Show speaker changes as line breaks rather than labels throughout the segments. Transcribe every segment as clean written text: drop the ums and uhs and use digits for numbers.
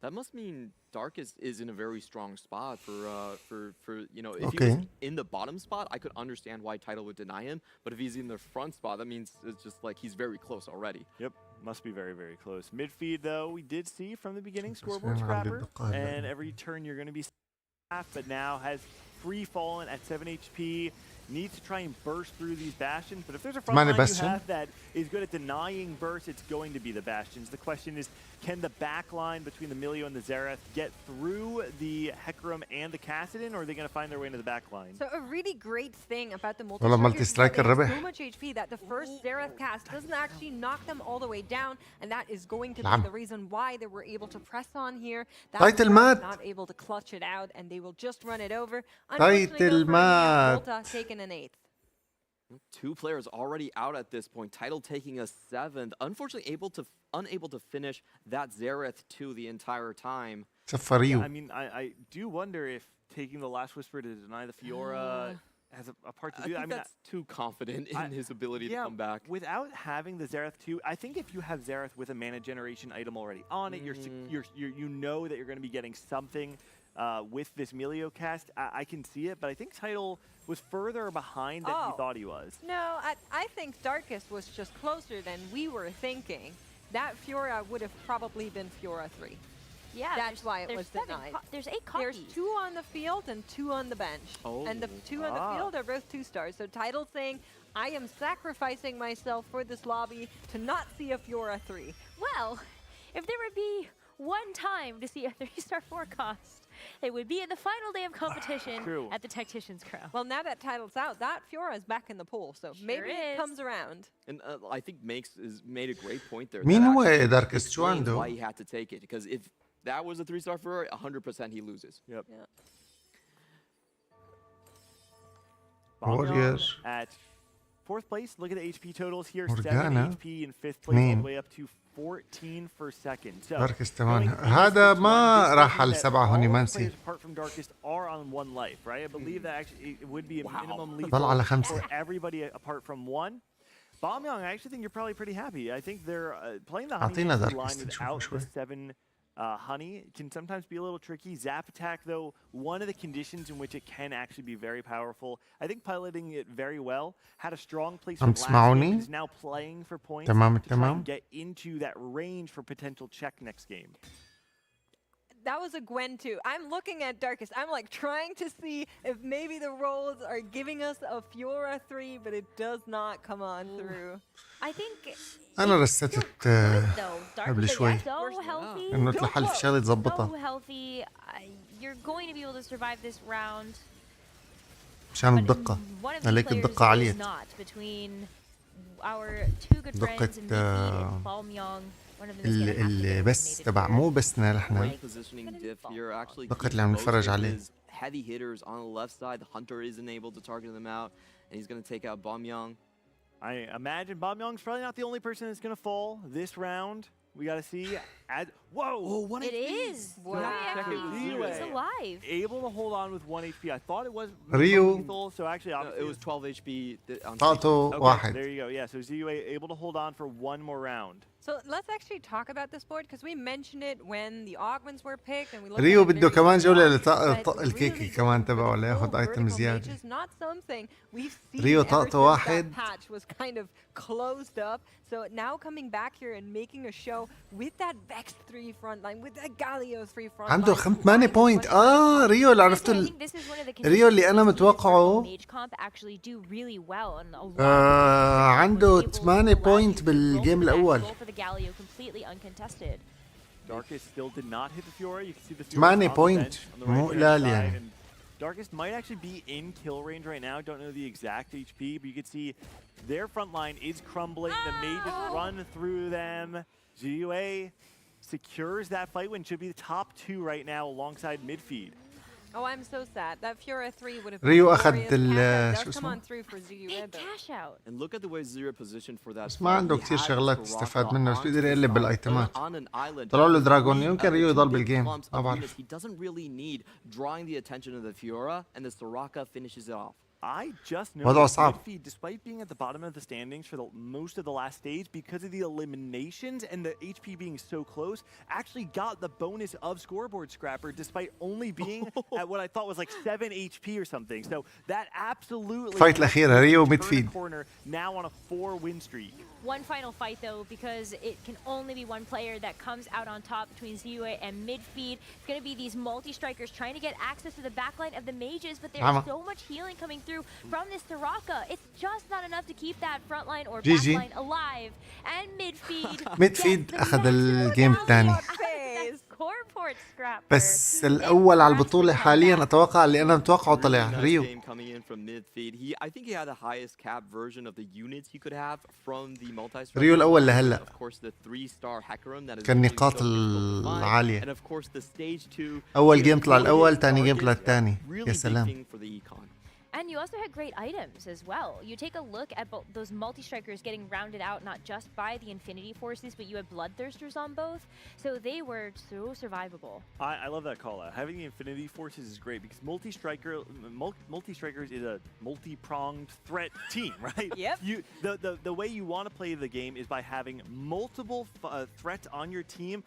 That must mean Dark is in a very strong spot for you know, if he was
اوكي.
in the bottom spot, I could understand why Title would deny him, but if he's in the front spot, that means it's just like he's very close already.
Yep, must be very, very close. Midfeed, though, we did see from the beginning
بس
scoreboard
فين عندي
scrapper,
الدقة
and
هلا.
every turn you're going to be half, but now has free fallen at 7 HP. Needs to try and burst through these bastions, but if there's a front
Money
line you
bastion.
have that is good at denying burst, it's going to be the bastions. The question is, can the back line between the Milio and the Xerath get through the Hecarim and the Kassadin, or are they going to find their way into the back line?
So a really great thing about the
والله
multi
مالتي سترايكر
so
ربح.
much HP that the first Xerath cast doesn't actually knock them all the way down, and that is going to be
نعم.
the reason why they were able to press on here. That
Title
was
mat.
not able to clutch it out, and they will just run it over.
Title
Unfortunately,
mat.
Volta taking an 8th.
Two players already out at this point. Title taking a 7th. Unfortunately, unable to finish that Xerath 2 the entire time.
صفى ريو.
I mean, I do wonder if taking the Last Whisper to deny the Fiora has a part to
I
do.
think
I mean,
that's too confident in his ability to come back.
Without having the Xerath 2, I think if you have Xerath with a mana generation item already on it, you know that you're going to be getting something with this Milio cast. I can see it, but I think Title was further behind than he thought he was.
No, I think Darkest was just closer than we were thinking. That Fiora would have probably been Fiora 3.
Yeah,
That's why it was denied.
There's 8 copies.
There's 2 on the field and 2 on the bench. And the 2 on the field are both 2 stars. So Title saying, I am sacrificing myself for this lobby to not see a Fiora 3.
Well, if there would be one time to see a 3-star forecast, it would be in the final day of competition
True.
at the Tactician's Crown.
Well, now that Title's out, that Fiora is back in the pool. So maybe it
is.
comes around.
And I think Makes has made a great point there.
مين
that
هو
actually
داركست؟ شو
explains
عنده؟
why he had to take it. Because if that was a 3-star Ferrari, 100% he loses.
Yep.
Yeah.
Bombyong
Warriors.
at 4th place. Look at the HP totals here.
Morgana.
7 HP in 5th place, all
مين؟
the way up to 14 per second. So,
داركست
going
8.
into
هذا
this
ما
one, this
راح
means
على
that
7
all
هوني
the
ما
players
نسي.
apart from Darkest are on 1 life, right? I believe that actually it would be a minimum
ضل على
lethal
5.
for everybody apart from 1. Bombyong, I actually think you're probably pretty happy. I think they're playing the honey
أعطينا
Mantis
Darkest
line
نشوفه
without
شوي.
the 7 honey can sometimes be a little tricky. Zap attack, though, one of the conditions in which it can actually be very powerful. I think piloting it very well. Had a strong place
عم
from last game,
تسمعوني؟
but is now playing for points
تمام
to try
التمام.
and get into that range for potential check next game.
That was a Gwen too. I'm looking at Darkest. I'm like trying to see if maybe the rolls are giving us a Fiora 3, but it does not come on through.
I think
أنا رستت
though,
قبل
Darkest
شوي
is so healthy.
إنه تلحل في شغلة
So
تظبطها
healthy. You're going to be able to survive this round.
مشان
But
الدقة.
one of these
عليك
players
الدقة
is
عليت.
not between our 2 good
دقة،
friends in Midfeed and Balmyong. One of them is gonna have to get
اللي بس
eliminated
تبع
here.
مو بسنا نحن.
Great positioning diff here. Actually,
دقة
keeps
اللي عم
most
نتفرج
of
عليه.
his heavy hitters on the left side. The Hunter isn't able to target them out, and he's going to take out Bombyong.
I imagine Bombyong's probably not the only person that's going to fall this round. We got to see. Whoa!
It is.
Wow.
Actually,
Zero.
he's alive.
Able to hold on with 1 HP. I thought it was
Ryu.
lethal, so actually
No,
obviously
it was 12 HP. On
طاقته
Okay,
واحد.
there you go. Yeah, so ZUA able to hold on for 1 more round.
So let's actually talk about this board because we mentioned it when the augments were picked and we looked
ريو
at it
بده
very
كمان جولة
but
لطق الكيكي
really
كمان
the
تبعه
full
لياخد ايتم
vertical
زيادة.
mage is not something we've seen
ريو
ever
طاقته
since
واحد.
that patch was kind of closed up. So now coming back here and making a show with that Vex 3 frontline, with that Galio 3 frontline.
عنده 8 بوينت. ريو اللي عرفته
I think this is one of the
ريو اللي أنا
conditions
متوقعه.
where Mage Comp actually do really well and a lot of
عنده
was able to
8
allow
بوينت
you to
بالجيم
roll for that,
الأول.
roll for the Galio completely uncontested.
Darkest still did not hit the Fiora. You can see the Fiora
8
on the
point.
bench on the
مو
right-hand
قلال
side,
يعني.
and Darkest might actually be in kill range right now. Don't know the exact HP, but you can see their front line is crumbling. The mages run through them. ZUA secures that fight win. Should be the top 2 right now alongside midfeed.
Oh, I'm so sad. That Fiora 3 would have
ريو
been
أخد
glorious.
ال-
Cash out
شو
does come
اسمه؟
on through for ZUA,
Big
though.
cash out.
And look at the way Zero positioned for that.
بس ما
fight.
عنده
He
كتير
had
شغلات
Soraka
تستفاد منها بس
onto
بيقدر
the
يقلب
side,
بالايتمات.
on an island.
طلعوا له
Between,
دراجون يمكن ريو
the
يضل
two big
بالجيم
clumps
ما
of
بعرف.
units. He doesn't really need drawing the attention of the Fiora, and the Soraka finishes it off.
I just
وضعه
noticed
صعب.
Midfield, despite being at the bottom of the standings for the most of the last stage, because of the eliminations and the HP being so close, actually got the bonus of scoreboard scrapper, despite only being at what I thought was like 7 HP or something. So that absolutely
الفايت الأخيرة ريو
turned a
midfield.
corner, now on a 4-win streak.
One final fight though, because it can only be one player that comes out on top between ZUA and Midfeed. It's going to be these multi-strikers trying to get access to the backline of the mages, but there's
Mama.
so much healing coming through from this Soraka. It's just not enough to keep that front line or
GG.
backline alive. And Midfeed
Midfield
gets the
أخذ
massive
الجيم
download
الثاني.
out of that scoreboard scrapper.
بس الأول على البطولة حاليا أتوقع اللي أنا متوقعه
Really
طلع
nice
ريو.
game coming in from midfield. I think he had the highest cap version of the units he could have from the multi-strike.
ريو الأول لهلا.
Of course, the 3-star Hecarim that is
كان
really
نقاط
so difficult to find.
العالية.
And of course, the stage 2.
أول جيم طلع الأول، تاني جيم طلع الثاني.
Really
يا
big
سلام.
thing for the econ.
And you also had great items as well. You take a look at those multi-strikers getting rounded out not just by the Infinity Forces, but you had Bloodthirsters on both. So they were so survivable.
I love that call out. Having the Infinity Forces is great because multi-strikers is a multi-pronged threat team, right?
Yep.
The way you want to play the game is by having multiple threats on your team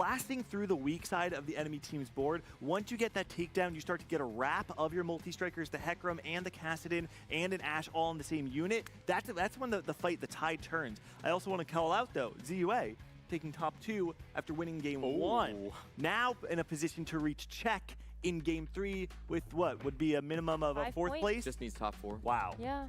blasting through the weak side of the enemy team's board. Once you get that takedown, you start to get a wrap of your multi-strikers, the Hecarim and the Kassadin and an Ashe all in the same unit. That's when the tide turns. I also want to call out, though, ZUA taking top 2 after winning game 1. Now in a position to reach check in game 3 with what would be a minimum of a
5
4th
points.
place.
Just needs top 4.
Wow.
Yeah.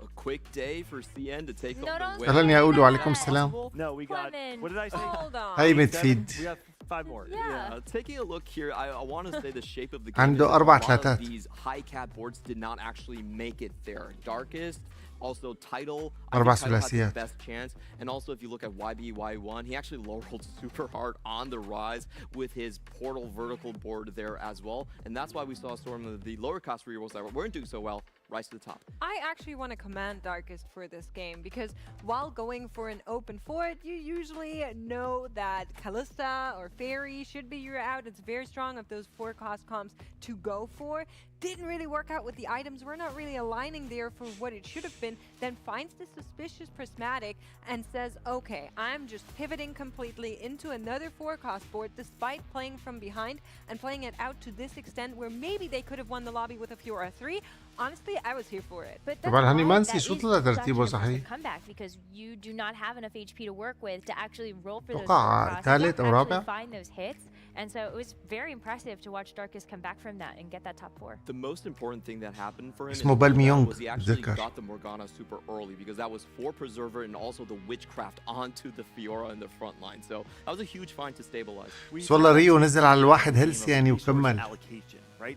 A quick day for CN to take
No,
home
don't
the
say
win.
أهلا يا أولو
that.
وعليكم السلام.
No, we got.
Clement.
What did I say?
Hold on.
هاي
7?
ميدفيلد.
We got 5 more.
Yeah.
Taking a look here, I want to say the shape of the game.
عنده
is a
4
lot of
ثلاثات.
These high cap boards did not actually make it there. Darkest, also Title. I
4
think Title has the
ثلاثيات.
best chance. And also, if you look at YBY1, he actually low rolled super hard on the rise with his portal vertical board there as well. And that's why we saw some of the lower cost rerolls that weren't doing so well rise to the top.
I actually want to commend Darkest for this game because while going for an open fort, you usually know that Kalista or Fairy should be your out. It's very strong of those 4 cost comps to go for. Didn't really work out with the items. We're not really aligning there for what it should have been. Then finds the suspicious prismatic and says, okay, I'm just pivoting completely into another 4 cost board despite playing from behind and playing it out to this extent where maybe they could have won the lobby with a Fiora 3. Honestly, I was here for it.
But
طبعا هاني
that's
ما
why
نسي
that
شو
is
طلع
such
ترتيبه
an
صحيح.
impressive comeback because you do not have enough HP to work with to actually roll for those
توقع
forecasts,
ثالث
to
أو
actually
رابع.
find those hits. And so it was very impressive to watch Darkest come back from that and get that top 4.
The most important thing that happened for him
اسمه
in the
بالمي
cooldown
يونغ،
was he actually
أتذكر.
got the Morgana super early because that was 4 Preserver and also the Witchcraft onto the Fiora in the front line. So that was a huge find to stabilize.
بس والله ريو نزل على الواحد هيلث يعني وكمل.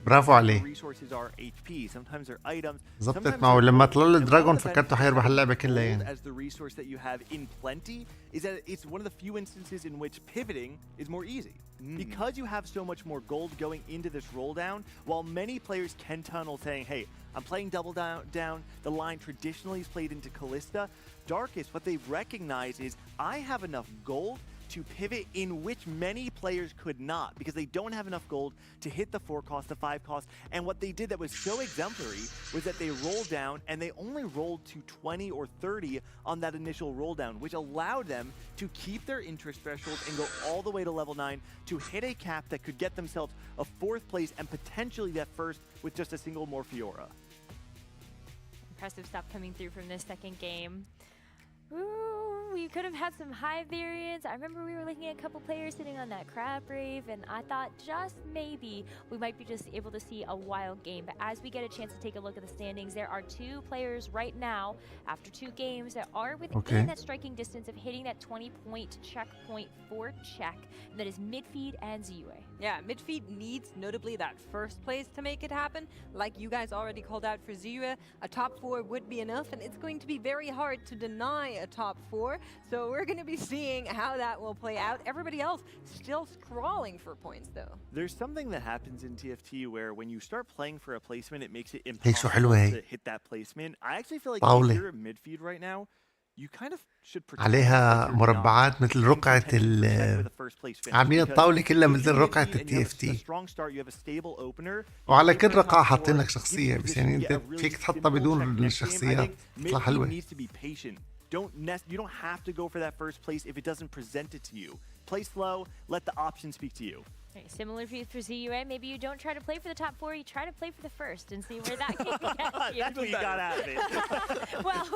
برافو عليه.
Resources are HP, sometimes they're items.
زبطت معه لما طلع له الدراجون فكرته حيربح اللعبة كلها يعني.
As the resource that you have in plenty is that it's one of the few instances in which pivoting is more easy. Because you have so much more gold going into this roll down, while many players can tunnel saying, hey, I'm playing double down, the line traditionally is played into Kalista. Darkest, what they recognize is I have enough gold to pivot in which many players could not because they don't have enough gold to hit the 4 cost, the 5 cost. And what they did that was so exemplary was that they rolled down and they only rolled to 20 or 30 on that initial roll down, which allowed them to keep their interest threshold and go all the way to level 9 to hit a cap that could get themselves a 4th place and potentially that 1st with just a single more Fiora.
Impressive stuff coming through from this second game. Ooh, we could have had some high variance. I remember we were looking at a couple players sitting on that Crab Brave, and I thought just maybe we might be just able to see a wild game. But as we get a chance to take a look at the standings, there are 2 players right now, after 2 games, that are within that striking distance of hitting that 20-point checkpoint for check. And that is Midfeed and ZUA.
Yeah, Midfeed needs notably that 1st place to make it happen. Like you guys already called out for ZUA, a top 4 would be enough, and it's going to be very hard to deny a top 4. So we're going to be seeing how that will play out. Everybody else still scrawling for points, though.
There's something that happens in TFT where when you start playing for a placement, it makes it
هي شو
impossible
حلوة هي.
to hit that placement. I actually feel like
طاولة.
if you're a midfield right now, you kind of should protect
عليها
your
مربعات مثل
and
رقعة
contend with the first place finish,
عاملين
because
الطاولة كلها
if
مثل
you
رقعة
get and you
التي
have
اف
a
تي.
strong start, you have a stable opener,
وعلى
you
كل
get
رقعة
top
حاطين
four,
لك
get
شخصية،
in
بس
position
يعني
to get
انت
a really
فيك تحطها
simple
بدون
check next game. I
الشخصيات
think
تطلع
Mid
حلوة.
needs to be patient. You don't have to go for that first place if it doesn't present it to you. Play slow, let the options speak to you.
Right, similar for ZUA, maybe you don't try to play for the top 4, you try to play for the first and see where that can get you.
That's what you got out of it.
Well,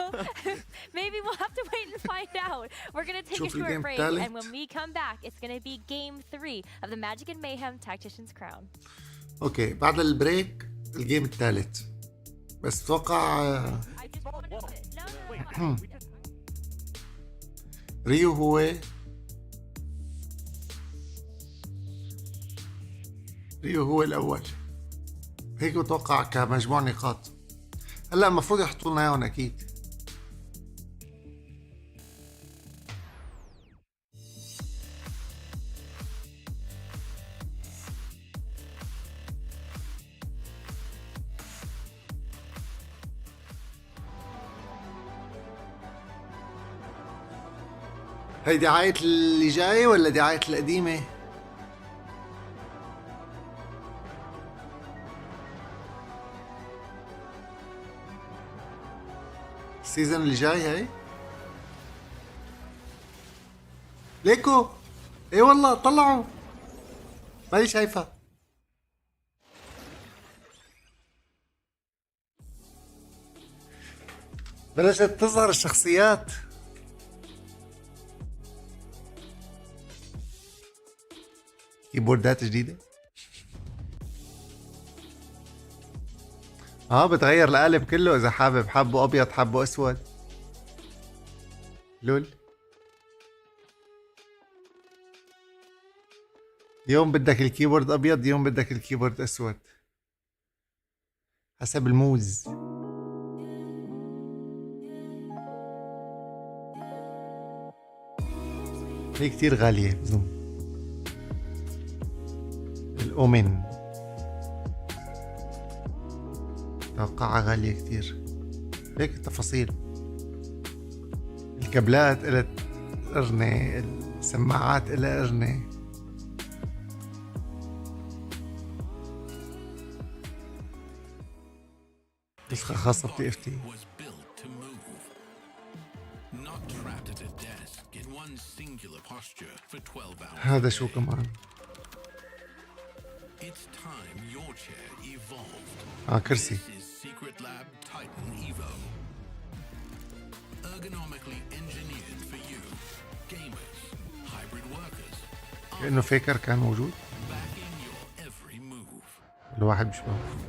maybe we'll have to wait and find out. We're going to take a
شوف
short
الجيم
break,
الثالث.
and when we come back, it's going to be Game 3 of the Magic and Mayhem Tactician's Crown.
اوكي بعد البريك الجيم الثالث، بس اتوقع
I just wanted to... No.
ريو هو الأول، هيك بتوقع كمجموع نقاط. هلا المفروض يحطوا لنا اياهم اكيد. هي دعاية اللي جاي ولا دعاية القديمة؟ السيزون اللي جاي هي؟ ليكو اي والله طلعوا، ماني شايفها. بلشت تظهر الشخصيات. كيبوردات جديدة. بتغير القالب كله اذا حابب، حبه ابيض حبه اسود. لول يوم بدك الكيبورد ابيض، يوم بدك الكيبورد اسود، حسب الموز. هي كتير غالية بظن. الأومن توقعها غالية كتير. هيك التفاصيل. الكابلات إلها قرنة، السماعات إلها قرنة. نسخة خاصة بتي اف تي. هذا شو كمان؟ كرسي. كأنه فيكر كان موجود. الواحد مش موجود.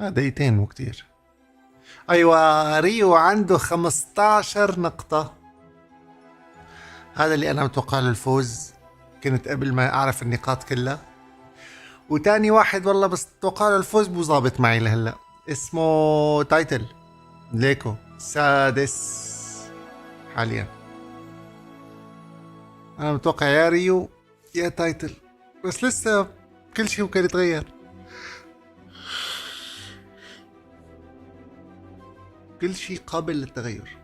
دقيقتين مو كتير. ايوه ريو عنده 15 نقطة، هذا اللي انا متوقع له الفوز. كنت قبل ما اعرف النقاط كلها. وتاني واحد والله بس توقع له الفوز مو ظابط معي لهلا، اسمه تايتل ليكو، سادس حاليا. انا متوقع يا ريو يا تايتل، بس لسه كل شيء ممكن يتغير. كل شيء قابل للتغير.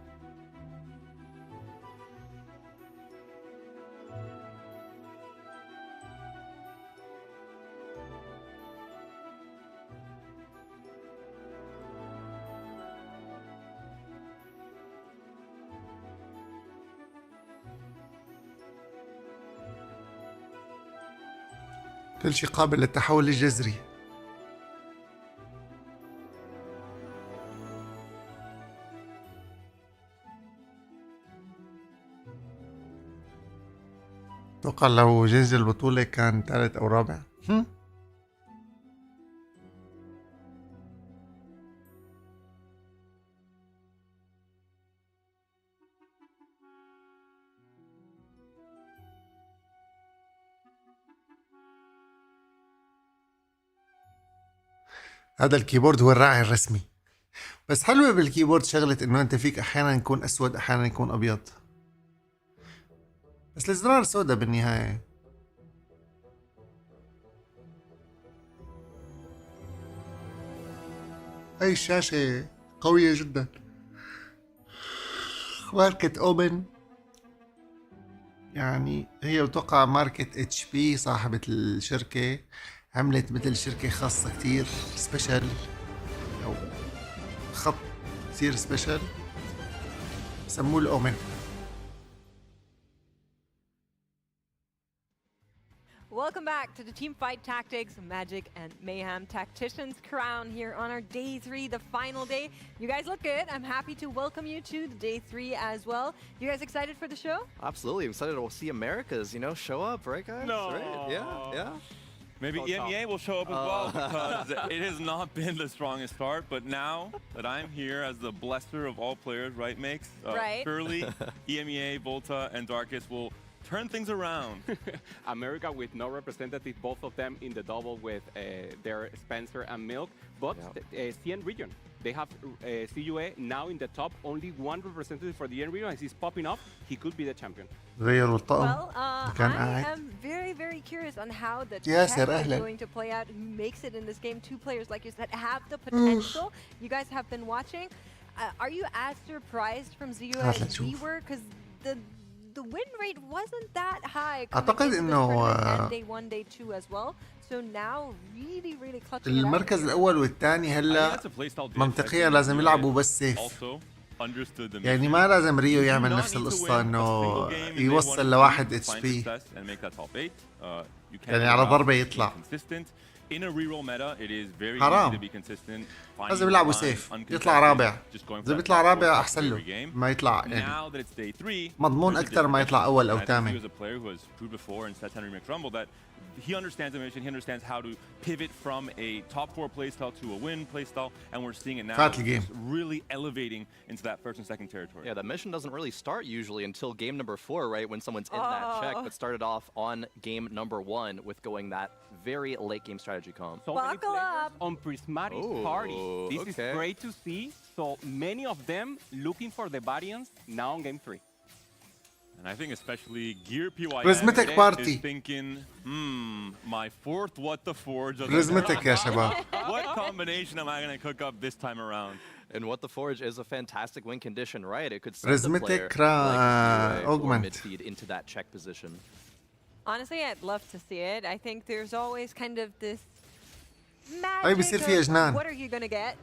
كل شيء قابل للتحول الجذري. اتوقع لو جايز البطولة كان ثالث او رابع. هذا الكيبورد هو الراعي الرسمي. بس حلوة بالكيبورد شغلة انه انت فيك احيانا يكون اسود احيانا يكون ابيض. بس الزرار سودا بالنهاية. هاي الشاشة قوية جدا. ماركة اوبن، يعني هي بتوقع ماركة اتش بي صاحبة الشركة عملت مثل شركة خاصة كتير سبيشال، أو خط كتير سبيشال سموه الأومن.
Welcome back to the Teamfight Tactics Magic and Mayhem Tacticians Crown here on our day 3, the final day. You guys look good. I'm happy to welcome you to the day 3 as well. You guys excited for the show?
Absolutely. I'm excited to see Americas, show up, right, guys?
No.
Right? Yeah.
Maybe EMEA will show up as well because it has not been the strongest start. But now that I'm here as the blesser of all players, right, Makes?
Right.
Surely EMEA, Volta, and Darkest will turn things around.
America with no representative, both of them in the double with their Spencer and Milk. But CN region, they have CUA now in the top. Only one representative for the CN region. As he's popping up, he could be the champion.
غيروا الطقم.
Well,
كان
I
قاعد.
am very, very curious on how the
ياسر،
tech is
أهلاً.
going to play out. Who makes it in this game? Two players, like you said, have the potential. You guys have been watching. Are you as surprised from ZUA
هات
as we
لنشوف.
were? Because the win rate wasn't that high.
أعتقد
coming into this
إنه،
tournament and day 1, day 2 as well. So now really, really clutching it out.
المركز الأول والثاني
I think
هلا
that's a playstyle difference.
منطقيا لازم يلعبوا بس سيف.
Also understood the
يعني
mission.
ما لازم ريو
You do
يعمل
not
نفس
need to
القصة
win
انه
a single game in day
يوصل
one or
لواحد
two to
اتش
find
بي.
success and make that top 8. You can't
يعني
go
على
out
ضربة
being
يطلع.
consistent. In a reroll meta, it is very
حرام.
easy to be consistent.
لازم يلعبوا سيف، يطلع رابع. إذا بيطلع رابع أحسن له ما يطلع يعني.
Now that it's day 3,
مضمون أكتر ما يطلع أول أو
and I think
ثامن.
he was a player who has proved before in Sets Henry Mixed Rumble that he understands the mission, he understands how to pivot from a top 4 playstyle to a win playstyle, and we're seeing it now.
فات الجيم.
It's really elevating into that first and second territory.
Yeah, that mission doesn't really start usually until game number 4, right, when someone's in that check, but started off on game number 1 with going that very late game strategy comp.
So many
Buckle
players
up.
on Prismatic
Oh,
party. This
okay.
is great to see. So many of them looking for the variants now on game 3.
And I think especially Gear PYN
Prismatic party.
is thinking, my fourth What the Forge.
Prismatic يا شباب.
What combination am I going to cook up this time around?
And what the Forge is a fantastic win condition, right? It could send a
Prismatic
player like UA or
augment.
midfeed into that check position.
Honestly, I'd love to see it. I think there's always kind of this
أي بيصير فيها
magic of
جنان.
what are you gonna get,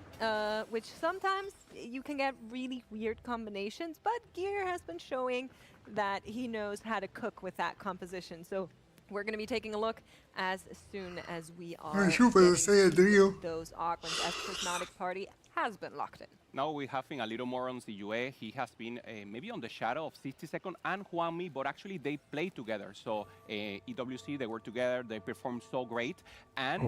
which sometimes you can get really weird combinations, but Gear has been showing that he knows how to cook with that composition. So we're gonna be taking a look as soon as we are
نشوف إذا السيد ريو.
getting those augments as Prismatic Party has been locked in.
Now we're having a little more on CUA. He has been maybe on the shadow of 60 Second and Huami, but actually they play together. So EWC, they were together, they performed so great. And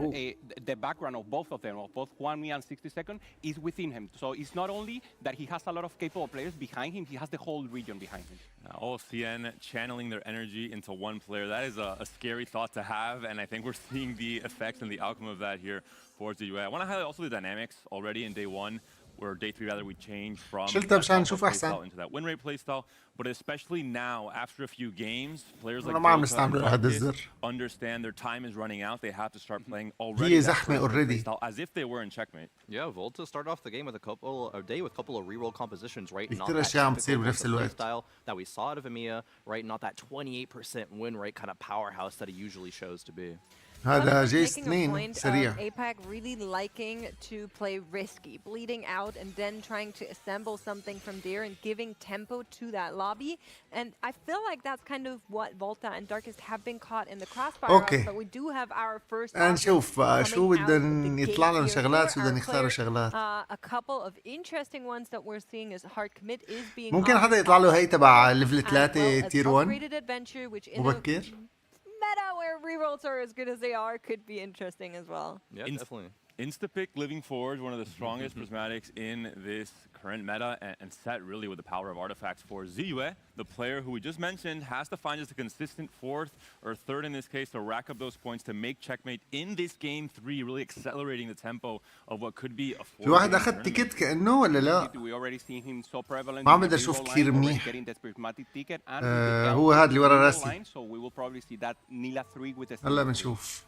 the background of both of them, of both Huami and 60 Second, is within him. So it's not only that he has a lot of capable players behind him, he has the whole region behind him.
All CN channeling their energy into one player. That is a scary thought to have, and I think we're seeing the effects and the outcome of that here for the UA. I want to highlight also the dynamics already in day 1, where day 3 rather we changed from
شلتها
that
مشان
top
نشوف
four
أحسن.
playstyle into that win rate playstyle, but especially now after a few games, players like
أنا ما عم
Volta and
نستعمل هذا
Darkest
الزر.
understand their time is running out. They have to start playing already
هي
that
زحمة
first
already.
playstyle as if they were in checkmate.
Yeah, Volta started off the game with a day with a couple of reroll compositions, right?
في
Not
كتير
that
أشياء عم
typical
تصير بنفس
Volta
الوقت.
playstyle that we saw out of EMEA, right? Not that 28% win rate kind of powerhouse that he usually shows to be.
هذا
Others
جيس
making a
2
point of
سريع.
APAC really liking to play risky, bleeding out and then trying to assemble something from there and giving tempo to that lobby. And I feel like that's kind of what Volta and Darkest have been caught in the crossfire
Okay.
of, but we do have our first
نشوف بقى
coming
شو
out of
بدهم
the
يطلع لهم
gate here
شغلات
for
شو بدهم
our
يختاروا
players.
شغلات.
A couple of interesting ones that we're seeing is hard commit is being
ممكن
offered
حدا يطلع له هي تبع ليفل
as
3
well as
تير 1
upgraded adventure, which in a
مبكر.
meta where rerolls are as good as they are could be interesting as well.
Yeah, definitely.
Instapick Living Forge, one of the strongest prismatics in this current meta, and set really with the power of artifacts for Ziyue, the player who we just mentioned, has to find just a consistent fourth or third in this case to rack up those points to make checkmate in this game 3, really accelerating the tempo of what could be a
في واحد اخذ تيكت كانه ولا لا؟
We already seen him so prevalent
ما عم
in the
بدي اشوف
Vivo
كثير
line, already
منيح.
getting the prismatic ticket and with the
هو
help
هذا اللي
of
ورا
the Vivo
راسي.
line, so we will probably see that Nila 3 with the
هلا بنشوف.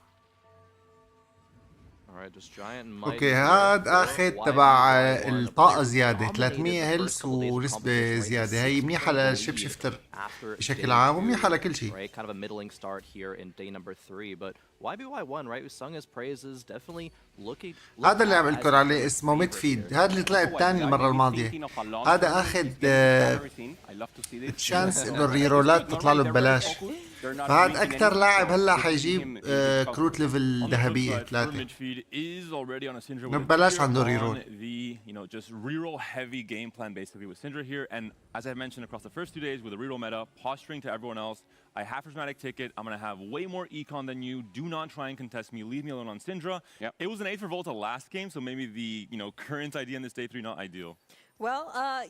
Alright, just giant might.
اوكي هاد اخذ تبع الطاقة زيادة 300 هيلث ونسبة زيادة، هي منيحة للشيب شيفتر بشكل عام ومنيحة لكل شيء.
Right, kind of a middling start here in day number 3, but YBY1, right, who sung his praises, definitely looking.
هذا اللي عم لكم عليه اسمه ميد فيد، هذا اللي طلع الثاني المرة الماضية. هذا اخذ تشانس انه الريرولات تطلع له ببلاش. فهذا اكثر لاعب هلا حيجيب كروت ليفل ذهبية 3. ببلاش عنده ريرول.
Just reroll heavy game plan basically with Syndra here, and as I mentioned across the first 2 days with the reroll meta, posturing to everyone else, I have prismatic ticket, I'm gonna have way more econ than you, do not try and contest me, leave me alone on Syndra.
Yep.
It was an 8 for Volta last game, so maybe the current idea in this day 3 not ideal.
Well,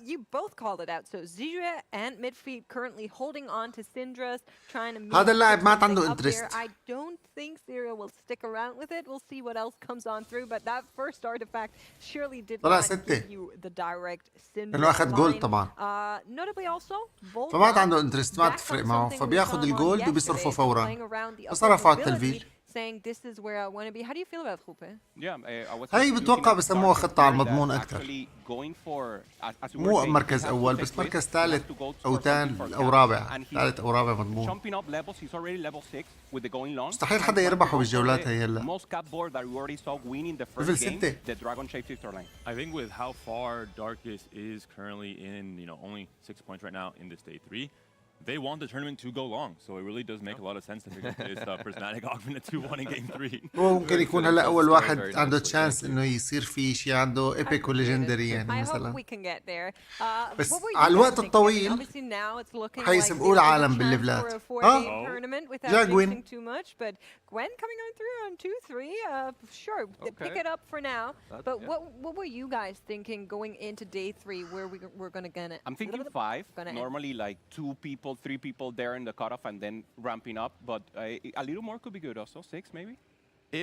you both called it out. So Ziyue and Midfeet currently holding on to Syndra's, trying to make
هذا اللاعب ما عنده
something up there.
interest.
I don't think Syria will stick around with it. We'll see what else comes on through. But that first artifact surely did
طلع
not
ستة.
give you the direct Syndra
لأنه أخذ جولد
line.
طبعا.
Notably also, Volta
فما عنده انترست، ما
back
تفرق
on
معه،
something we
فبياخذ
saw him on
الجولد وبيصرفه
yesterday,
فورا.
playing around the
فصرفوا على
upper
التلفيل.
mobility, saying this is where I want to be. How do you feel about Rupe?
Yeah, I was
هي
looking
بتوقع
at
بسموها
Darkest
خطة على
here that
المضمون أكتر.
actually going for, as you were
مو
saying,
مركز
he has
أول
to
بس
take
مركز
risks, he has
ثالث
to go
أو
for
ثاني
something for
أو
cash,
رابع،
and he's
ثالث أو رابع مضمون.
jumping up levels. He's already level 6 with the going long.
مستحيل
And
حدا
trying to
يربحه
go for
بالجولات
the
هي هلا.
most cap board that we already saw winning the
Level
first game,
6.
the Dragon Shapeshifter line.
I think with how far Darkest is currently in, only 6 points right now in this day 3, they want the tournament to go long, so it really does make a lot of sense to pick up this prismatic augment at 2-1 in game 3.
هو ممكن يكون هلا أول واحد عنده تشانس إنه يصير في شيء عنده إيبك وليجندري يعني
I hope
مثلا.
we can get there.
بس
What were you
على
guys
الوقت
thinking?
الطويل
Obviously now it's looking like
حيسبقوا
there's a
العالم
chance
بالليفلات.
for a four-game tournament without
جا جوين.
jinxing too much, but Gwen coming on through on 2-3, sure, pick
Okay.
it up for now.
That-
But
yeah.
what were you guys thinking going into day 3 where we're going to get it?
I'm thinking 5.
Gonna end.
Normally, like 2 people, 3 people there in the cutoff, and then ramping up. But a little more could be good also. 6 maybe.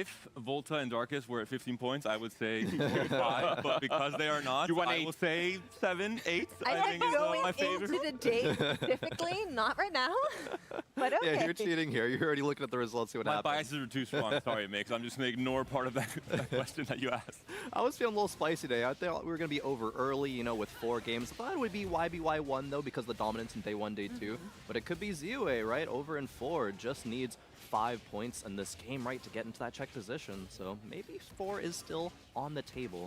If Volta and Darkest were at 15 points, I would say 5, but because they are not,
You want
I
8.
will say 7, 8.
I
I
like
think is
going
my favorite.
into the day specifically, not right now, but okay.
Yeah, you're cheating here. You're already looking at the results, see what
My
happens.
biases are too strong. Sorry, Mix. I'm just going to ignore part of that question that you asked.
I was feeling a little spicy today. I thought we were going to be over early, with 4 games. I thought it would be YBY1, though, because of the dominance in day 1, day 2. But it could be Ziyue, right? Over in 4. Just needs 5 points in this game, right, to get into that check position. So maybe 4 is still on the table.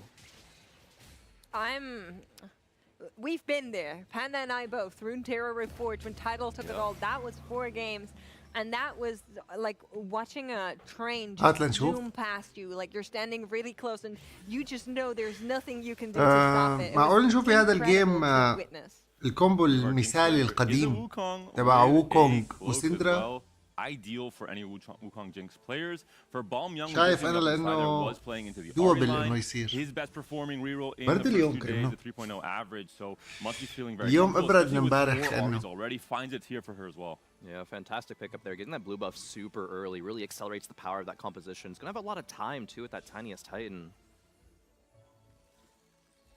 We've been there. Panda and I both. Runeterra Reforged, when Tidal took it all, that was 4 games. And that was like watching a train
هات
just
لنشوف.
zoom past you. Like you're standing really close and you just know there's nothing you can do to stop it. It
معقول
was
نشوف بهذا
incredible
الجيم
to witness.
الكومبو المثالي
Is a
القديم
Wukong
تبع
with a
ووكونغ
cloak as
وسندرا.
well. Ideal for any Wukong Jinx players. For Balm Young,
شايف أنا لأنه
was playing into the
doable
Ari
إنه
line.
يصير.
His best performing reroll in
برد
the
اليوم
first 2 days,
كأنه.
the 3.0 average, so must be feeling very
اليوم
comfortable,
أبرد
especially
من
with
امبارح
4
كأنه.
Aries already finds it here for her as well.
Yeah, fantastic pickup there. Getting that blue buff super early really accelerates the power of that composition. It's going to have a lot of time, too, with that tiniest Titan.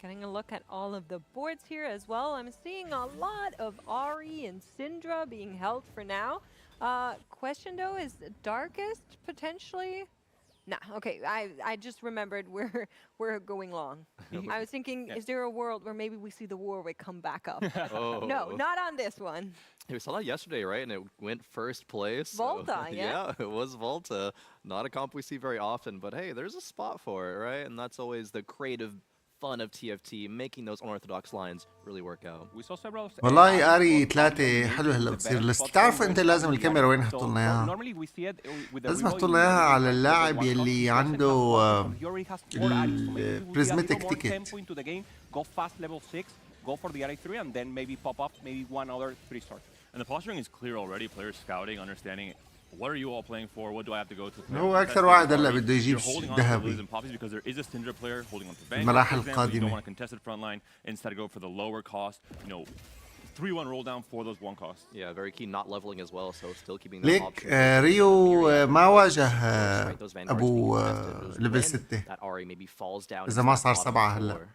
Getting a look at all of the boards here as well. I'm seeing a lot of Ari and Syndra being held for now. Question though, is Darkest potentially? Nah, okay, I just remembered we're going long. I was thinking, is there a world where maybe we see the Warwick come back up?
Oh.
No, not on this one.
We saw that yesterday, right? And it went first place. so-
Volta, yeah.
Yeah, it was Volta. Not a comp we see very often, but hey, there's a spot for it, right? And that's always the creative fun of TFT, making those unorthodox lines really work out.
We saw several.
والله اري 3 حلو هلا بتصير بس تعرف انت لازم الكاميرا وين يحطوا لنا اياها.
Normally we see it with the
لازم
reroll
يحطوا
in
لنا اياها
the-
على
the
اللاعب
one
يلي
cost.
عنده
He already has 4 Aries, so maybe we will be a little
prismatic
more
ticket.
tempo into the game, go fast level 6, go for the Ari 3, and then maybe pop up maybe one other 3-star.
And the posturing is clear already. Players scouting, understanding what are you all playing for? What do I have to go to?
هو أكثر واحد هلا بده يجيب
You're holding on to
ذهبي.
Liz and Poppies because there is a Syndra player holding on to Vanguard.
المراحل
For example, you don't
القادمة.
want to contest it front line. Instead, go for the lower cost. 3-1 roll down for those 1 costs.
Yeah, very key not leveling as well, so still keeping that
ليك
option.
ريو ما واجه
Right, those Vanguards
أبو
being contested, those
ليفل
when
6
that Ahri maybe falls down
إذا
into
ما
that
صار
bottom
7 هلا.
floor.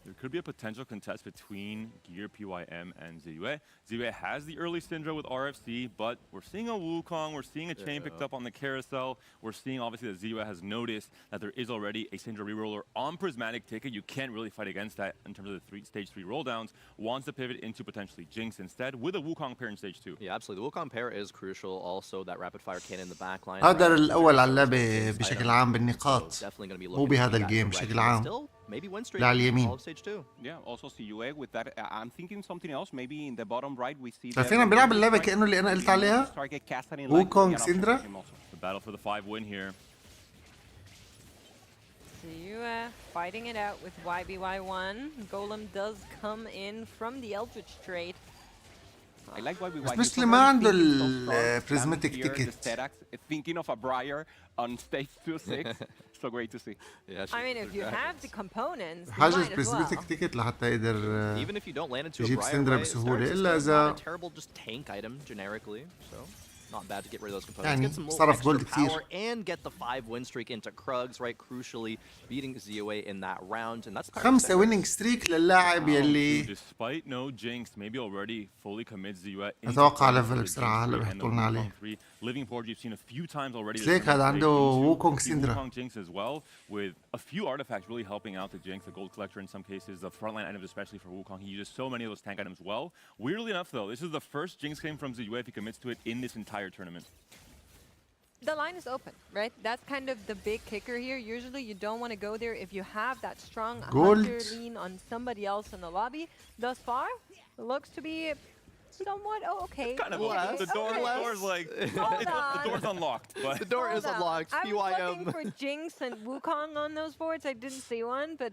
There could be a potential contest between Gear, PYM, and ZUA. ZUA has the early Syndra with RFC, but we're seeing a Wukong, we're seeing a chain picked up on the carousel. We're seeing obviously that ZUA has noticed that there is already a Syndra reroller on Prismatic Ticket. You can't really fight against that in terms of the stage 3 roll downs. Wants to pivot into potentially Jinx instead with a Wukong pair in stage 2.
Yeah, absolutely. The Wukong pair is crucial. Also, that rapid fire cannon in the back line.
هذا الأول على اللعبة بشكل عام
So
بالنقاط.
definitely going to be
مو
looking
بهذا
to that
الجيم
direction,
بشكل
but
عام.
still, maybe win streak
لا على اليمين.
all of stage 2.
Yeah, also CUA with that. I'm thinking something else. Maybe in the bottom right we see.
شايفين عم بيلعب اللعبة كأنه اللي أنا قلت عليها. Wukong Syndra.
The battle for the 5 win here.
ZUA fighting it out with YBY1. Golem does come in from the Eldritch trade.
I like why we
بس مثل ما عنده البريزماتيك تيكت.
Thinking of a Briar on stage 2-6. So great to see.
Yeah,
I mean, if you have the components, you
حاجز
might as well.
بريزماتيك تيكت لحتى يقدر
Even if you don't land into a
يجيب
Briar,
سندرا
right,
بسهولة
Starks is
إلا
still
إذا
not a terrible just tank item generically, so not bad to get rid of those components.
يعني
Get some little
صرف
extra
جولد كتير.
power and get the 5 win streak into Krugs, right? Crucially beating ZOA in that round, and that's part of
5
the
ويننج ستريك للاعب يلي
Despite no Jinx, maybe already fully commit ZUA.
أتوقع ليفل بسرعة هلا بيحطوا لنا عليه.
Living Forge you've seen a few times already.
بس ليك هذا عنده ووكونغ سيندرا.
Wukong Jinx as well, with a few artifacts really helping out the Jinx, the Gold Collector in some cases, the frontline items especially for Wukong. He uses so many of those tank items well. Weirdly enough though, this is the first Jinx game from ZUA if he commits to it in this entire tournament.
The line is open, right? That's kind of the big kicker here. Usually you don't want to go there if you have that strong
Gold.
hunter lean on somebody else in the lobby. Thus far, it looks to be somewhat okay.
Kind of
Less.
the door's like
Hold
the
on.
door's unlocked, but
The door is
Hold on.
unlocked.
I was looking
PYM.
for Jinx and Wukong on those boards. I didn't see one, but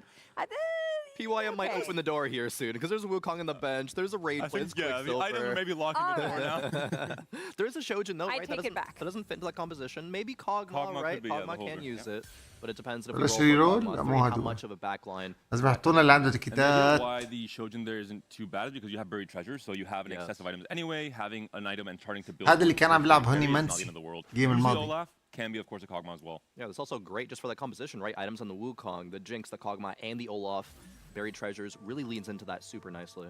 PYM might
okay.
open the door here soon because there's a Wukong on the bench. There's a Raid
I think
Blitz,
the items are maybe locking the door now.
There's a Shojin though,
I
right?
take it back.
That doesn't fit into that composition. Maybe Kog'Maw,
Kog'Maw
right?
could be, yeah, the
Kog'Maw can
holder,
use
yeah.
it, but it depends if we
بلاش
roll for
reroll.
Kog'Maw
لا،
three,
مو
how
هدول.
much of a backline.
لازم يحطوا لنا اللي عنده
And maybe
تيكتات.
why the Shojin there isn't too bad is because you have buried treasures, so you have an
Yes.
excess of items anyway. Having an item and starting to build.
هذا اللي كان عم بيلعب هوني
is not the
منسي
end of the world.
الجيم
Usually
الماضي.
Olaf can be of course a Kog'Maw as well.
Yeah, that's also great just for the composition, right? Items on the Wukong, the Jinx, the Kog'Maw, and the Olaf. Buried treasures really leans into that super nicely.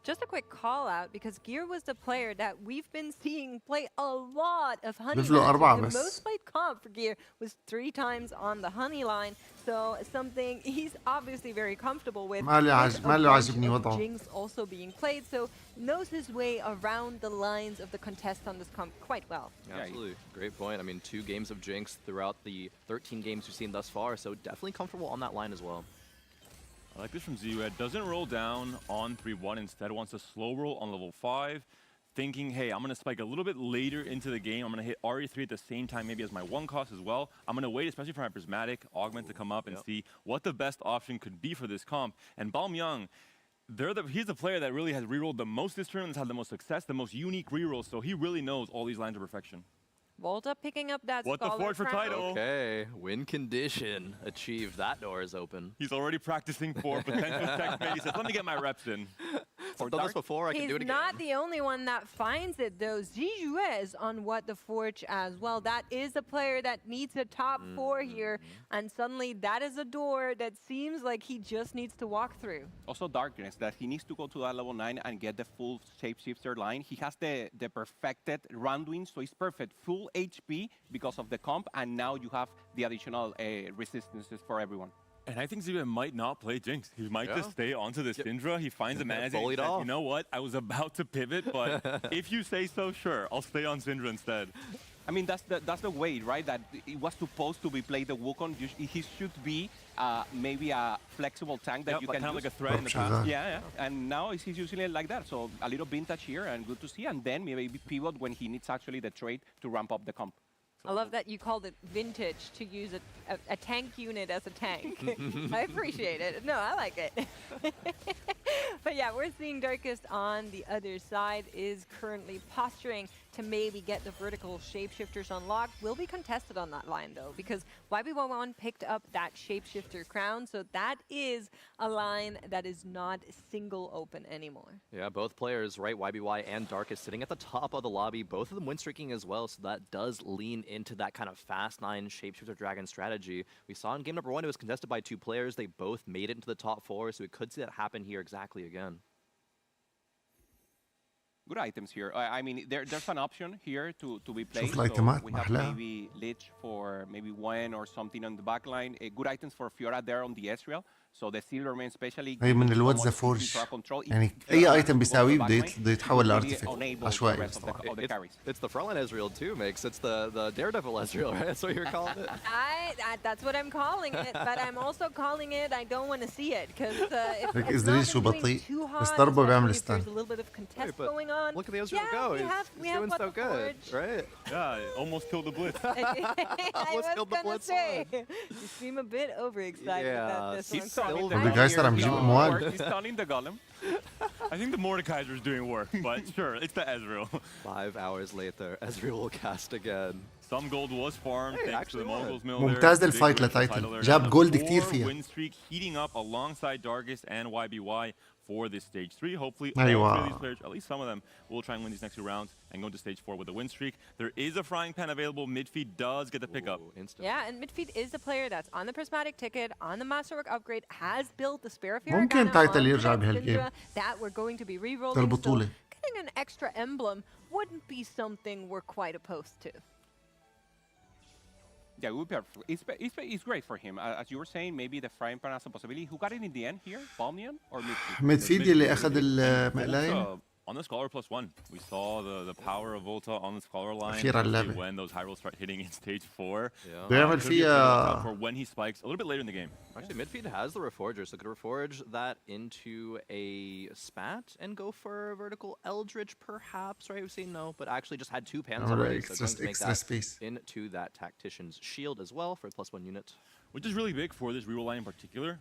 just a quick call out because Gear was the player that we've been seeing play a lot of honey.
بيفلو
matches.
أربعة
The
بس.
most played comp for Gear was 3 times on the honey line, so something he's obviously very comfortable with.
ما له
With a
ما له
bunch
عاجبني
of
وضعه.
Jinx also being played, so knows his way around the lines of the contest on this comp quite well.
Yeah,
Absolutely. Great point. I mean, 2 games of Jinx throughout the 13 games we've seen thus far, so definitely comfortable on that line as well.
I like this from ZUA. Doesn't roll down on 3-1. Instead, wants a slow roll on level 5. Thinking, hey, I'm going to spike a little bit later into the game. I'm going to hit RE3 at the same time, maybe as my 1 cost as well. I'm going to wait, especially for my Prismatic Augment to come up and see what the best option could be for this comp. And Balmyung, he's the player that really has rerolled the most this tournament, has had the most success, the most unique rerolls, so he really knows all these lines of perfection.
Volta picking up that
What the
Scholar
forge for
crown.
title?
Okay, win condition achieved. That door is open.
He's already practicing for potential checkmate. He says, let me get my reps in.
I've done this before, I can
He's
do it again.
not the only one that finds it though. Zijue is on What the Forge as well. That is a player that needs a top 4 here, and suddenly that is a door that seems like he just needs to walk through.
Also Darkness, that he needs to go to that level 9 and get the full Shapeshifter line. He has the perfected Randuin, so it's perfect. Full HP because of the comp, and now you have the additional resistances for everyone.
And I think ZUA might not play Jinx. He might just stay onto the Syndra. He finds a mana.
Bullied off.
You know what? I was about to pivot, but if you say so, sure. I'll stay on Syndra instead.
I mean, that's the way, right? That it was supposed to be played the Wukong. He should be maybe a flexible tank that
Yep,
you
like
can
kind of
use.
like a threat in the past.
Yeah. And now he's using it like that. So a little vintage here and good to see. And then maybe pivot when he needs actually the trade to ramp up the comp.
I love that you called it vintage to use a tank unit as a tank. I appreciate it. No, I like it. But yeah, we're seeing Darkest on the other side is currently posturing to maybe get the vertical shapeshifters unlocked. Will be contested on that line though, because YB11 picked up that shapeshifter crown, so that is a line that is not single open anymore.
Yeah, both players, right, YBY and Darkest, sitting at the top of the lobby, both of them win streaking as well, so that does lean into that kind of fast 9 shapeshifter dragon strategy. We saw in game number 1 it was contested by 2 players. They both made it into the top 4, so we could see that happen here exactly again.
Good items here. I mean, there's an option here to be played.
شوف الايتمات
we
ما
have
أحلاها.
maybe Lich for maybe Wen or something on the back line. Good items for Fiora there on the Ezreal. So the Silverman especially.
هي من
gives
الواد
so much
ذا فورج
control control. If
يعني
Fiora
أي
has
ايتم
to go
بيساويه
to the
بده
back lane,
بده يتحول
it will be
لارتيفكت
unable to
عشوائي
the rest of
الصراحة.
the carries.
It's the frontline Ezreal too, Mix. It's the Daredevil Ezreal, right? That's what you're calling it?
That's what I'm calling it, but I'm also calling it I don't want to see it, because if
لك
it's
إزرائيل
not
شو
been doing
بطيء
too
بس
hot,
ضربه بيعمل
especially if there's
stun.
a little bit of contest
but
going on.
Look at the Ezreal
Yeah,
go.
we
He's
have
doing
what
so
the
good,
Forge.
right?
Yeah, almost killed the Blitz.
I
Almost
was
killed the
gonna
Blitz
say, you seem a bit overexcited
Yeah,
about this
He's
one.
stunning
طب الجايز ترى عم بيجيب أموال.
He's stunning the golem.
I think the Mordekaiser is doing work, but sure, it's the Ezreal.
5 hours later, Ezreal will cast again.
Some gold was farmed
Hey,
thanks to the
actually
Mongols mill
ممتاز
there.
الفايت
Big win for
لتايتل.
Tyler there.
جاب
Now the
جولد كتير فيها.
4-win streak heating up alongside Darkest and YBY for this stage 3. Hopefully,
أيوة.
all 3 of these players, at least some of them, will try and win these next 2 rounds and go into stage 4 with a win streak. There is a frying pan available. Midfeed does get the pickup.
Ooh, instant.
Yeah, and Midfeed is the player that's on the prismatic ticket, on the Masterwork upgrade, has built the Spare Fear
ممكن تايتل يرجع بهالجيم.
that we're going to be re-rolling. So
البطولة.
getting an extra emblem wouldn't be something we're quite opposed to.
Yeah, it would be it's great for him. As you were saying, maybe the frying pan has a possibility. Who got it in the end here? Balmian or Midfield?
ميدفيد اللي أخذ المقلاين.
Volta on the Scholar +1. We saw the power of Volta on the Scholar line.
أخيراً اللعبة.
When those high rolls start hitting in stage 4.
Yeah.
بيعمل
Could be a player to watch out
فيها
for when he spikes a little bit later in the game.
Actually, Midfield has the Reforger, so could Reforge that into a Spat and go for a vertical Eldritch, perhaps, right? We've seen no, but actually just had 2 pans
عمل
already, so going to make
extra
that
space.
into that Tactician's Shield as well for a +1 unit.
Which is really big for this reroll line in particular.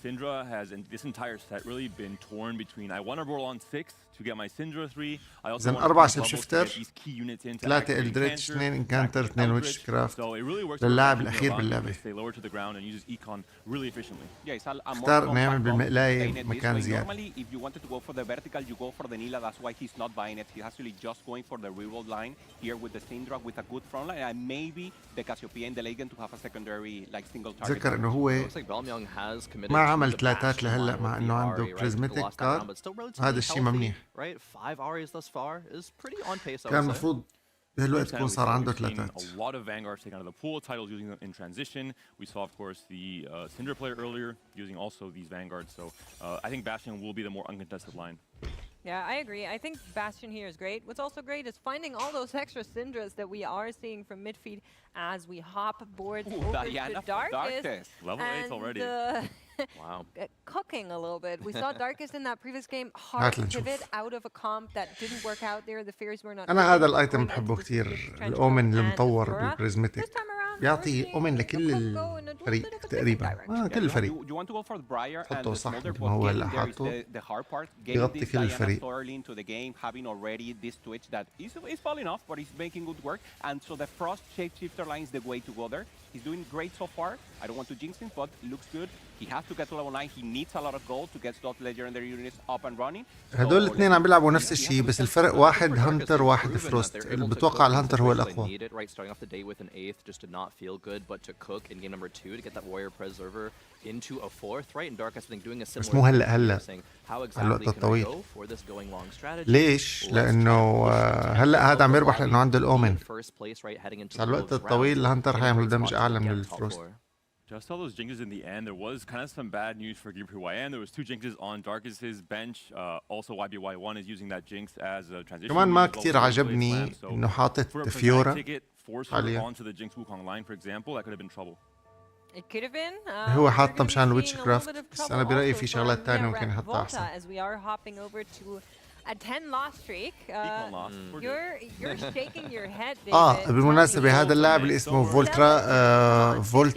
Syndra has, in this entire set, really been torn between I want to roll on 6 to get my Syndra 3. I also
إذن
want
4
to
شيب
get
شيفتر،
these key units in to
3
activate
إلدريتش،
Cancer,
2 انكانتر،
activate
2
Eldritch.
ويتش كرافت.
So it really works
للاعب
for him to
الأخير
allow him to
باللعبة.
stay lower to the ground and uses Econ really efficiently.
Yeah, it's a more
اختار
compact
إنه يعمل
comp,
بالمقلاية
playing it this
مكان
way.
زيادة.
Normally, if you wanted to go for the vertical, you go for the Nila. That's why he's not buying it. He's actually just going for the reroll line here with the Syndra with a good front line, and maybe the Cassiopeia and the Legend to have a secondary like single target.
تذكر إنه هو
Looks like Balmyung has committed
ما
to
عمل
the
تلاتات
bash
لهلا
line
مع
with
إنه
the
عنده
Ahri, right?
prismatic
Lost that
card.
round, but still relatively
هذا الشيء
healthy,
ممنيح.
right? 5 Ahris thus far is pretty on pace, I
كان
would say.
المفروض بهالوقت يكون صار عنده
We've seen
تلاتات.
a lot of Vanguards taken out of the pool, titles using them in transition. We saw, of course, the Syndra player earlier using also these Vanguards. So I think Bastion will be the more uncontested line.
Yeah, I agree. I think Bastion here is great. What's also great is finding all those extra Syndras that we are seeing from Midfeed as we hop boards over
Diana
to
for
Darkest.
Level 8 already.
Wow.
Cooking a little bit. We saw Darkest in that previous game. Hard
هات لنشوف.
pivot out of a comp that didn't work out there. The fairies were not.
أنا هذا
working,
الأيتم
going
بحبه
into the
كتير،
Swedish trench
الأومن
coat and
المطور
Aurora.
بالبريزمتيك.
This time around,
بيعطي
we're seeing
أومن
the
لكل
comp go in a little
الفريق
bit of a different
تقريبا.
direction.
كل الفريق.
You want to go for the Briar and
حطه
the
صح
Smolder,
مثل ما هو
but
هلا
getting there is
حاطه.
the hard part. Getting
يغطي
this
كل
Diana
الفريق.
early into the game, having already this Twitch that is falling off, but he's making good work. And so the Frost Shapeshifter line is the way to go there. He's doing great so far. I don't want to jinx him, but it looks good. He has to get to level 9. He needs a lot of gold to get those legendary units up and running.
هدول الاثنين عم بيلعبوا نفس الشيء، بس الفرق واحد هانتر واحد فروست. اللي بتوقع الهانتر هو الأقوى.
Right, starting off the day with an 8th just did not feel good, but to cook in game number 2 to get that Warrior Preserver into a 4th, right? And Darkest I think doing a similar
بس مو هلا.
saying how
الوقت
exactly can I
الطويل.
go for this going long strategy.
ليش؟
Let's
لأنه
try and push
هلا هذا عم
the
يربح
lobby
لأنه عنده الأومن.
in first place, right, heading into
بس على
the
الوقت
close
الطويل
round.
الهانتر
In a
حيعمل
great
دمج
spot to
أعلى من
get top
الفروست.
4.
Just all those jinxes in the end. There was kind of some bad news for Gear YN. There was 2 jinxes on Darkest's bench. Also, YBY1 is using that jinx as a transition.
كمان ما
move as well
كتير
with the
عجبني
Blade Slam. So
إنه حاطط
for a prismatic
فيورا
ticket, force her
عليها.
onto the Jinx Wukong line, for example, that could have been trouble.
It could have been.
هو
we're
حاطة
gonna be
مشان
seeing
الويتش
a little
كرافت،
bit of
بس
trouble
أنا برأيي
also
في
from
شغلات تانية
Mira
ممكن يحطها
Volta
أحسن.
as we are hopping over to a 10 loss streak.
Econ loss. We're good.
You're shaking your head, David.
بالمناسبة هذا اللاعب اللي اسمه فولترا فولت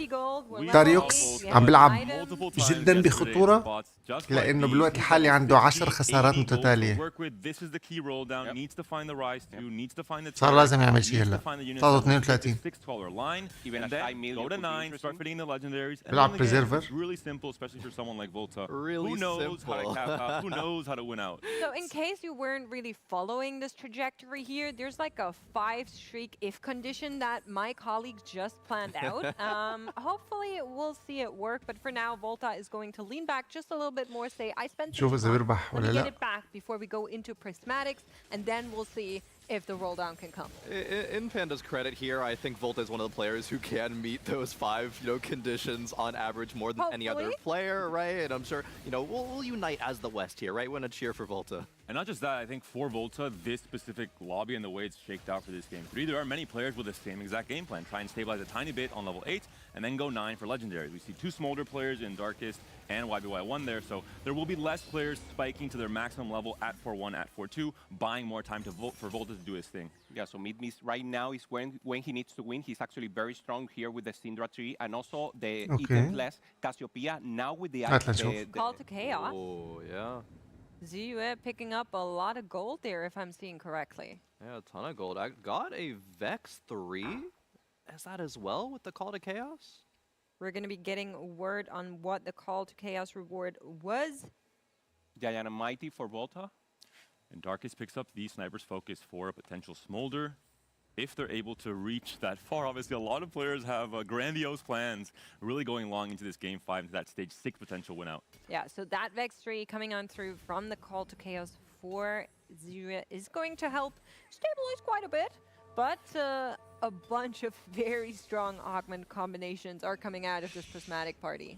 We
داريوكس
saw
عم بيلعب
multiple times
جدا
yesterday
بخطورة.
spots just
لأنه
like
بالوقت
these,
الحالي
he's
عنده
got
10
50,
خسارات
80 goals to
متتالية.
work with. This is the key roll down.
Yep.
Needs to find the Rise 2, needs to find the
صار
Terror,
لازم يعمل
needs
شيء
to
هلا.
find the units
صار
that will fit
32.
the 6-color line,
Even
and
a
then
side medium
go to
could be
9, start
interesting.
fitting the legendaries. And
بيلعب
then again,
preserver.
it's really simple, especially for someone like Volta.
Really
Who knows how to
simple.
cap out? Who knows how to win out?
So in case you weren't really following this trajectory here, there's like a 5-streak if condition that my colleagues just planned out. Hopefully we'll see it work, but for now Volta is going to lean back just a little bit more, say I spent some
شوف إذا
time.
بيربح
Let
ولا
me get
لا.
it back before we go into prismatics, and then we'll see if the roll down can come.
In Panda's credit here, I think Volta is one of the players who can meet those 5, conditions on average more than any other
Hopefully.
player, right? And I'm sure, we'll unite as the West here, right? We're gonna cheer for Volta.
And not just that, I think for Volta, this specific lobby and the way it's shaked out for this game 3, there are many players with the same exact game plan. Try and stabilize a tiny bit on level 8, and then go 9 for legendaries. We see 2 Smolder players in Darkest and YBY1 there, so there will be less players spiking to their maximum level at 4-1, at 4-2, buying more time for Volta to do his thing.
Yeah, so mid-miss right now is when he needs to win. He's actually very strong here with the Syndra tree and also the
Okay.
Edenless Cassiopeia now with the
هات لنشوف.
Call to chaos.
Oh, yeah.
Ziyue picking up a lot of gold there if I'm seeing correctly.
Yeah, a ton of gold. I got a Vex 3. Is that as well with the Call to Chaos?
We're going to be getting word on what the call to chaos reward was.
Giant Mighty for Volta.
And Darkest picks up the Sniper's Focus for a potential Smolder. If they're able to reach that far, obviously a lot of players have grandiose plans, really going long into this game 5, into that stage 6 potential win out.
Yeah, so that Vex 3 coming on through from the call to chaos for Ziyue is going to help stabilize quite a bit, but a bunch of very strong augment combinations are coming out of this prismatic party.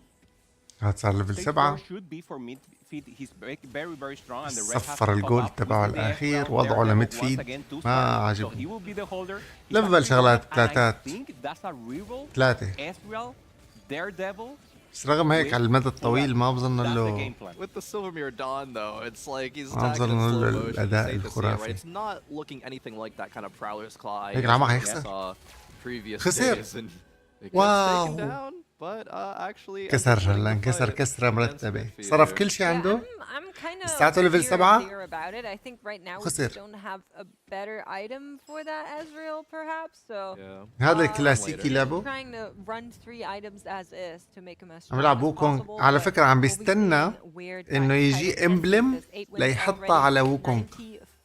هاد صار ليفل
Stage
7.
4 should be for mid-feed. He's very, very strong and the red has
صفر
to pop
الجولد
up.
تبعه
We see the
الأخير
Ezreal
وضعه
Daredevil
لميد
once
فيد
again, 2
ما
stars. So
عاجبني.
he will be the holder. He's
ليفل
actually
شغلات
good, and I
ثلاثات.
think that's a reroll.
3
Ezreal, Daredevil.
بس رغم هيك على المدى الطويل ما بظن
That's the
له
game plan.
With the Silvermere Dawn, though, it's like he's
ما
attacking in
بظن
slow
له
motion.
الأداء
It's safe to see it,
الخرافي.
right? It's not looking anything like that kind of Prowler's Claw I
هيك العمى
guess we
هيخسر.
saw previous
خسر.
days, and it gets
واو.
taken down, but actually
كسر
ends up winning
هلا
the
انكسر
fight
كسرة
against
مرتبة.
Midfield
صرف
here.
كل شيء
Yeah,
عنده.
I'm kind of
لساته ليفل
here
7.
and there about it. I think right now we
خسر.
just don't have a better item for that Ezreal perhaps, so
Yeah.
هذا
Uh,
الكلاسيكي لعبه.
trying to run 3 items as is to make him as
عم
strong
يلعب
as
ووكونغ.
possible,
على
but
فكرة عم
we'll be
بيستنى
seeing where
إنه
that
يجي
title ends
emblem
because 8 wins
ليحطها
already,
على ووكونغ.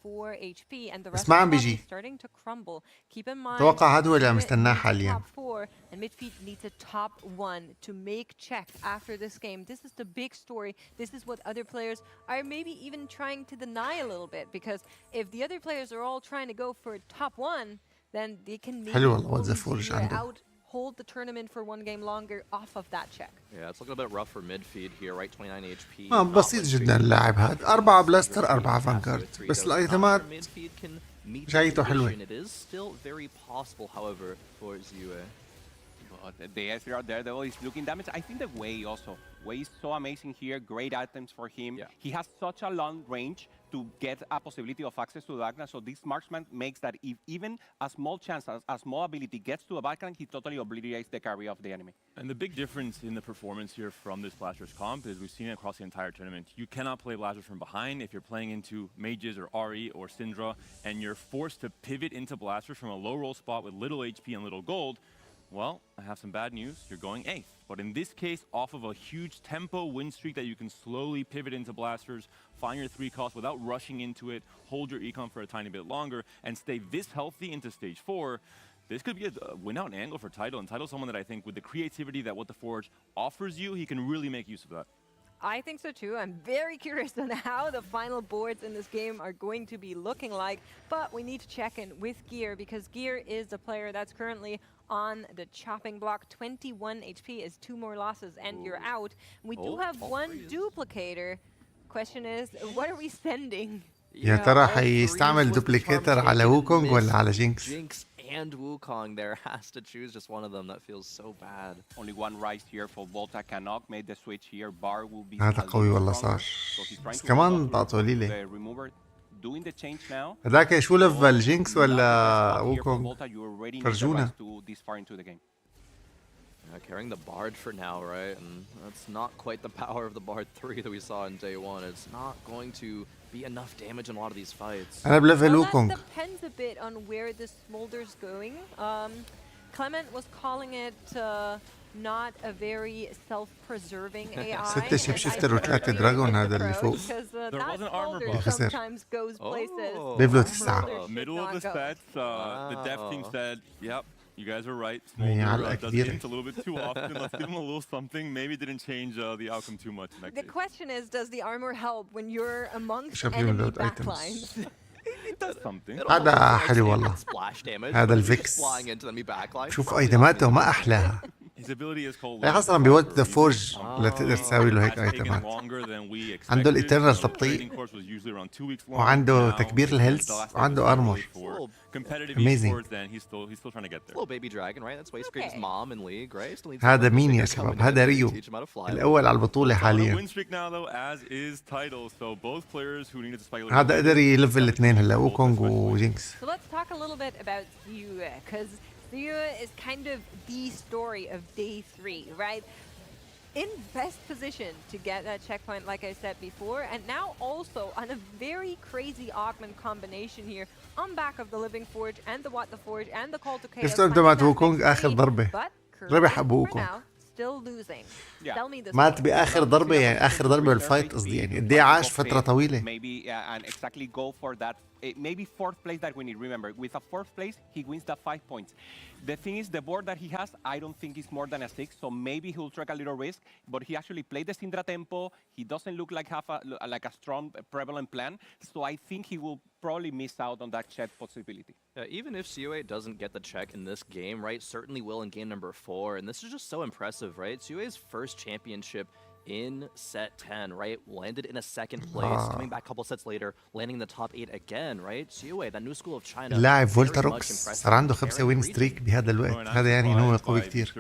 94 HP and the
بس
rest
ما
of
عم
the lobby
بيجي.
is starting to crumble. Keep in mind
توقع هذا هو اللي عم
Ziyue
يستناه
needs a
حاليا.
top 4 and Midfield needs a top 1 to make check after this game. This is the big story. This is what other players are maybe even trying to deny a little bit, because if the other players are all trying to go for top 1, then they can maybe
حلو والله
pull
واد زفورج
Ziyue
عنده.
out, hold the tournament for 1 game longer off of that check.
Yeah, it's looking a bit rough for mid-feed here, right? 29 HP.
ما
not
بسيط
with
جدا
three
اللاعب
kills.
هذا. 4 بلاستر 4
Three
فانكارد.
three
بس
does not
الايتمات
where Midfield can meet the
جايته حلوة.
condition. It is still very possible, however, for Ziyue.
But the Ezreal Daredevil is looking damaged. I think the Wei also. Wei is so amazing here. Great items for him.
Yeah.
He has such a long range to get a possibility of access to the Backline. So this marksman makes that if even a small chance, a small ability gets to the Backline, he totally obliterates the carry of the enemy.
And the big difference in the performance here from this Blasters comp is we've seen it across the entire tournament. You cannot play Blasters from behind if you're playing into Mages or Ahri or Syndra, and you're forced to pivot into Blasters from a low roll spot with little HP and little gold. Well, I have some bad news. You're going 8th. But in this case, off of a huge tempo win streak that you can slowly pivot into Blasters, find your 3 costs without rushing into it, hold your econ for a tiny bit longer, and stay this healthy into stage 4, this could be a win-out angle for Tidal. And Tidal's someone that I think with the creativity that What the Forge offers you, he can really make use of that.
I think so too. I'm very curious on how the final boards in this game are going to be looking like, but we need to check in with Gear, because Gear is the player that's currently on the chopping block. 21 HP is 2 more losses and you're out. We do have
all
1
three is-
duplicator. Question is, what are we sending?
يا
Yeah,
ترى
all three
حيستعمل
was the
دوبليكيتر
charm
على
taken and
ووكونغ ولا
missed.
على جينكس؟
Jinx and Wukong there has to choose just one of them. That feels so bad.
Only 1 rise here for Volta. Cannot make the switch here. Bar will be
هذا
a little
قوي والله
stronger.
صار.
So he's trying
بس
to
كمان
hold on to
طاقته قليلة.
the remover. Doing the change now.
هذاك شو ليفل جينكس
Not the best
ولا
spot here for
ووكونغ؟
Volta. You already need the
فرجونا.
rise to this far into the game.
Carrying the Bard for now, right? And that's not quite the power of the Bard 3 that we saw in day one. It's not going to be enough damage in a lot of these fights.
انا بليفل
Well,
ووكونج.
that depends a bit on where the smolder's going. Clement was calling it not a very self-preserving AI.
ستة شيب شيفتر وثلاثة دراجون هذا اللي فوق.
Because
There
that
was an armor
smolder
buff.
خسر.
sometimes goes places.
ليفله
Smolder
9.
should
Middle of
not
the
go.
sets, the dev team said, yep, you guys were right.
هي
Smolder
علقة
does
كبيرة.
hint a little bit too often. Let's give him a little something. Maybe it didn't change the outcome too much in that
The
case.
question is, does the armor help when you're amongst
شوف
enemy
reload
backlines?
It does something.
It
هذا
almost
حلو
like
والله.
splash damage,
هذا
but if you're
الفيكس.
just flying into enemy backline.
شوف ايتماته ما احلاها.
His ability is called.
هي حصلا بوقت ذا فورج لا تقدر تساوي له هيك ايتمات. عنده الإترنال تبطيء وعنده تكبير الهيلث وعنده ارمور. Amazing.
Little baby dragon, right? That's why he screams
Okay.
mom in league, right? Still needs
هذا
someone to
مين يا
come
شباب؟
in
هذا
and
ريو
teach him how to fly.
الأول على البطولة
On a
حاليا.
win streak now though, as is title. So both players who needed to spike.
هذا قدر يلفل الاثنين هلا ووكونج وجينكس.
So let's talk a little bit about Ziyue, because Ziyue is kind of the story of day 3, right? In best position to get that checkpoint, like I said before, and now also on a very crazy augment combination here on back of the Living Forge and the What the Forge and the Call to Chaos.
شفتوا انتوا مات ووكونج اخر ضربة.
But
ربح ابو
for
ووكونج.
now, still losing.
Yeah.
Tell me this.
مات باخر ضربة يعني اخر ضربة بالفايت قصدي يعني قد ايه عاش فترة طويلة.
Maybe and exactly go for that. Maybe fourth place that we need. Remember, with a fourth place, he wins the 5 points. The thing is, the board that he has, I don't think is more than a 6. So maybe he'll take a little risk. But he actually played the Syndra tempo. He doesn't look like like a strong prevalent plan. So I think he will probably miss out on that check possibility.
Even if Ziyue doesn't get the check in this game, right, certainly will in game number 4. And this is just so impressive, right? Ziyue's first championship in set 10, right? Landed in a second place, coming back a couple sets later, landing in the top 8 again, right? Ziyue, that new school of China.
اللاعب
very
فولتاروكس
much
صار عنده 5 وين ستريك بهذا الوقت. هذا يعني انه هو قوي كتير.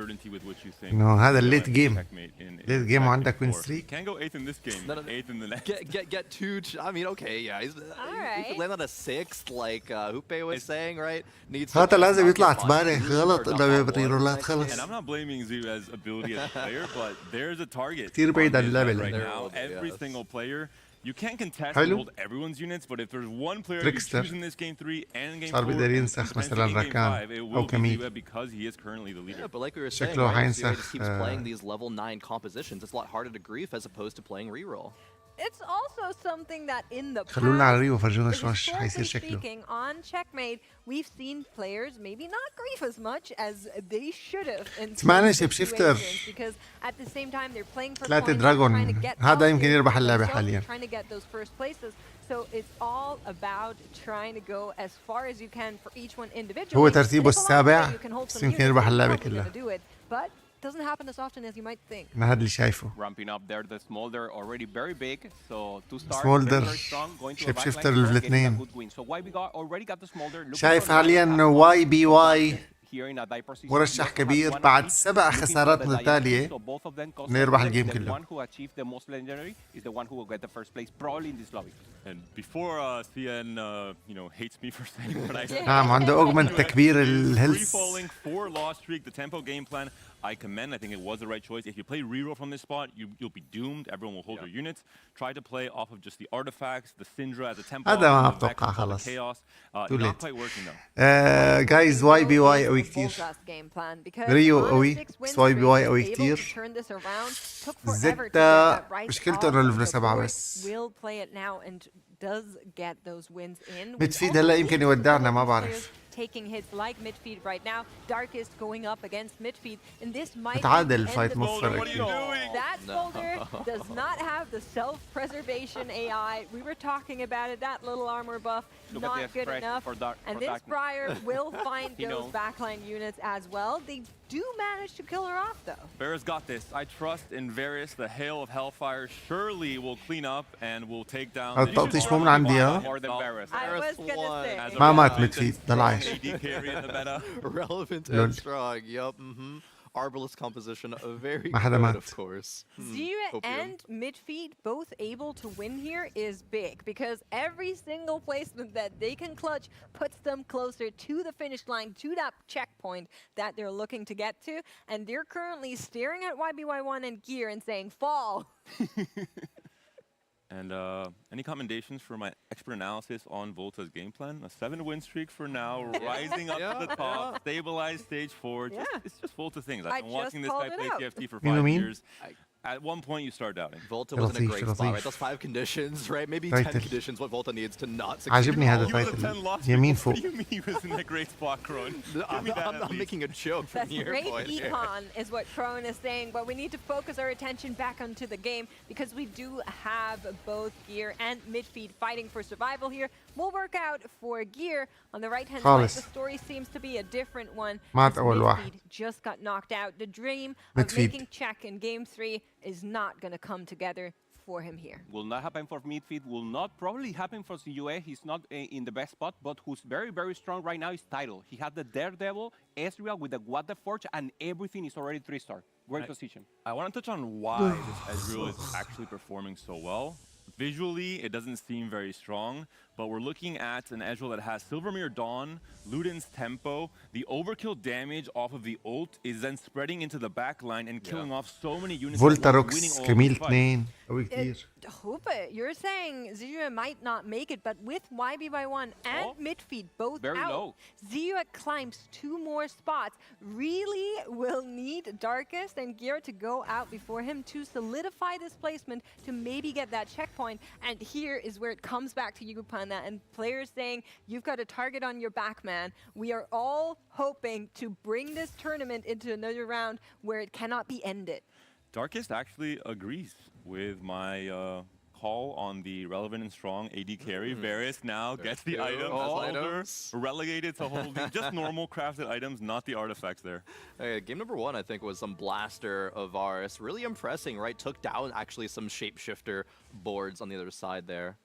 انه هذا الليت جيم. ليت جيم وعندك وين ستريك.
Can't go 8th in this game, 8th in the next.
Get two. I mean, okay, yeah. He's,
right.
he could land on a 6th, like Hupe was saying, right? Needs.
هذا لازم
not
يطلع
get
تبارك
bodied
غلط
or
انه
not
يبري
one
رولات
next
خلص.
And I'm not blaming Ziyue's ability as a player, but there's a target
كتير بعيد عن
on his
اللعبة
head right
اللي.
now. Every
Yes.
single player, you can't contest
حلو.
and hold everyone's units, but if there's one player you
تريكستر.
choose in this game 3 and game 4,
صار بيقدر
and
ينسخ
potentially
مثلاً
in game
راكان
5, it
أو
will be
كميل.
Ziyue because he is currently the leader.
Yeah, but like we were saying,
شكله
right, Ziyue
حينسخ
just keeps playing these level 9 compositions. It's a lot harder to grief as opposed to playing reroll.
It's also something that in the
خلونا على ريو
past,
فرجونا شلون
historically
حيصير شكله.
speaking, on Checkmate, we've seen players maybe not grief as much as they should have in
سمعنا
certain
شيب شيفتر.
situations, because at the same time they're playing for
3
points,
دراجون.
trying to get
هذا
up
يمكن
there
يربح
for
اللعبة
themselves,
حاليا.
trying to get those first places. So it's all about trying to go as far as you can for each one individually.
هو ترتيبه
And if along the way
السابع،
you can hold
بس
some
يمكن
units,
يربح
you're
اللعبة
probably
كلها.
gonna do it. But it doesn't happen as often as you might think.
أنا هذا اللي شايفه.
Ramping up there, the smolder already very big. So 2 stars,
Smolder.
very strong, going to a
شيب
backline,
شيفتر
getting a
الاثنين.
good win. So why we already got the smolder. Looking
شايف
for
حاليا
nine,
انه واي بي واي
here in a die position.
مرشح
He also has
كبير
one
بعد
ace.
7
Looking for
خسارات
the
متتالية
diagonal. So both of them cost
إنه يربح
them.
الجيم
The
كله.
one who achieved the most legendary is the one who will get the first place probably in this lobby.
And before CN, hates me for saying what I said.
نعم عنده اوجمنت تكبير
Free
الهيلث.
falling 4 loss streak, the tempo game plan. I commend. I think it was the right choice. If you play reroll from this spot, you'll be doomed. Everyone will hold their units. Try to play off of just the artifacts, the Syndra as a tempo.
هذا ما
the
أتوقع
Vex, the
خلاص.
chaos.
Too
Not
late.
quite working though.
جايز واي بي واي قوي كتير. ريو قوي بس واي بي واي قوي كتير. زتا مشكلته انه ليفل 7 بس. ميدفيد هلا يمكن يودعنا ما بعرف.
Taking hits like Midfield right now. Darkest going up against Midfield, and this might
متعادل
be the end
الفايت
of
مو
the
فرق
What are you
كتير.
doing?
That Smolder does not have the self-preservation AI. We were talking about it. That little armor buff,
Look at the
not good
express
enough.
for
And
for
this
Darkness.
Briar will find
He
those
knows.
backline units as well. They do manage to kill her off, though.
Varus got this. I trust in Varus. The hail of hellfire surely will clean up and will take down. the
التلطيش مو من عندي ها.
More than Varus.
I was gonna
won.
say.
As a
ما مات
relevant
ميدفيد ضل عايش.
AD carry in the meta.
Relevant
Lol.
and strong. Yup. Arbalest composition, very
ما حدا
good,
مات.
of course.
Zia
Opium.
and Midfeed both able to win here is big because every single placement that they can clutch puts them closer to the finish line, to that checkpoint that they're looking to get to. And they're currently staring at YBY1 and Gear and saying, fall.
And any commendations for my expert analysis on Volta's game plan? A 7-win streak for now, rising up to the top, stabilized stage 4.
Yeah.
It's just Volta things.
I
I've been watching
just
this guy
called
play
it out.
TFT for
You know
5
what I mean?
years. At one point, you start doubting.
Volta was in a
لطيف،
great spot, right?
لطيف.
Those 5 conditions, right? Maybe 10
تايتل.
conditions what Volta needs to not succeed.
عاجبني هذا
He was a
التايتل
10 loss
يمين
streak.
فوق.
What do you mean he was in a great spot, Kron?
I'm not making a joke from
That's
your
great
point here.
econ is what Crone is saying, but we need to focus our attention back onto the game because we do have both Gear and Midfeed fighting for survival here. We'll work out for Gear on the right-hand side.
خالص.
The story seems to be a different one.
مات
as
أول واحد.
Midfeed just got knocked out. The dream of
Midfeed.
making check in Game 3 is not going to come together for him here.
Will not happen for Midfield, will not probably happen for CUA. He's not in the best spot, but who's very, very strong right now is Tidal. He had the Daredevil, Ezreal with the What the Forge, and everything is already 3-star. Great position.
I want to touch on why this Ezreal is actually performing so well. Visually, it doesn't seem very strong, but we're looking at an Ezreal that has Silvermere Dawn, Luden's Tempo. The overkill damage off of the ult is then spreading into the back line and killing off so many units.
فولتا
that are winning
روكس
all
كميل
the fights.
2 قوي كتير.
Hope you're saying Zia might not make it, but with YBY1 and Midfeed both
Very
out,
low.
Zia climbs 2 more spots. Really will need Darkest and Gear to go out before him to solidify this placement to maybe get that checkpoint. And here is where it comes back to you, Panda, and players saying, you've got a target on your back, man. We are all hoping to bring this tournament into another round where it cannot be ended.
Darkest actually agrees with my call on the relevant and strong AD carry. Varus now gets the
Very
item
good.
as
All
holder,
items.
relegated to holding just normal crafted items, not the artifacts there.
Game number 1, I think, was some blaster of Varus. Really impressing, right? Took down actually some shapeshifter boards on the other side there.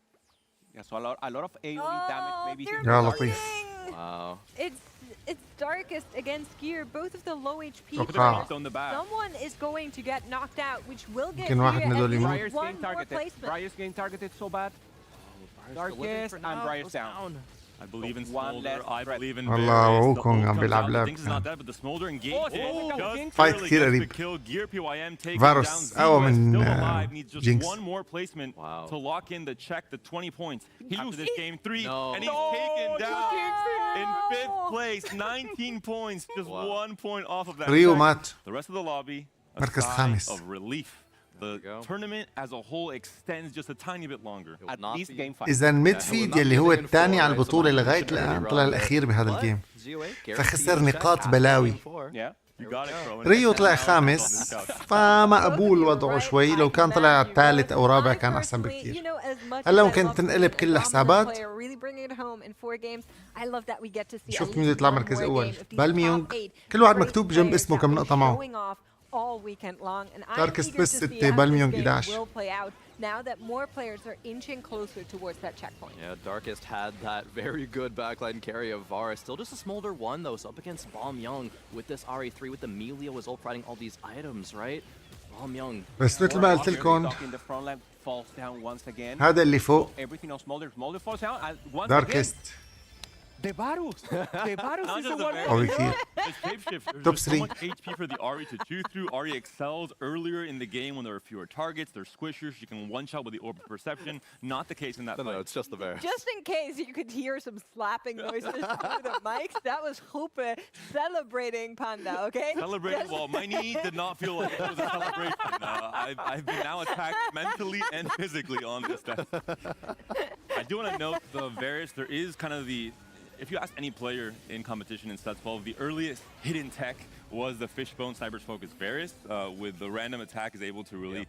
Yeah, so a lot of AoE damage maybe
they're
here.
يا
for
لطيف.
Darkest.
Wow.
It's Darkest against Gear, both of the low HP
Put the
players.
box
on the back.
Someone is going to get knocked out, which will get
يمكن واحد
Gear
من
at
هدول
least
يموت.
Briar's
one
getting
more
targeted.
placement.
Briar's getting targeted so bad. Darkest and Briar's down.
I believe in
One
Smolder.
less
I
threat.
believe in
والله
Varus.
وعوكم
The
عم
ult
بيلعب
comes
لعب
out. Thinks it's not dead, but the Smolder engage.
Oh,
Just
فايت
barely
كتير
gets the
قريب.
kill. Gear PYM taking
فاروس
down
أقوى
Zero is
من
still alive. Needs just
جينكس.
one more placement
Wow.
to lock in the check, the 20 points. After this game 3,
No.
and he's
No,
taken down in
No.
5th place. 19 points, just
Wow.
1 point off of that.
ريو
check.
مات.
The rest of the lobby, a
مركز
sigh
خامس.
of relief. The
go.
tournament as a whole extends just a tiny bit longer.
It will
At
not
least
be-
game 5.
إذا ميدفيد يلي هو الثاني على البطولة لغاية الآن طلع الأخير بهذا
But
الجيم.
ZOA
فخسر
guaranteed
نقاط
check after
بلاوي.
game 4.
Yeah.
You got it, bro.
ريو طلع خامس فمقبول وضعه شوي لو كان طلع ثالث أو رابع كان أحسن بكتير. هلا ممكن تنقلب كل الحسابات. شوف مين يطلع مركز أول. بالميونغ كل واحد مكتوب جنب اسمه كم نقطة معه.
Darkest
بس 6 بالميونغ 11.
Now that more players are inching closer towards that checkpoint.
Yeah, Darkest had that very good backline carry of Varus. Still just a smolder 1 though, so up against Bomb Young with this RE3 with the Melia was ult riding all these items, right? Bomb Young.
بس مثل ما قلت لكم
In the front line falls down once again.
هذا اللي فوق
Everything on Smolder. Smolder falls down and once
داركست
again. The Varus. The Varus
Not
is
just
the
the
one.
Varus.
قوي كثير.
The shapeshift, there's
Top
just so
three.
much HP for the Ahri to chew through. Ahri excels earlier in the game when there are fewer targets. There's squishers. She can one-shot with the Orb of Perception. Not the case in that
No,
fight.
it's just the Varus.
Just in case you could hear some slapping noises through the mics, that was Hope celebrating Panda, okay?
Celebrating. Well, my knee did not feel like it was a celebration. I've been now attacked mentally and physically on this death. I do want to note the Varus. There is kind of the... If you ask any player in competition in Stats 12, the earliest hidden tech was the Fishbone Sniper's Focus Varus. With the random attack is able to really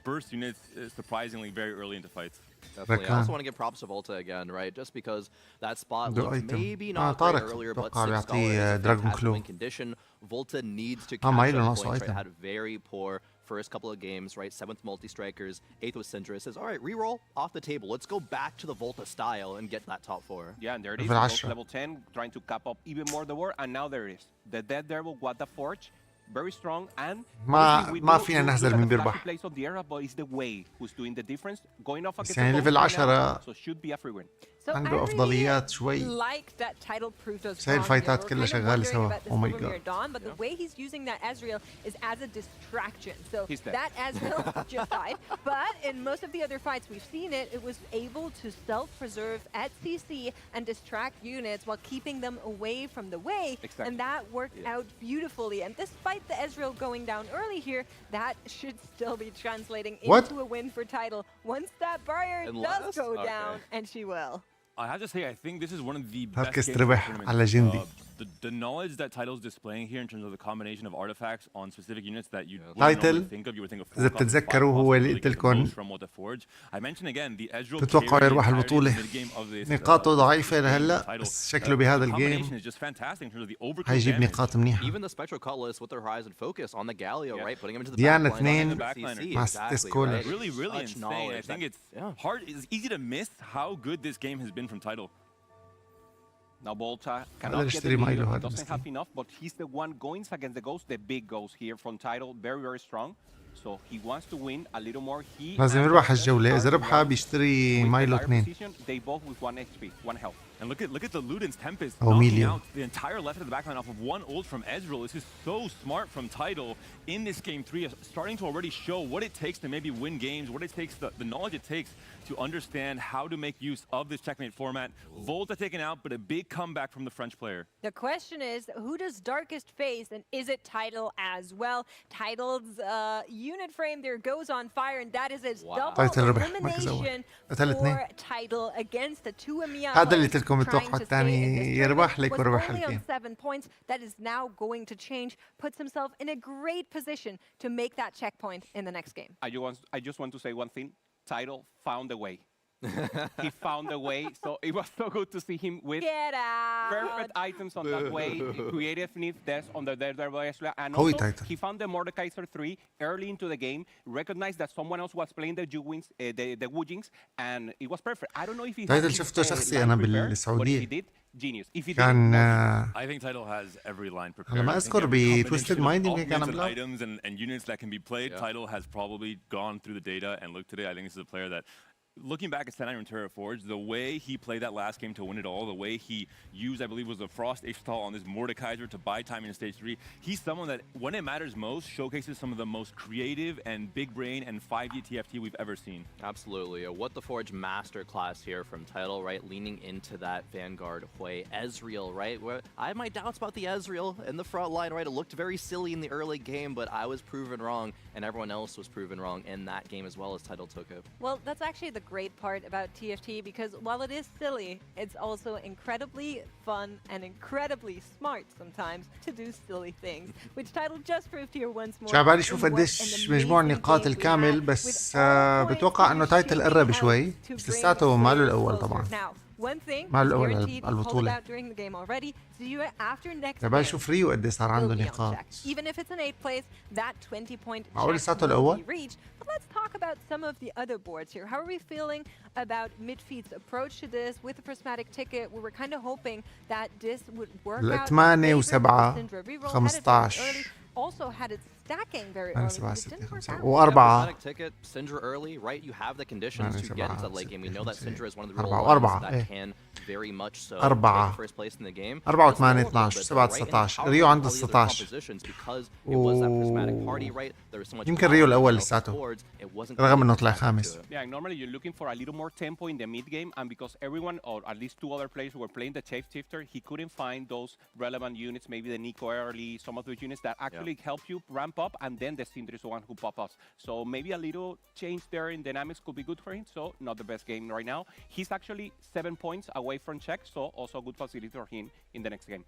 burst units surprisingly very early into fights.
Definitely. I also want to give props to Volta again, right? Just because that spot
عنده
looked
item.
maybe not great
طارق
earlier, but
توقع
6
بيعطيه
dollars
Dragon
fantastic
Claw.
win condition. Volta needs to catch
ما له
up
ناقصه
points, right?
item.
Had very poor first couple of games, right? 7th multi-strikers, 8th with Syndra. Says, all right, reroll off the table. Let's go back to the Volta style and get that top 4.
Yeah, and there it is.
Level
Goes
10.
level 10, trying to cap up even more the war, and now there it is. The Dead Devil, What the Forge, very strong, and
ما
obviously we
ما
do
فينا
look
نهزل
at
من
the flashy
بيربح.
plays of the era, but it's the way who's doing the difference. Going off against
يعني
the
ليفل
Ghost right now,
10
so should be a free win.
So I
عنده
really
أفضليات شوي.
like that title proved us
بس هاي
wrong here.
الفايتات
We're
كلها
kind of
شغالة
wondering
سوا.
about the
Oh my
Silvermere
God.
Dawn, but the way he's using that Ezreal is as a distraction. So
He's dead.
that Ezreal just died. But in most of the other fights we've seen it, it was able to self-preserve at CC and distract units while keeping them away from the way.
Exactly.
And that worked out beautifully. And despite the Ezreal going down early here, that should still be translating
What?
into a win for title once that barrier
Unless?
does go
Okay.
down, and she will.
I have to say, I think this is one of the best
هاركس
games of the
ربح
tournament.
على جندي.
The knowledge that Title's displaying here in terms of the combination of artifacts on specific units that you wouldn't
Title،
normally think of. You would think of
إذا
4 costs,
بتتذكروا
5
هو
costs
اللي
to
قلت
really get the
لكم
most from What the Forge. I mentioned again the Ezreal
بتوقعوا
carried
يربح
the entirety of
البطولة.
the mid-game of this,
نقاطه ضعيفة
this game
لهلا
title.
بس شكله بهذا
The
الجيم
combination is just fantastic in terms of the overkill
هيجيب
damage.
نقاط منيحة.
Even the Spectral Cutlass with their Horizon focus on the Galio,
Yeah.
right? Putting him into the
ديانا
backline,
اثنين
on the
Backliner.
CC,
مع
exactly,
سكولر.
right?
Really, really
Such
insane. I
knowledge
think
that-
it's
yeah.
hard. It's easy to miss how good this game has been from Title.
Now Volta
هذا
cannot get the
اشتري مايلو
lead,
هذا
doesn't
مسكين.
have enough, but he's the one going against the Ghost, the big Ghost here from Title, very, very strong. So he wants to win a little more. He
لازم
and
يربح
Arthur
الجولة. إذا
are the
ربحها
ones
بيشتري
with the
مايلو
dire
2.
position. They both with 1 HP, 1 health.
And look at the Luden's Tempest
Oh,
knocking
Emilio.
out the entire left of the backline off of one ult from Ezreal. This is so smart from Tidal in this game 3, starting to already show what it takes to maybe win games, what it takes, the knowledge it takes to understand how to make use of this checkmate format. Volta taken out, but a big comeback from the French player.
The question is, who does Darkest face, and is it Tidal as well? Tidal's unit frame there goes on fire, and that is its double
Title ربح مركز أول.
elimination
قتل اثنين.
for Tidal against the two Amiya
هذا اللي
hosts
قلت لكم
trying
التوقع
to stay
الثاني
in this
يربح
tournament.
ليكو
Was
ربح
only on
الجيم.
7 points. That is now going to change, puts himself in a great position to make that checkpoint in the next game.
I just want to say one thing. Title found a way. He found a way, so it was so good to see him with
Get out!
perfect items on that way, creative need deaths on the and
Holy
also
title.
he found the Mordekaiser 3 early into the game, recognized that someone else was playing the Juwings, the Wujings, and it was perfect. I don't know if he
title
had his,
شفته شخصي
line
أنا
prepared, but if
بالسعودية.
he did, genius. If he
كان
didn't,
I think Title has every line prepared.
على ما
I think
أذكر
every
بتويستد
combination of
مايند يمكن كان
ultimates and
عملها.
items and units that can be played.
Yeah.
Title has probably gone through the data and looked at it. I think this is a player that, looking back at Senai and Terra Forge, the way he played that last game to win it all, the way he used, I believe, was the Frost Ishtal on this Mordekaiser to buy time in Stage 3, he's someone that, when it matters most, showcases some of the most creative and big brain and 5D TFT we've ever seen.
Absolutely. A What the Forge masterclass here from Title, right? Leaning into that Vanguard Hui. Ezreal, right? Where I had my doubts about the Ezreal in the front line, right? It looked very silly in the early game, but I was proven wrong, and everyone else was proven wrong in that game as well as Title took it.
Well, that's actually the great part about TFT, because while it is silly, it's also incredibly fun and incredibly smart sometimes to do silly things, which Tidal just proved here once more.
شعبالي
in
شوف
what
قديش
an
مجموع
amazing
النقاط
game we
الكامل
had
بس
with all points
بتوقع انه
here
تايتل
shaping
قرب
out
شوي
to
بس
bring
لساته ماله
players
الاول
closer.
طبعا.
Now, one thing
ماله
is
الأول
guaranteed, he called it
البطولة.
out during the game already. Ziyue after next
شعبالي
game
شوف ريو قديش صار
will
عنده
be on
نقاط.
check. Even if it's an 8th place, that 20-point
معقول
check
لساته
will
الأول؟
be reached. But let's talk about some of the other boards here. How are we feeling about Midfeet's approach to this with the prismatic ticket? We were kind of hoping that this would work
لا،
out.
8
in favor
و7
of the Syndra reroll, had it very
15.
early, also had its stacking very
8
early,
7
but it
6
didn't work
5
out.
وأربعة.
Prismatic ticket, Syndra early, right? You have the conditions to get into the late game. We know that Syndra is one of the real
أربعة
ones
وأربعة.
that can very much so
أربعة.
take first place in the game.
4
Just a little
8 12
bit,
7
right? And
19
how
ريو
about
عنده
all the other
16.
compositions because it was that prismatic party, right? There was so much
يمكن ريو الأول
confidence
لساته.
towards, it wasn't
رغم إنه
connected
طلع
to
خامس.
it.
yeah, normally you're looking for a little more tempo in the mid game, and because everyone, or at least 2 other players who were playing the Shapeshifter, he couldn't find those relevant units, maybe the Nico early, some of those units that actually help you ramp up, and then the Syndra is the one who pop ups. So maybe a little change there in dynamics could be good for him. So not the best game right now. He's actually 7 points away from check, so also a good facility for him in the next game.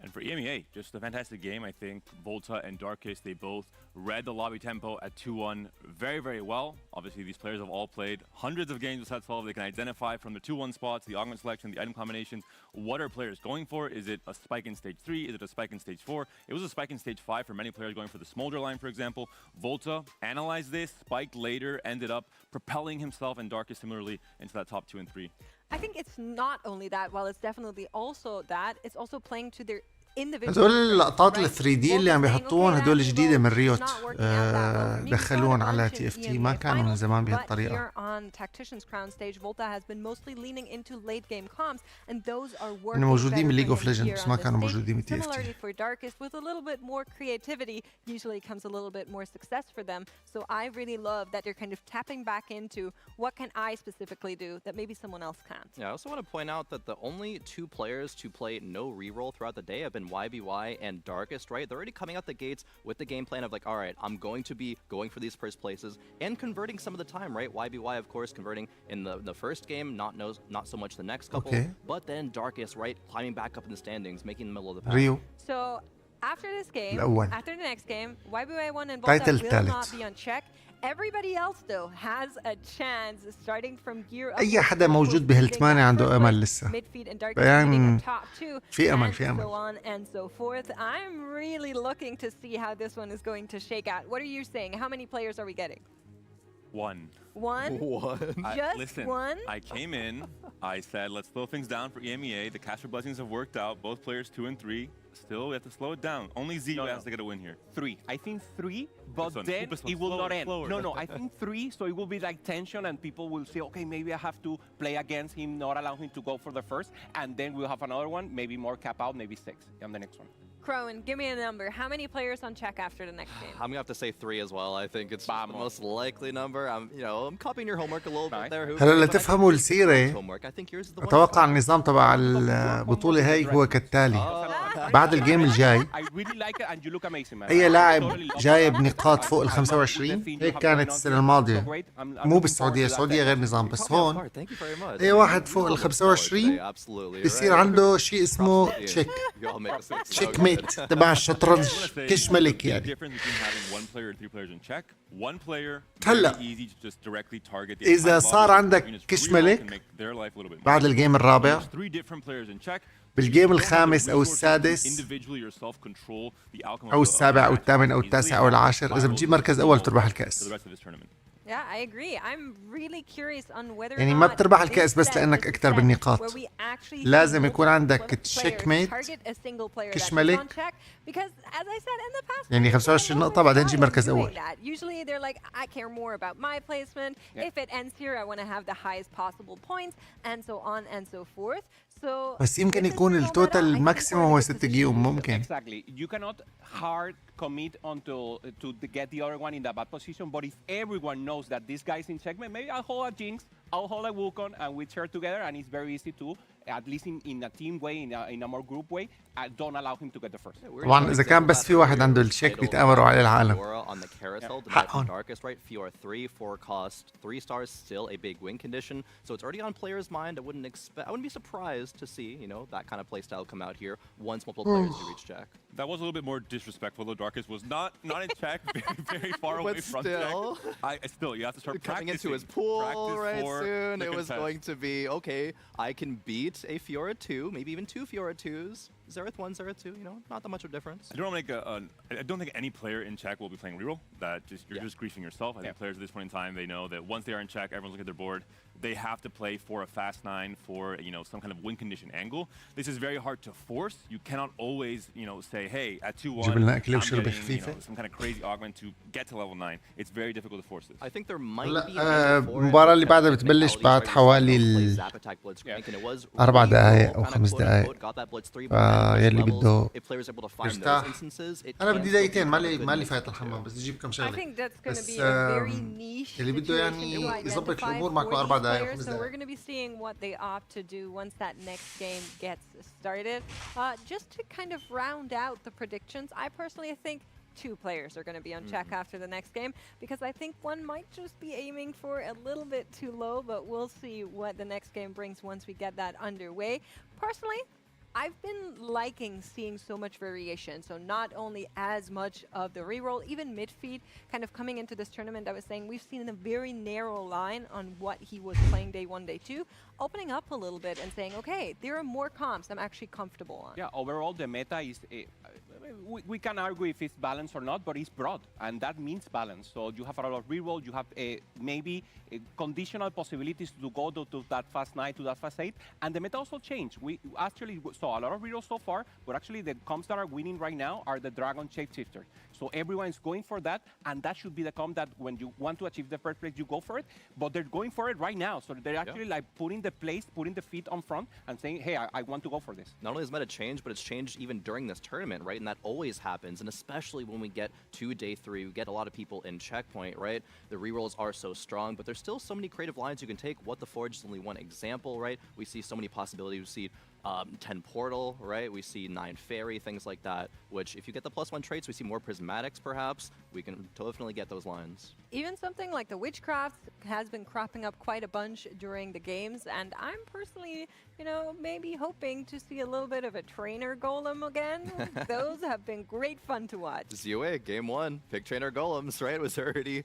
And for EMEA, just a fantastic game. I think Volta and Darkest, they both read the lobby tempo at 2-1 very, very well. Obviously, these players have all played hundreds of games with Set 12. They can identify from the 2-1 spots, the augment selection, the item combinations. What are players going for? Is it a spike in stage 3? Is it a spike in stage 4? It was a spike in stage 5 for many players going for the Smolder line, for example. Volta analyzed this, spiked later, ended up propelling himself and Darkest similarly into that top 2 and 3.
I think it's not only that, while it's definitely also that, it's also playing to their individual
هدول
strengths,
اللقطات
right?
ال 3 دي اللي
Volta
عم
saying,
بيحطوهم
"Okay,
هدول
that
جديدة من
reroll is
ريوت
not working out that well." Remember,
دخلوهم
we got a
على
bunch
تي
in
اف تي ما
EMEA
كانوا من
finals,
زمان
but
بهالطريقة.
here on Tactician's Crown stage, Volta has been mostly leaning into late game comps, and those are working
موجودين
better
من
for
League of
him
Legends
here
بس
on
ما
this
كانوا
stage.
موجودين من تي اف
Similarly
تي.
for Darkest, with a little bit more creativity, usually comes a little bit more success for them. So I really love that they're kind of tapping back into what can I specifically do that maybe someone else can't.
Yeah, I also want to point out that the only 2 players to play no reroll throughout the day have been YBY and Darkest, right? They're already coming out the gates with the game plan of like, all right, I'm going to be going for these first places and converting some of the time, right? YBY, of course, converting in the first game, not so much the next couple.
Okay.
But then Darkest, right, climbing back up in the standings, making the middle of the pack.
ريو
So after this game,
الأول.
after the next game, YBY1 and
Title
Volta will
الثالث.
not be on check. Everybody else though has a chance starting from gear up.
أي حدا موجود بهال8 عنده أمل لسه.
Midfield and Darkest
بيان
leading a top 2
في أمل
and
في أمل.
so on and so forth. I'm really looking to see how this one is going to shake out. What are you saying? How many players are we getting?
1.
One?
What?
Just
Listen,
one?
I came in, I said, let's slow things down for EMEA. The Casper Blessings have worked out. Both players 2 and 3. Still, we have to slow it down. Only Z has to get a win here.
3. I think 3, but
This one,
then
this one,
it will
slower,
not end.
slower.
No, I think 3, so it will be like tension and people will say, okay, maybe I have to play against him, not allow him to go for the first, and then we'll have another one, maybe more cap out, maybe 6 on the next one.
Crowan, give me a number. How many players on check after the next game?
I'm gonna have to say 3 as well. I think it's the most likely number. I'm copying your homework a little bit there.
هلا لتفهموا السيرة
Homework. I think yours is the one.
أتوقع النظام تبع البطولة هاي هو كالتالي. بعد الجيم الجاي
I really like it and you look amazing, man.
أي
I
لاعب
totally love
جايب
it.
نقاط فوق ال 25 هيك كانت السنة الماضية. مو بالسعودية، السعودية غير نظام، بس هون أي واحد فوق ال 25 بصير عنده شيء اسمه تشيك ميت تبع الشطرنج كش ملك
The
يعني.
difference between having 1 player and 3 players in check. 1 player,
هلا
very easy to just directly target the
إذا
entire
صار
body.
عندك
Units
كش
reroll
ملك
can make their life a little bit more.
بعد الجيم الرابع
There's 3 different players in check.
بالجيم
You don't have the
الخامس أو
resources to
السادس
individually yourself control the outcome
أو
of the
السابع أو
match
الثامن أو
easily.
التاسع أو العاشر إذا بتجيب مركز أول بتربح
For
الكأس.
the rest of this tournament.
Yeah, I agree. I'm really curious on whether
يعني
or
ما
not
بتربح
this
الكأس بس
set
لأنك
is a
أكتر
set
بالنقاط.
where we actually see
لازم يكون
multiple
عندك
players
تشيك ميت
target a single player
كش
that is
ملك.
on check. Because as I said in the past,
يعني
players
25
don't
نقطة
always
بعدين
try
تجيب
on
مركز
doing
أول.
that. Usually they're like, I care more about my placement.
Yeah.
If it ends here, I want to have the highest possible points, and so on and so forth. So
بس يمكن
with this
يكون
reroll meta, I
التوتال
think we're
ماكسيموم
in a
هو
good
6
position
جيوم
to do so.
ممكن.
Exactly. You cannot hard commit until to get the other one in the bad position. But if everyone knows that this guy's in checkmate, maybe I'll hold a Jinx, I'll hold a Wukong, and we share together. And it's very easy to, at least in a team way, in a more group way, don't allow him to get the first.
طبعا إذا كان بس في واحد عنده الشيك بيتآمروا عليه العالم.
On the carousel, the
حقهم.
Darkest, right? Fiora 3, 4 cost, 3 stars, still a big win condition. So it's already on players' mind. I wouldn't be surprised to see, that kind of playstyle come out here once multiple players do reach Jack.
That was a little bit more disrespectful, though. Darkest was not in check, very far away
But
from
still.
check. Still, you have to start
Coming into his
practicing.
pool
Practice
right
for
soon,
the
it was
contest.
going to be, okay, I can beat a Fiora 2, maybe even 2 Fiora 2s. Xerath 1, Xerath 2, not that much of a difference.
I don't think any player in check will be playing reroll. You're just griefing yourself. I think players at this point in time, they know that once they are in check, everyone's looking at their board. They have to play for a fast 9 for some kind of win condition angle. This is very hard to force. You cannot always say, hey, at 2-1,
جيب لنا أكل
I'm
وشرب
getting,
خفيفة.
some kind of crazy augment to get to level 9. It's very difficult to force this.
I think there might
هلا
be an angle for it,
المباراة اللي
because
بعدها
technicalities,
بتبلش
right,
بعد
you
حوالي
play Zap Attack Blitzcrank, and it was
4
reroll,
دقايق أو
kind of
5
quote
دقايق.
unquote, got that Blitz 3, but then
يلي
levels,
بده
if players are able to find those
يرتاح.
instances, it
أنا
can
بدي
still be
دقيقتين
kind of
مالي
a good
مالي
mix
فايت
of the
الحمام
two.
بس أجيب كم
I
شغلة.
think that's going to
بس
be a very niche
اللي بده
situation
يعني
to
يظبط
identify
الأمور
for
معكم 4
these
دقايق
players.
5
So we're
دقايق.
going to be seeing what they opt to do once that next game gets started. Just to kind of round out the predictions, I personally think 2 players are going to be on check after the next game, because I think one might just be aiming for a little bit too low, but we'll see what the next game brings once we get that underway. Personally, I've been liking seeing so much variation. So not only as much of the reroll, even midfeed kind of coming into this tournament, I was saying we've seen a very narrow line on what he was playing day 1, day 2, opening up a little bit and saying, okay, there are more comps I'm actually comfortable on.
Yeah, overall the meta is we can argue if it's balanced or not, but it's broad, and that means balance. So you have a lot of reroll, you have maybe conditional possibilities to go to that fast 9, to that fast 8, and the meta also changed. We actually saw a lot of rerolls so far, but actually the comps that are winning right now are the Dragon Shapeshifter. So everyone is going for that, and that should be the comp that when you want to achieve the first place, you go for it, but they're going for it right now. So they're actually like putting the feet on front and saying, hey, I want to go for this.
Not only has meta changed, but it's changed even during this tournament, right? And that always happens, and especially when we get to day 3, we get a lot of people in checkpoint, right? The rerolls are so strong, but there's still so many creative lines you can take. What the Forge is only one example, right? We see so many possibilities. We see 10 Portal, right? We see 9 Fairy, things like that, which if you get the +1 traits, we see more Prismatics perhaps. We can definitely get those lines.
Even something like the Witchcraft has been cropping up quite a bunch during the games, and I'm personally, maybe hoping to see a little bit of a Trainer Golem again. Those have been great fun to watch.
ZOA, game 1, pick Trainer Golems, right? It was already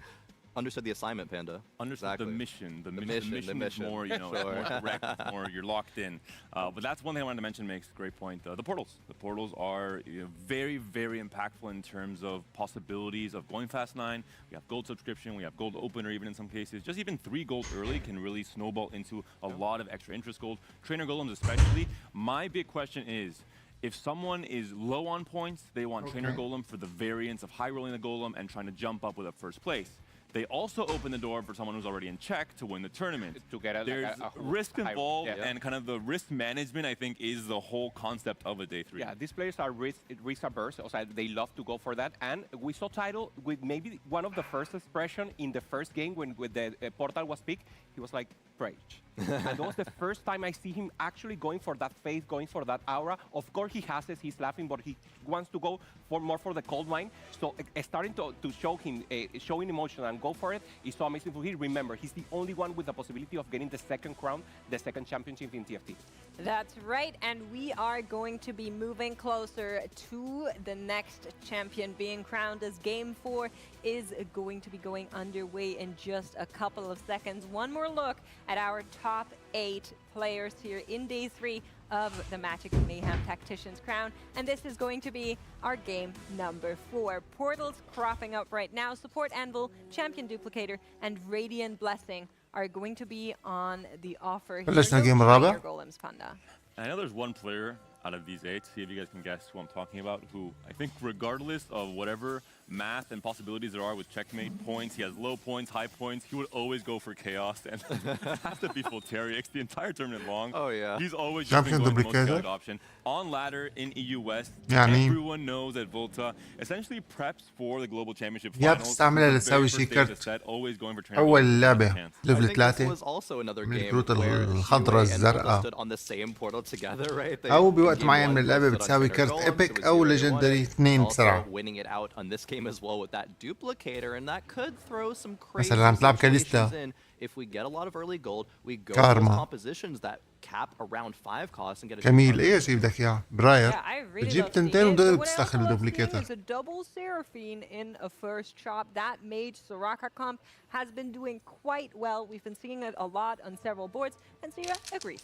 understood the assignment, Panda.
Understood
Exactly.
the mission. The
mission
is more, it's more direct, it's more you're locked in. But that's one thing I wanted to mention. Makes a great point. The portals. The portals are very, very impactful in terms of possibilities of going fast 9. We have gold subscription. We have gold opener even in some cases. Just even 3 gold early can really snowball into a lot of extra interest gold. Trainer Golems especially. My big question is, if someone is low on points, they want Trainer Golem for the variance of high rolling the Golem and trying to jump up with a first place. They also open the door for someone who's already in check to win the tournament.
To get
There's risk involved, and kind of the risk management, I think, is the whole concept of a day 3.
Yeah, these players are risk averse, so they love to go for that. And we saw Tidal with maybe one of the first expression in the first game when the Portal was picked. He was like, Rage. And that was the first time I see him actually going for that faith, going for that aura. Of course, he has it, he's laughing, but he wants to go more for the cold mine. So starting to show him, showing emotion and go for it is so amazing for him. Remember, he's the only one with the possibility of getting the second crown, the second championship in TFT.
That's right, and we are going to be moving closer to the next champion being crowned, as Game 4 is going to be going underway in just a couple of seconds. One more look at our top 8 players here in day 3 of the Magic and Mayhem Tactician's Crown, and this is going to be our game number 4. Portals cropping up right now. Support Anvil, Champion Duplicator, and Radiant Blessing are going to be on the offer here.
بلشنا
No
الجيم الرابع.
Trainer Golems, Panda.
I know there's one player out of these 8, see if you guys can guess who I'm talking about, who I think regardless of whatever math and possibilities there are with checkmate points, he has low points, high points, he would always go for chaos, and it has to be Volterix the entire tournament long.
Oh yeah.
He's always just
Champion
been going the most
Duplicator.
chaotic option. On ladder in EU West,
يعني
everyone knows that Volta essentially preps for the Global Championship
يا
finals.
بتستعملها
From the very
لتسوي
first
شي
day of the
كرت.
set, always going for Trainer
أول
Golems,
لعبة
chance.
I
ليفل
think this
3
was also another
من
game
الكروت
where
الخضراء
ZOA and Volta
الزرقاء.
stood on the same portal together, right? They,
أو
in
بوقت
game
معين
1,
من اللعبة
Volta stood on
بتساوي
Trainer
كرت
Golems,
ايبك
so
أو
ZOA won
ليجندري
it.
2
Also
بسرعة.
winning it out on this game as well with that duplicator, and that could throw some crazy
مثلا عم تلعب
situations
كاليستا.
in. If we get a lot of early gold, we go
Karma.
to those compositions that cap around 5 costs and get a
كميل ايه شي بدك اياه براير
Yeah, I really
بتجيب
love seeing
تنتين
it, but
وبدك
what I also
تستخدم
love seeing
الدوبليكيتر.
is a double Seraphine in a first chop. That Mage Soraka comp has been doing quite well. We've been seeing it a lot on several boards, and Sia agrees.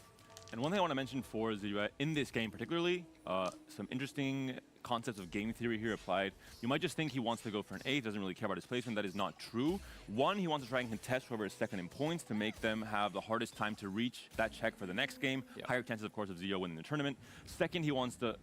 And one thing I want to mention for ZOA in this game particularly, some interesting concepts of game theory here applied. You might just think he wants to go for an 8, doesn't really care about his placement. That is not true. One, he wants to try and contest whoever is second in points to make them have the hardest time to reach that check for the next game. Higher chances, of course, of ZO winning the tournament. Second, he wants to,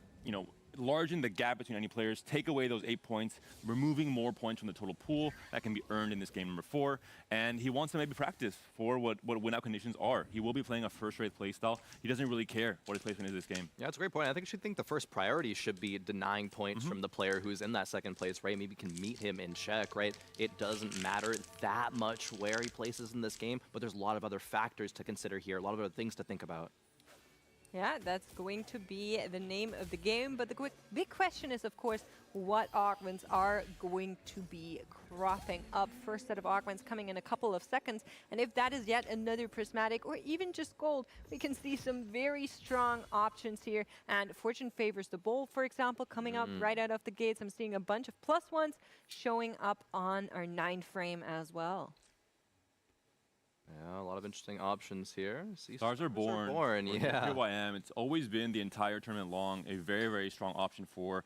largen the gap between any players, take away those 8 points, removing more points from the total pool that can be earned in this game number 4. And he wants to maybe practice for what win-out conditions are. He will be playing a first-rate playstyle. He doesn't really care what his placement is this game.
Yeah, that's a great point. I think you should think the first priority should be denying points from the player who's in that second place, right? Maybe you can meet him in check, right? It doesn't matter that much where he places in this game, but there's a lot of other factors to consider here, a lot of other things to think about.
Yeah, that's going to be the name of the game. But the big question is, of course, what augments are going to be cropping up. First set of augments coming in a couple of seconds. And if that is yet another prismatic or even just gold, we can see some very strong options here. And Fortune favors the bull, for example, coming up right out of the gates. I'm seeing a bunch of +1s showing up on our 9 frame as well.
Yeah, a lot of interesting options here. See,
Stars are born.
Born,
for
yeah.
PYM. It's always been the entire tournament long a very, very strong option for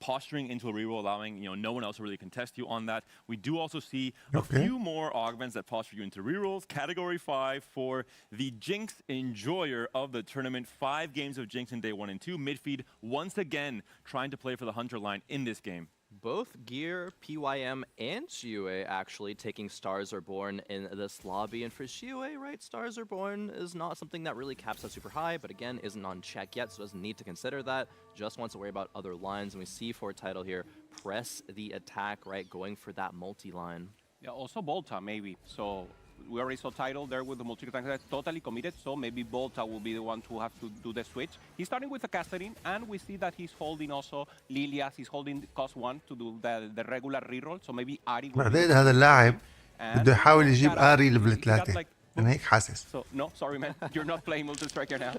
posturing into a reroll, allowing no one else to really contest you on that. We do also see a few more augments that posture you into rerolls. Category 5 for the Jinx enjoyer of the tournament. 5 games of Jinx in day 1 and 2. Midfeed once again trying to play for the Hunter line in this game.
Both Gear, PYM, and Xiue actually taking Stars Are Born in this lobby. And for Xiue, right, Stars Are Born is not something that really caps out super high, but again, isn't on check yet, so doesn't need to consider that. Just wants to worry about other lines. And we see for Title here, press the attack, right, going for that multi-line.
Yeah, also Volta, maybe. So we already saw Title there with the multi-attack totally committed, so maybe Volta will be the one to have to do the switch. He's starting with the Catherine, and we see that he's holding also Lilias, he's holding cost 1 to do the regular reroll, so maybe Ari will
بعدين هذا اللاعب بده يحاول يجيب آري ليفل 3. أنا هيك حاسس.
So, no, sorry man, you're not playing Multi-Striker now.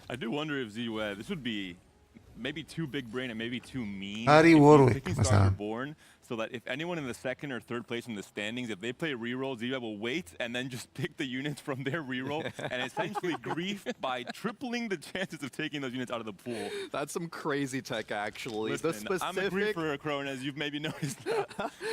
I do wonder if ZUE, this would be maybe too big brain and maybe too mean.
Ari
if he's
Warwick
picking Stars Are
مثلا.
Born, so that if anyone in the second or third place in the standings, if they play reroll, ZUE will wait and then just pick the units from their reroll and essentially grief by tripling the chances of taking those units out of the pool.
That's some crazy tech, actually.
Listen, I'm a griefer, Crone, as you've maybe noticed.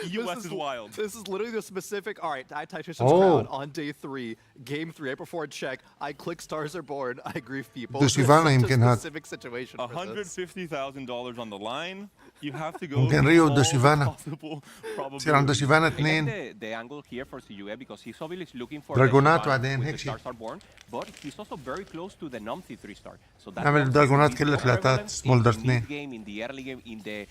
US is wild.
This is literally the specific. All right, I Titus
Oh.
Crown on day 3, game 3. I perform check. I click Stars Are Born. I grief people.
بده شيفانا
It's
يمكن
a
هاد.
specific situation for this.
$150,000 on the line. You have to go
ممكن
through
ريو
all
بده
the
شيفانا.
possible
يصير عنده
probabilities.
شيفانا
I like
2.
the angle here for CUE because he's obviously looking for
دراجونات
the
بعدين
with
هيك
the
شيء.
Stars Are Born, but he's also very close to the Numthi 3-star. So that
نعمل
Numthi
دراجونات
will be
كلها
more
ثلاثات،
prevalent
small
in the
dart 2.
mid game, in the early game, in the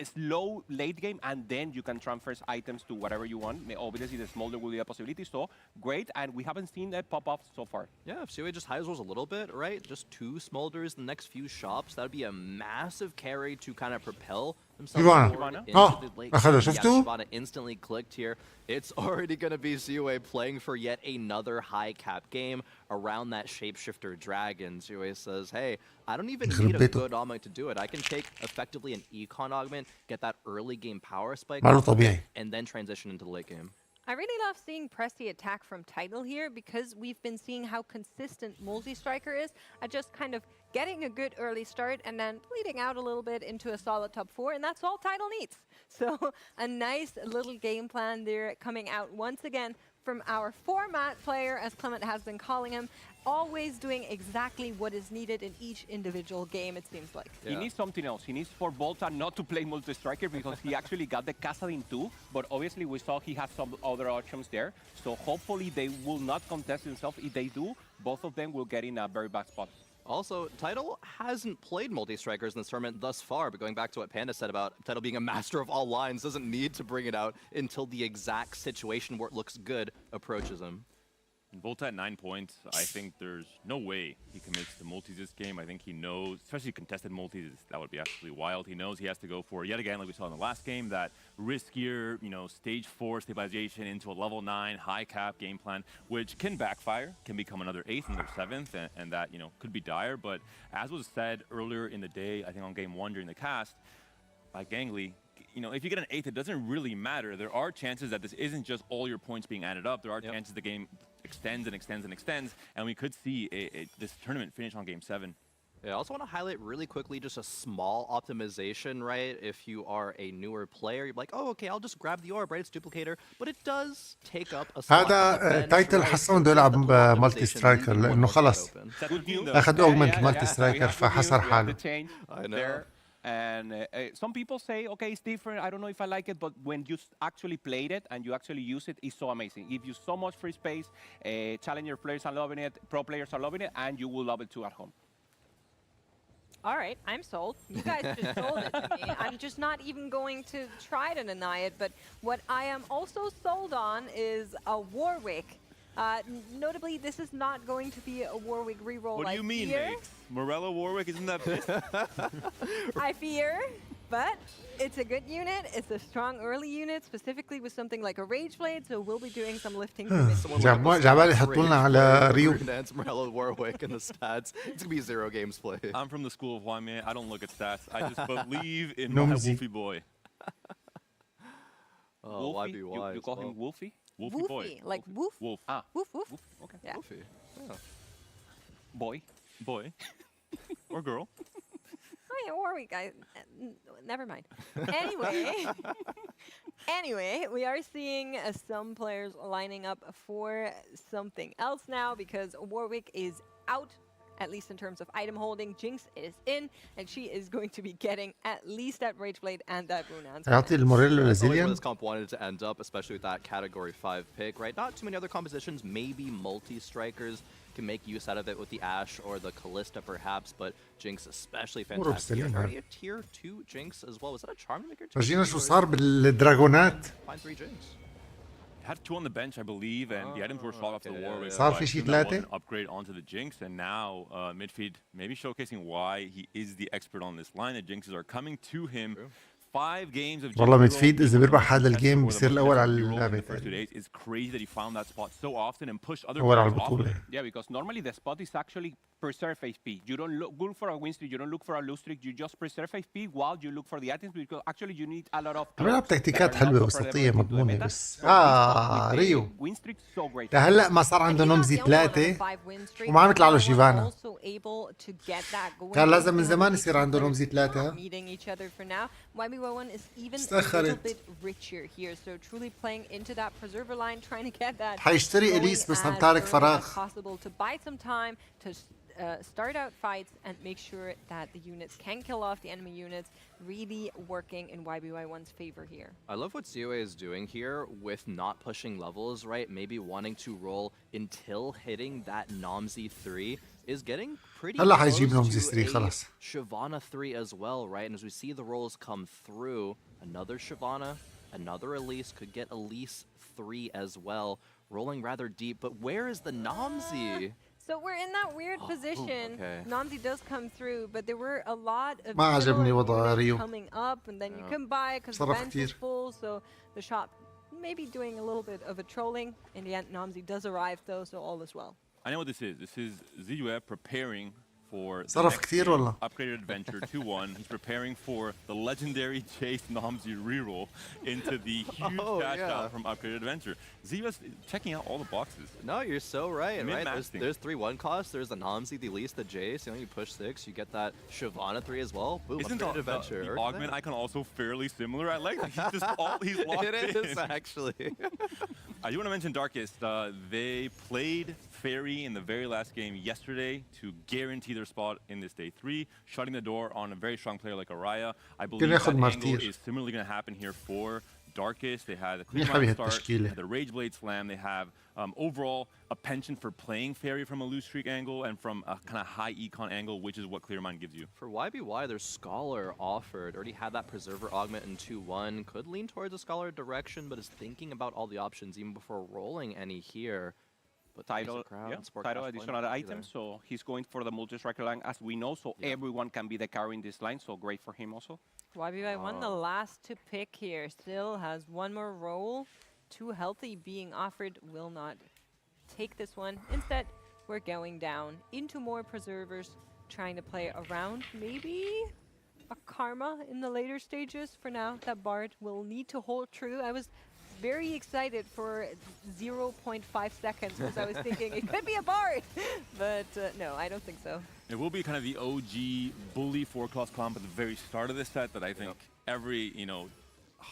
slow late game, and then you can transfer items to whatever you want. Obviously, the smolder will be a possibility, so great, and we haven't seen that pop up so far.
Yeah, if Xiue just high rolls a little bit, right? Just 2 smolders in the next few shops. That would be a massive carry to kind of propel themselves
Shyvana.
forward
Shyvana?
into
Oh,
the late
أخذها،
game.
شفتوا؟
Yeah, Shyvana instantly clicked here. It's already going to be Xiue playing for yet another high cap game around that shapeshifter dragon. Xiue says, hey, I don't even need a
يخرب بيته.
good augment to do it. I can take effectively an econ augment, get that early game power spike,
معلو طبيعي.
and then transition into the late game.
I really love seeing Pressy attack from Title here because we've been seeing how consistent Multi-Striker is at just kind of getting a good early start and then bleeding out a little bit into a solid top 4, and that's all Title needs. So a nice little game plan there coming out once again from our format player, as Clement has been calling him, always doing exactly what is needed in each individual game, it seems like.
He needs something else. He needs for Volta not to play Multi-Striker because he actually got the Kassadin too, but obviously we saw he has some other options there. So hopefully they will not contest themselves. If they do, both of them will get in a very bad spot.
Also, Title hasn't played multi-strikers in this tournament thus far, but going back to what Panda said about Title being a master of all lines, doesn't need to bring it out until the exact situation where it looks good approaches him.
Volta at 9 points, I think there's no way he commits to multis this game. I think he knows, especially contested multis, that would be absolutely wild. He knows he has to go for, yet again, like we saw in the last game, that riskier, stage 4 stabilization into a level 9 high cap game plan, which can backfire, can become another 8th, another 7th, and that, could be dire. But as was said earlier in the day, I think on game 1 during the cast, by Gangly, if you get an 8th, it doesn't really matter. There are chances that this isn't just all your points being added up. There are chances the game extends and extends and extends, and we could see this tournament finish on game 7.
Yeah, I also want to highlight really quickly just a small optimization, right? If you are a newer player, you're like, oh, okay, I'll just grab the orb, right? It's duplicator, but it does take up a slot on the
هذا
bench,
تايتل
right?
حسن بده
So
يلعب
that tool
مالتي
optimization
سترايكر
needs to be
لانه
more
خلص
open.
Good news, though.
اخذ اوجمنت مالتي
We
سترايكر
have
فحصر
the
حاله.
change
I know.
there. And some people say, okay, it's different. I don't know if I like it, but when you actually played it and you actually use it, it's so amazing. It gives you so much free space. Challenger players are loving it. Pro players are loving it, and you will love it too at home.
All right, I'm sold. You guys just sold it to me. I'm just not even going to try to deny it, but what I am also sold on is a Warwick. Notably, this is not going to be a Warwick reroll.
What do you mean,
fear.
Mates? Morello Warwick, isn't that pissed?
I fear, but it's a good unit. It's a strong early unit, specifically with something like a Rage Blade, so we'll be doing some lifting. for mid.
Someone look up the
جعبالي
stats,
يحطوا لنا
Rage
على
Blade,
ريو.
Brunette, Morello Warwick, and the stats. It's going to be 0 games played.
I'm from the school of Jaime. I don't look at stats. I just believe in
No
my
music.
Wolfie boy.
Oh,
Wolfie?
YBY.
You call him Wolfie?
Wolfie boy.
Woofy, like woof,
Wolf.
Ah,
woof, woof.
okay.
Yeah.
Goofy. Yeah.
Boy.
Boy. Or girl.
Oh yeah, Warwick. Never mind. Anyway, anyway, we are seeing some players lining up for something else now because Warwick is out, at least in terms of item holding. Jinx is in, and she is going to be getting at least that Rageblade and that Rune.
يعطي الموريلو
That's always where
لزيليان.
this comp wanted to end up, especially with that Category 5 pick, right? Not too many other compositions, maybe multi-strikers can make use out of it with the Ashe or the Kalista perhaps, but Jinx especially fantastic. Here.
بسلامة.
Already a tier 2 Jinx as well. Was that a Charm Maker?
فرجينا شو صار بالدراجونات.
Find 3 Jinx.
Had 2 on the bench, I believe, and the items were shot off the
okay,
war.
yeah,
with,
yeah.
صار
so I
في شي
assume that was
ثلاثة؟
an upgrade onto the Jinx, and now midfield maybe showcasing why he is the expert on this line. The Jinxes are coming to him. 5 games of
والله
Jinx
مدفيد
hero,
إذا بيربح هذا
contested
الجيم
for the
بيصير
most
الأول على
hero in
اللعبة
the first 2
تقريبا.
days. It's crazy that he found that spot so often and pushed other
أول على
players off of
البطولة.
it.
Yeah, because normally the spot is actually preserve HP. You don't look for a win streak, you don't look for a lose streak, you just preserve HP while you look for the items because actually you need a lot of
عم يلعب
clocks that
تكتيكات
are
حلوة
not so
وسطية
prevalent into the
مضمونة
meta.
بس.
So this spot with the
ريو.
win streak so great.
لهلا ما صار عنده نمزي ثلاثة وما عم يطلع له شيفانا. كان لازم من زمان يصير عنده نمزي ثلاثة.
Meeting each other for now. YBY1 is even a little
استأخرت.
bit richer here, so truly playing into that preserver line, trying to get that
حيشتري
going
إليس بس عم
as
تارك
early as
فراغ.
possible to buy some time to start out fights and make sure that the units can kill off the enemy units, really working in YBY1's favor here.
I love what COA is doing here with not pushing levels, right? Maybe wanting to roll until hitting that Nomsy 3 is getting pretty
هلا
close
حيجيب
to
نومزي 3
a
خلص.
Shyvana 3 as well, right? And as we see the rolls come through, another Shyvana, another Elise, could get Elise 3 as well, rolling rather deep. But where is the Nomsy?
So we're in that weird position.
okay.
Nomsy does come through, but there were a lot of
ما عجبني
similar
وضع
units
ريو.
coming up, and then you
Yeah.
couldn't buy it because the
صرف
bench was
كتير.
full. So the shop maybe doing a little bit of a trolling. In the end, Nomsy does arrive though, so all is well.
I know what this is. This is ZUE preparing for the
صرف
next
كتير
game,
والله.
Upgraded Adventure 2-1. He's preparing for the legendary Chase Nomsy reroll into the huge
Oh,
cash
yeah.
out from Upgraded Adventure. ZUE's checking out all the boxes.
No, you're so right, right?
Min-maxing.
There's 3-1 costs, there's the Nomsy, the Elise, the Jace, you push 6, you get that Shyvana 3 as well. Boom,
Isn't
Upgraded
the
Adventure.
the
Earth
augment
there.
icon also fairly similar? I like that he's just he's locked
It
in.
is, actually.
I do want to mention Darkest. They played Fairy in the very last game yesterday to guarantee their spot in this day 3, shutting the door on a very strong player like Araya. I believe that
ياخد
angle
مارتير.
is similarly going to happen here for Darkest. They had a quick
منيحة
round
بها
start,
التشكيلة.
they had the Rageblade Slam. They have overall a penchant for playing Fairy from a loose streak angle and from a kind of high econ angle, which is what Clearmind gives you.
For YBY, their Scholar offered. Already had that Preserver Augment in 2-1. Could lean towards a Scholar direction, but is thinking about all the options even before rolling any here. But
Title,
crowd, Sport
title
Cash
additional
Point,
items, so he's going for the multi-striker line as we know, so everyone can be the carry in this line, so great for him also.
YBY1, the last to pick here, still has one more roll. Too healthy being offered, will not take this one. Instead, we're going down into more preservers, trying to play around maybe a Karma in the later stages. For now, that Bard will need to hold true. I was very excited for 0.5 seconds because I was thinking it could be a Bard, but no, I don't think so.
It will be kind of the OG bully 4-class comp at the very start of this set that I think every,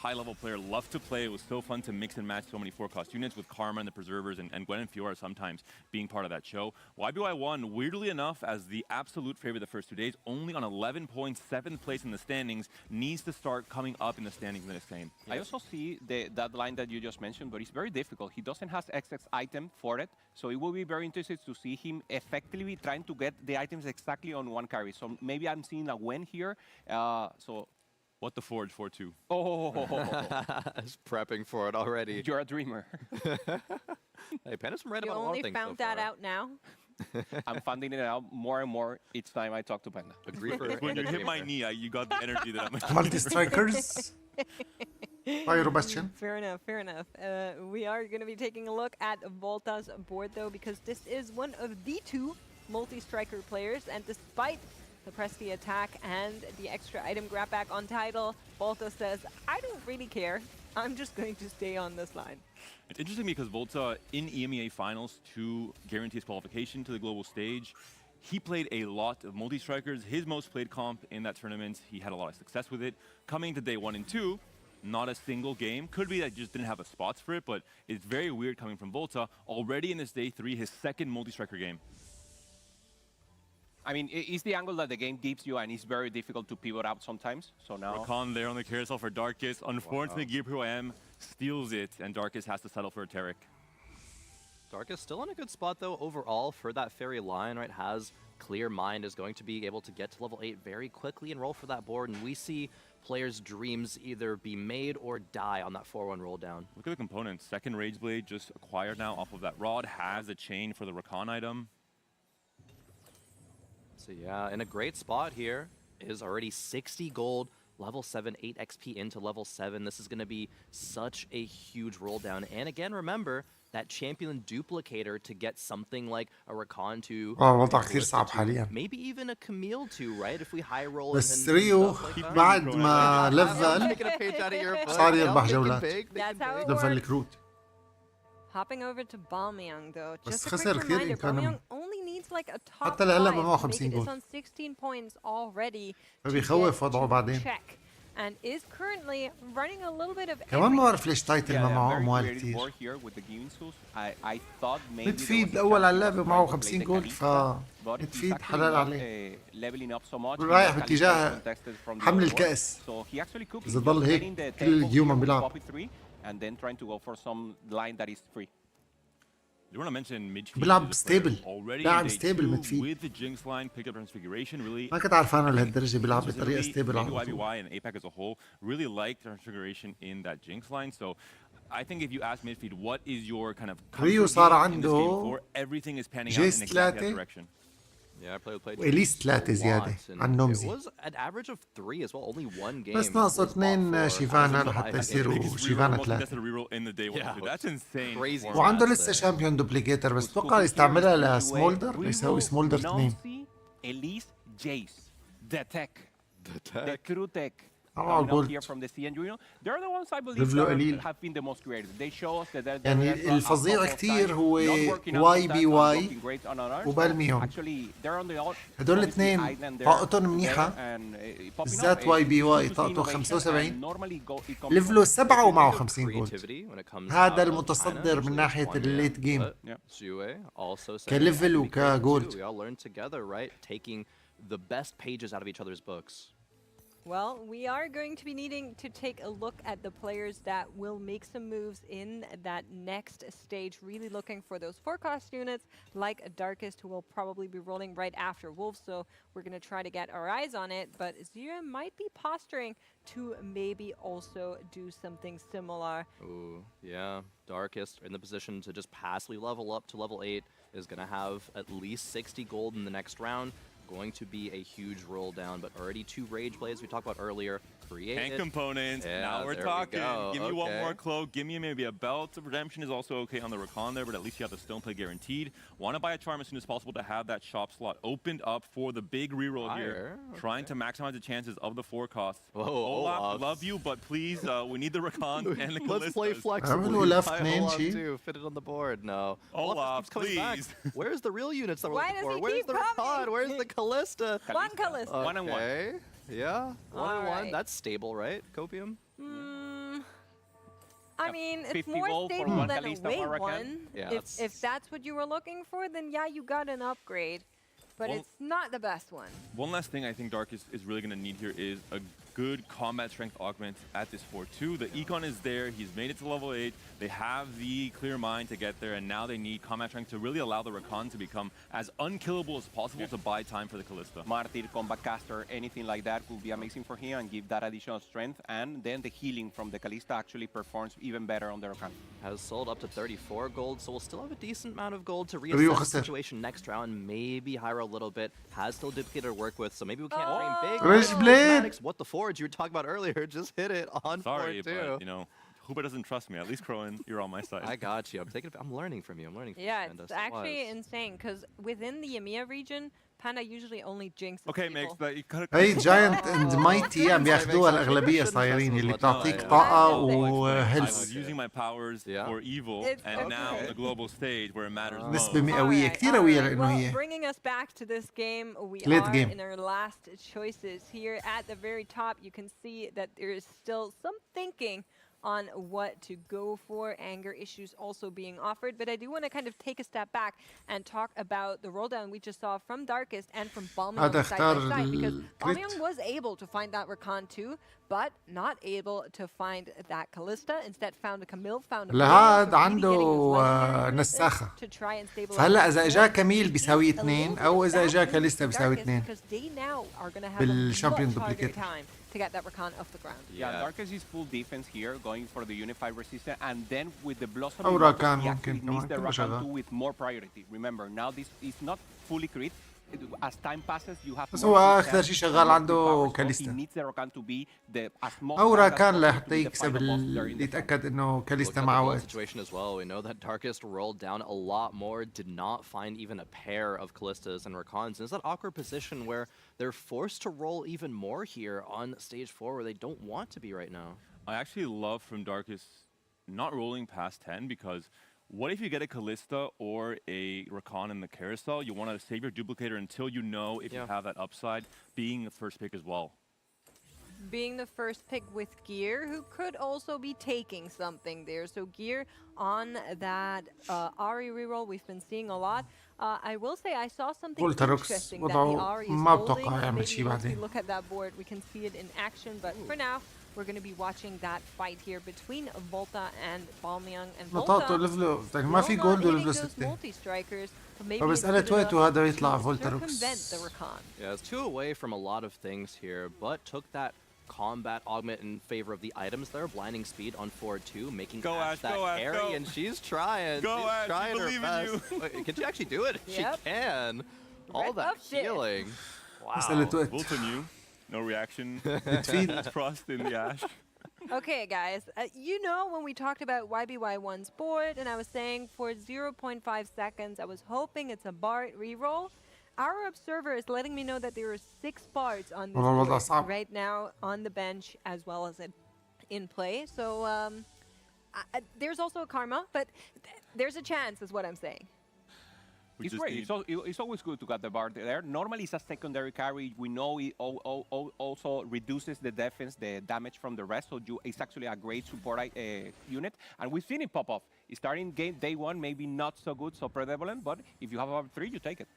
high-level player loves to play. It was so fun to mix and match so many 4-cost units with Karma and the Preservers and Gwen and Fiora sometimes being part of that show. YBY1, weirdly enough, as the absolute favorite the first 2 days, only on 11 points, 7th place in the standings, needs to start coming up in the standings in this game.
I also see that line that you just mentioned, but it's very difficult. He doesn't have XX item for it, so it will be very interesting to see him effectively trying to get the items exactly on one carry. So maybe I'm seeing a win here.
What the Forge 4-2.
Oh,
Just prepping for it already.
you're a dreamer.
Hey, Panda's right
You
about a lot of
only
things
found
so
that
far.
out now.
I'm finding it out more and more each time I talk to Panda.
Agree for
When you hit my knee, you got the energy that I'm
مالتي سترايكرز. بايرو باستيون.
Fair enough, fair enough. We are going to be taking a look at Volta's board, though, because this is one of the 2 multi-striker players, and despite the Presty attack and the extra item grab back on title, Volta says, I don't really care. I'm just going to stay on this line.
It's interesting because Volta in EMEA finals to guarantee his qualification to the global stage, he played a lot of multi-strikers. His most played comp in that tournament, he had a lot of success with it. Coming to day 1 and 2, not a single game. Could be that he just didn't have the spots for it, but it's very weird coming from Volta. Already in this day 3, his second multi-striker game.
I mean, it's the angle that the game gives you, and it's very difficult to pivot out sometimes. So now,
Rakan there on the carousel for Darkus. Unfortunately, Gear Pro M steals it, and Darkus has to settle for a Taric.
Darkus still in a good spot though overall for that Fairy line, right? Has Clear Mind, is going to be able to get to level 8 very quickly and roll for that board, and we see players' dreams either be made or die on that 4-1 roll down.
Look at the components. Second Rage Blade just acquired now off of that Rod, has a chain for the Rakan item.
So yeah, in a great spot here is already 60 gold, level 7, 8 XP into level 7. This is going to be such a huge roll down. And again, remember that champion duplicator to get something like a Rakan 2,
وضع كثير صعب حاليا.
maybe even a Camille 2, right? If we high roll
بس
and
ريو
stuff like that.
بعد ما لفل
Taking a page out of your book.
صار
Yeah,
يربح
thinking
جولات.
big,
That's
thinking
how
big.
it
لفل
works.
الكروت.
Hopping over to Balmyung though.
بس
Just a
خسر
quick
كثير
reminder,
كان-
Balmyung only needs like a top
حتى لهلا
5
ما معه
to make
50
it.
جول.
It's on 16 points already. to
فبيخوف
get
وضعه
to
بعدين.
check. And is currently running a little bit of
كمان ما
everything.
بعرف ليش تايتل ما معه
very
اموال
creative
كثير.
board here with the Given Tools. I thought maybe there
بتفيد
was a
اول
chance
على
he was
اللعبه
trying
معه
to play
50
the
جول
Kalista, but he's
بتفيد
actually
حلال
not,
عليه.
leveling up so much.
رايح
Kalista is
باتجاه
contested from the
حمل
other board.
الكأس.
So he actually could be
إذا ضل
just
هيك
getting the
كل
tempo
الجيوم
here
عم
with
بيلعب.
Poppy 3 and then trying to go for some line that is free.
You want to mention midfield.
بيلعب
is a player
stable.
Already
لاعب
in day
stable
2
midfield.
with the Jinx line, pick up transfiguration, really.
ما كنت عارفانه لهالدرجه بيلعب بطريقه
Specifically,
ستيبل
maybe
على طول.
YBY and APAC as a whole really like transfiguration in that Jinx line. So I think if you ask midfield, what is your kind of
ريو
comfort
صار
game in this
عنده
game for everything is panning out in
جيس
exactly that
3.
direction.
Yeah, I played
وإليس 3 زيادة عن نومزي.
It was an average of 3 as well, only one game.
بس ناقصه
was
2
bought for.
شيفانا
I
لحتى
think
يصيروا
Biggest reroll,
شيفانا
most
3.
contested reroll in the day 1.
Yeah,
That's insane.
crazy.
performance.
وعنده
That's
لسه
it.
شامبيون دوبليكيتر بس
Who's
توقع
cooking
يستعملها
here is
لسمولدر
Reroll,
يسوي سمولدر 2.
Nancy, Elise, Jace, the tech,
The
the
tech.
true tech.
Oh,
Coming
good.
up here from the CNU, they're the ones I believe
ريفلو
that
قليل.
have been the most creative. They show us that they're
يعني
they're
الفظيع
a couple of
كتير
times,
هو
not working out
واي
sometimes
بي
and
واي
working great on others.
وبالميون.
Actually, they're on the
هدول
obviously
الاثنين
island there,
طاقتهم
there
منيحة.
and, popping
بالذات
up,
واي بي واي
good to see
طاقته
innovation
75.
and normally it comes
ليفله
from-
7 ومعه
Creativity
50 جولد.
when it comes
هذا
out of
المتصدر
China,
من
usually
ناحية
it's one
الليت
man,
جيم.
Yeah.
but Zhue also saying
كليفل
that we can
وكجولد.
too. We all learn together, right? Taking the best pages out of each other's books.
Well, we are going to be needing to take a look at the players that will make some moves in that next stage. Really looking for those forecast units like a Darkest, who will probably be rolling right after Wolf. So we're going to try to get our eyes on it. But Zira might be posturing to maybe also do something similar.
Ooh, yeah. Darkest in the position to just passively level up to level 8 is going to have at least 60 gold in the next round. Going to be a huge roll down, but already 2 Rage Blades we talked about earlier. Created.
And components.
Yeah,
now we're
there we
talking.
go.
Give me one
Okay.
more cloak. Give me maybe a belt. Redemption is also okay on the Rakan there, but at least you have the stone play guaranteed. Want to buy a charm as soon as possible to have that shop slot opened up for the big reroll here.
Fire,
Trying
okay.
to maximize the chances of the forecast.
Whoa,
Olaf,
Olaf.
love you, but please, we need the Rakan and the
Let's play
Kallistas.
flexible.
عملوا لف
Hi,
اثنين
Olaf
شي.
too. Fit it on the board. No.
Olaf,
just keeps coming back.
please.
Where's the real units that we're
Why
looking
does
for?
he
Where's
keep
the Rakan?
coming?
Where's the Callista?
One Callista.
One and one.
Okay. Yeah. One and one.
Alright.
That's stable, right? Copium?
Hmm. I
Yeah,
mean, it's
50
more
gold for
stable
one
than a
Kalista,
away
I reckon.
one.
Yeah,
if
that's-
that's what you were looking for, then yeah, you got an upgrade. But
Well-
it's not the best one.
One last thing I think Dark is really going to need here is a good combat strength augment at this 4-2. The Econ is there. He's made it to level 8. They have the clear mind to get there, and now they need combat strength to really allow the Rakan to become as unkillable as possible to buy time for the Callista.
Martyr, Combat Caster, anything like that would be amazing for him and give that additional strength. And then the healing from the Kalista actually performs even better on the Rakan.
Has sold up to 34 gold, so we'll still have a decent amount of gold to
Ryu
reassess the
خسر.
situation next round. Maybe Hyra a little bit. Has still Duplicator to work with, so maybe we can't dream big.
Rage Blade.
What the Forge you were talking about earlier just hit it on
Sorry,
4-2.
but, you know, Hooper doesn't trust me. At least Crowan, you're on my side.
I got you. I'm learning from you. I'm learning from you.
Yeah,
Panda,
it's
so
actually
wise.
insane because within the EMEA region, Panda usually only jinxes
Okay,
people.
Mix, but you gotta.
هي جاينت اند مايتي عم بياخذوها الاغلبيه صايرين اللي بتعطيك طاقه
I
وهيلث
was using my powers
Yeah.
for evil,
It's
and now
okay.
on the global stage where it matters most.
نسبه مئويه كثير قويه لانه
well,
هي
bringing us back to this game, we
Late
are
game.
in our last choices here. At the very top, you can see that there is still some thinking on what to go for. Anger issues also being offered, but I do want to kind of take a step back and talk about the roll down we just saw from Darkest and from Balmyong
هذا
side by
اختار
side, because
الكريت.
Balmyong was able to find that Rakan too, but not able to find that Kalista. Instead, found a Camille, found a
لهاد
Miriam, so really
عنده
getting his legendary with it
نساخة.
to try and stabilize
فهلا
the
اذا
score.
اجا كميل بيساوي
A little
2
bit
او
of
اذا اجا
bad news
كاليستا
for
بيساوي
Darkest
2
because they now are going to have a
بالشامبيون
much harder
دوبليكيتر.
time to get that Rakan off the ground.
Yeah, Darkest is full defense here, going for the Unified Resistance, and then with the Blossom,
أو
Immortal,
راكان
he
ممكن
actually
كمان،
needs the
كله
Rakan
شغال.
2 with more priority. Remember, now this is not fully crit. As time passes, you have
بس
more
هو
crit
أكثر
chance
شي
and
شغال
more crit
عنده
power, so
كاليستا.
he needs the Rakan to be the as most
او
time as
راكان
possible to
لحتى
be the
يكسب
final boss there in the front.
يتاكد انه
Look
كاليستا
at the
معه
goal
وقت.
situation as well. We know that Darkest rolled down a lot more, did not find even a pair of Callistas and Rakans. And it's that awkward position where they're forced to roll even more here on stage 4 where they don't want to be right now.
I actually love from Darkest not rolling past 10 because what if you get a Callista or a Rakan in the carousel? You want to save your duplicator until you know if you
Yeah.
have that upside, being the first pick as well.
Being the first pick with Gear, who could also be taking something there. So Gear on that Ari reroll we've been seeing a lot. I will say I saw something
Voltarox
interesting that the
وضعه
Ari is
ما
holding.
بتوقع يعمل
Maybe
شي
once we
بعدين.
look at that board, we can see it in action. But for now, we're going to be watching that fight here between Volta and Balmyong. And
نطاطه
Volta
ليفله يعني ما في
still not
جولد
hitting
وليفله
those
6.
multi-strikers, but maybe
فمسألة
it's good
وقت
enough
وهذا يطلع
to
فولتروكس.
circumvent the Rakan.
Yeah, it's 2 away from a lot of things here, but took that combat augment in favor of the items there, blinding speed on 4-2, making
Go
Ash
Ash,
that
go Ash,
carry,
go.
and she's trying.
Go
she's
Ash, we
trying her
believe in
best.
you.
Wait, can she actually do it?
Yep.
She can. All
Red
that
buff did.
healing.
مسألة
Wow.
وقت.
Volta knew. No reaction.
بتفيد.
Trust in the Ash.
Okay, guys, you know when we talked about YBY1's board and I was saying for 0.5 seconds, I was hoping it's a Bart reroll. Our observer is letting me know that there are 6 Bards on this
والله الوضع
board
صعب.
right now on the bench as well as in play. So there's also a Karma, but there's a chance is what I'm saying.
We
It's
just
great.
need-
It's always good to get the bar there. Normally, it's a secondary carry. We know it also reduces the defense, the damage from the rest. So it's actually a great support unit. And we've seen it pop off. It's starting game day 1, maybe not so good, so prevalent. But if you have a 3, you take it.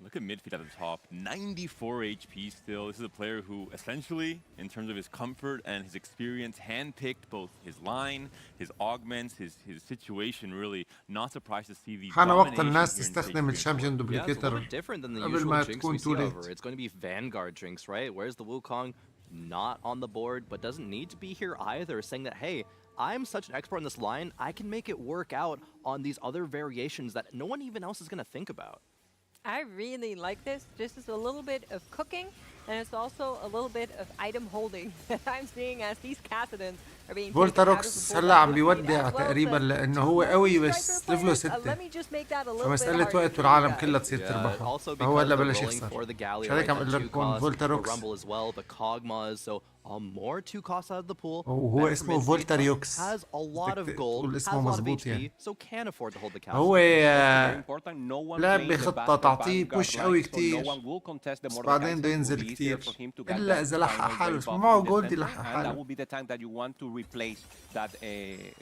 Look at midfield at the top, 94 HP still. This is a player who essentially, in terms of his comfort and his experience, handpicked both his line, his augments, his situation really. Not surprised to see the
حان وقت
domination
الناس
here in
تستخدم
Stage
الشامبيون
Yeah, it's a little
دوبليكيتر
bit different than the
قبل
usual
ما
jinx
تكون
we see
too late.
over. It's going to be Vanguard jinx, right? Where's the Wukong? Not on the board, but doesn't need to be here either, saying that, hey, I'm such an expert in this line, I can make it work out on these other variations that no one even else is going to think about.
I really like this. This is a little bit of cooking, and it's also a little bit of item holding that I'm seeing as these Cassidans are being taken out of
فولتروكس
the board.
هلا عم
As
بيودع
well
تقريبا
as
لانه هو قوي
multi-striker
بس ليفله
players.
6.
Let me just make that a little bit
فمسألة
harder
وقت
for you
والعالم
guys.
كلها تصير
Yeah,
تربحه.
also
فهو
because
هلا
they're
بلش
rolling
يخسر.
for the galley,
عشان
right?
هيك عم
The
اقول لك
2
كون
cost, the
فولتروكس
Rumble as well, the Kog'Maws, so more 2 costs out of the pool.
وهو
Better
اسمه
for midfield,
فولتريوكس.
has a lot of
بدك
gold,
تقول
has
اسمه
a lot of
مظبوط
HP,
يعني.
so can afford to hold the castle.
هو
Very important. No one
لاعب
playing the
بخطة تعطيه
Vanguard
بوش
line,
قوي
so
كتير.
no one will contest the
بس
Mordekaiser.
بعدين بده
It will
ينزل
be easier
كتير.
for him to get
إلا
that
إذا لحق
final
حاله.
wave
بس
up
معه
in the
جولد
center,
يلحق
and that
حاله.
will be the time that you want to replace that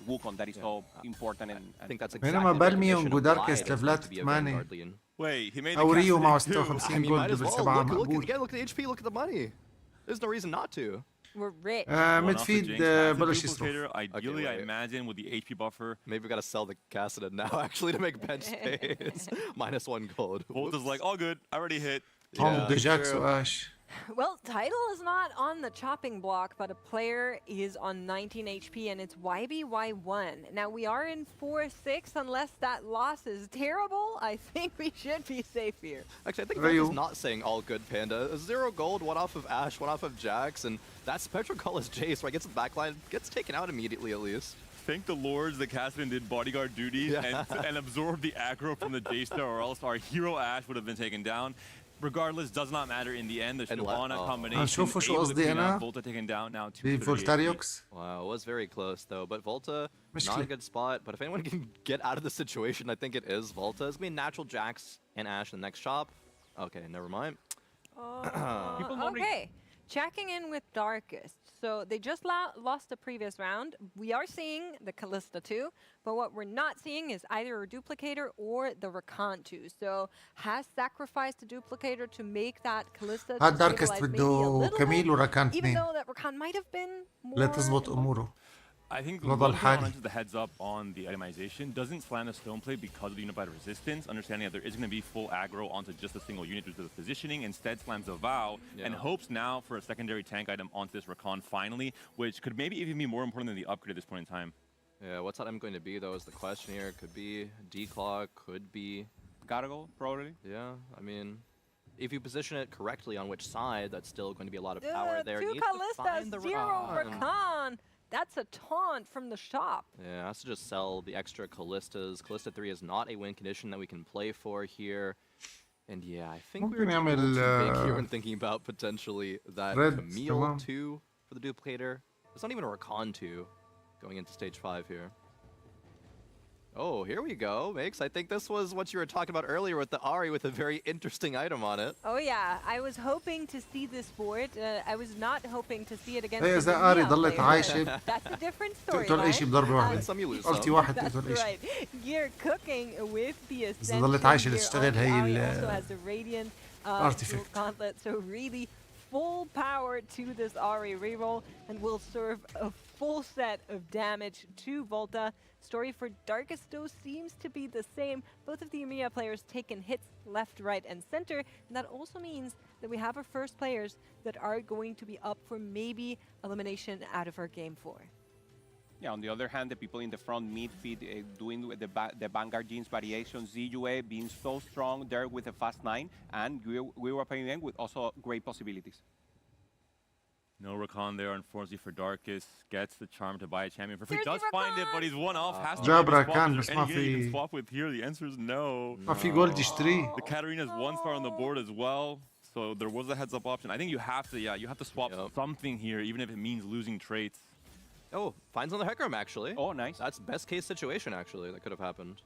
Wukong that is so important.
I think that's
بينما
exactly the
بالميون
condition
وداركست
applied is
ليفلات
to be a
8.
Vanguard lane.
Wait, he made
او
the
ريو معه
Cassidy too.
56
I mean,
جولد
might as
قبل
well.
7
Look,
مقبول.
again, look at the HP, look at the money. There's no reason not to.
We're rich.
One off the
ميدفيد
Jinx, has the
بلش يصرف.
duplicator. Ideally, I
wait.
imagine with the HP buffer,
Maybe we gotta sell the Cassidon now, actually, to make bench space. -1 gold.
Volta's like, all good, I already hit.
هم
Yeah,
ضد جاكس
true.
واش.
Well, Tidal is not on the chopping block, but a player is on 19 HP, and it's YBY1. Now, we are in 4-6. Unless that loss is terrible, I think we should be safe here.
Actually, I think
Ryu.
Volta's not saying all good, Panda. 0 gold, 1 off of Ashe, 1 off of Jax, and that Spectral Call is Jace, right? Gets the backline, gets taken out immediately at least.
Thank the lords that Kassadin did bodyguard duty and absorbed the aggro from the Jace there, or else our hero Ashe would have been taken down. Regardless, does not matter in the end. The Shyvana combination
شوفوا شو
able to
قصدي
clean
أنا
up, Volta taken down now.
بفولتاريوكس.
Wow, it was very close though. But Volta, not
مشكلة.
a good spot. But if anyone can get out of the situation, I think it is Volta. It's gonna be natural Jax and Ashe in the next shop. Okay, never mind.
People wondering-
Okay, checking in with Darkest. So they just lost the previous round. We are seeing the Kalista 2, but what we're not seeing is either a Duplicator or the Rakan 2. So has sacrificed the Duplicator to make that Kalista
هاد
to
داركست
stabilize maybe a
بده
little
كميل
bit,
وراكان
even
اثنين
though that Rakan might have been more...
لا تزبط اموره.
I think
الوضع
one thing I
الحالي.
wanted to the heads up on the itemization doesn't slam the stone play because of the unified resistance, understanding that there is going to be full aggro onto just a single unit due to the positioning. Instead slams a vow and hopes now for a secondary tank item onto this Rakan finally, which could maybe even be more important than the upgrade at this point in time.
Yeah, what's that item going to be though is the question here. Could be declock, could be.
Gotta go, probably.
Yeah, I mean, if you position it correctly on which side, that's still going to be a lot of power there.
Two
Needs to find the
Kalistas, 0 Rakan. That's a taunt from the shop.
Yeah, has to just sell the extra Kalistas. Kalista 3 is not a win condition that we can play for here. And yeah, I think we're
ممكن
a little
يعمل
too big here when thinking about potentially that
Red
Camille
تمام.
2 for the Duplicator. It's not even a Rakan 2 going into stage 5 here. Oh, here we go, Makes. I think this was what you were talking about earlier with the Ahri with a very interesting item on it.
Oh yeah, I was hoping to see this board. I was not hoping to see it against
هي
the
إذا آري
Mia
ضلت
player.
عايشة
That's a different story.
تقتل أي شيء بضربة
Win
واحدة.
some, you lose
قلتي
some.
واحد
That's
تقتل أي شيء.
right. You're cooking with the
إذا
Ascension.
ضلت عايشة
here
تشتغل
on
هي
Ahri
ال-
also has the Radiant
artifact.
Gauntlet. So really full power to this Ahri reroll and will serve a full set of damage to Volta. Story for Darkest though seems to be the same. Both of the EMEA players taken hits left, right, and center. And that also means that we have our first players that are going to be up for maybe elimination out of our game 4.
Yeah, on the other hand, the people in the front midfield doing with the Vanguard Jeans variation, ZUA being so strong there with a fast 9, and we were playing them with also great possibilities.
No Rakan there, unfortunately for Darkest. Gets the charm to buy a champion for free.
Seriously,
Does find it,
Rakan?
but he's one off. Has to
جاب
maybe swap.
Rakan,
Is
بس
there
ما
any unit you
في-
can swap with here? The answer is no.
ما في جولد يشتريه.
The Katarina's 1 star on the board as well. So there was a heads up option. I think you have to, you have to swap
Yep.
something here, even if it means losing traits.
Oh, finds on the Hecarim actually.
Oh, nice.
That's best case situation actually that could have happened.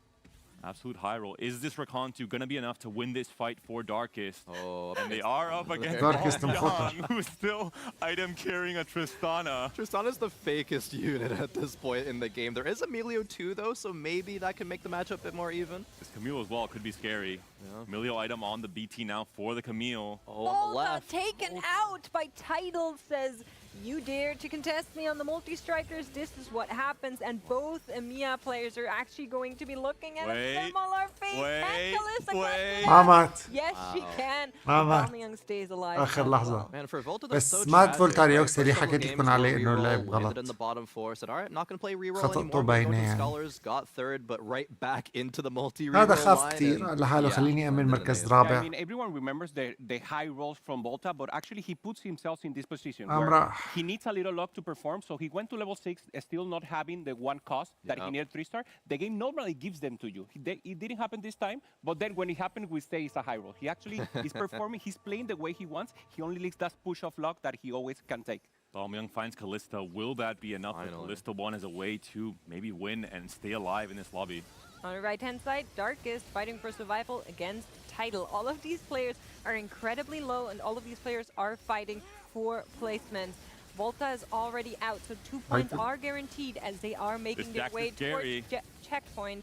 Absolute high roll. Is this Rakan 2 going to be enough to win this fight for Darkest?
Oh,
And they are up against
Darkest
Paul
مخطر.
Young, who's still item carrying a Tristana.
Tristana's the fakest unit at this point in the game. There is Emilio too though, so maybe that can make the matchup a bit more even.
This Camille as well could be scary.
Yeah.
Emilio item on the BT now for the Camille.
Oh, on the
Volta
left.
taken out by Tidal, says, you dare to contest me on the multi-strikers, this is what happens. And both EMEA players are actually going to be looking at
Wait,
a similar fate.
wait,
Can Kalista
wait.
get
ما
this?
مات.
Yes, she
Wow.
can.
ما مات.
Aubameyang stays alive.
آخر
as
لحظة.
well.
Man, for Volta, that's
بس
so
مات
tragic,
فولتاريوكس
right?
اللي
First couple
حكيت
games,
لكم عليه
no
إنه
reroll,
لعب
landed
غلط.
in the bottom four, said, all right, not gonna play reroll
خطأ
anymore.
طبيعي
Going to
يعني.
Scholars got third, but right back into the multi-reroll
هذا خاف
line
كثير
and-
لحاله
yeah,
خليني أمن
didn't
مركز
nail it.
Yeah, I
رابع.
mean, everyone remembers the high rolls from Volta, but actually he puts himself in this position
I'm
where
right.
he needs a little luck to perform. So he went to level 6, still not having the one cost that
Yeah.
he needed 3-star. The game normally gives them to you. It didn't happen this time, but then when it happened, we say it's a high roll. He actually is performing. He's playing the way he wants. He only needs that push of luck that he always can take.
Young finds Kalista. Will that be enough for
Finally.
Kalista 1 as a way to maybe win and stay alive in this lobby?
On the right-hand side, Darkest fighting for survival against Tidal. All of these players are incredibly low, and all of these players are fighting for placements. Volta is already out, so 2 points
Right.
are guaranteed as they are making
This
their
Jax
way
is scary.
towards checkpoint.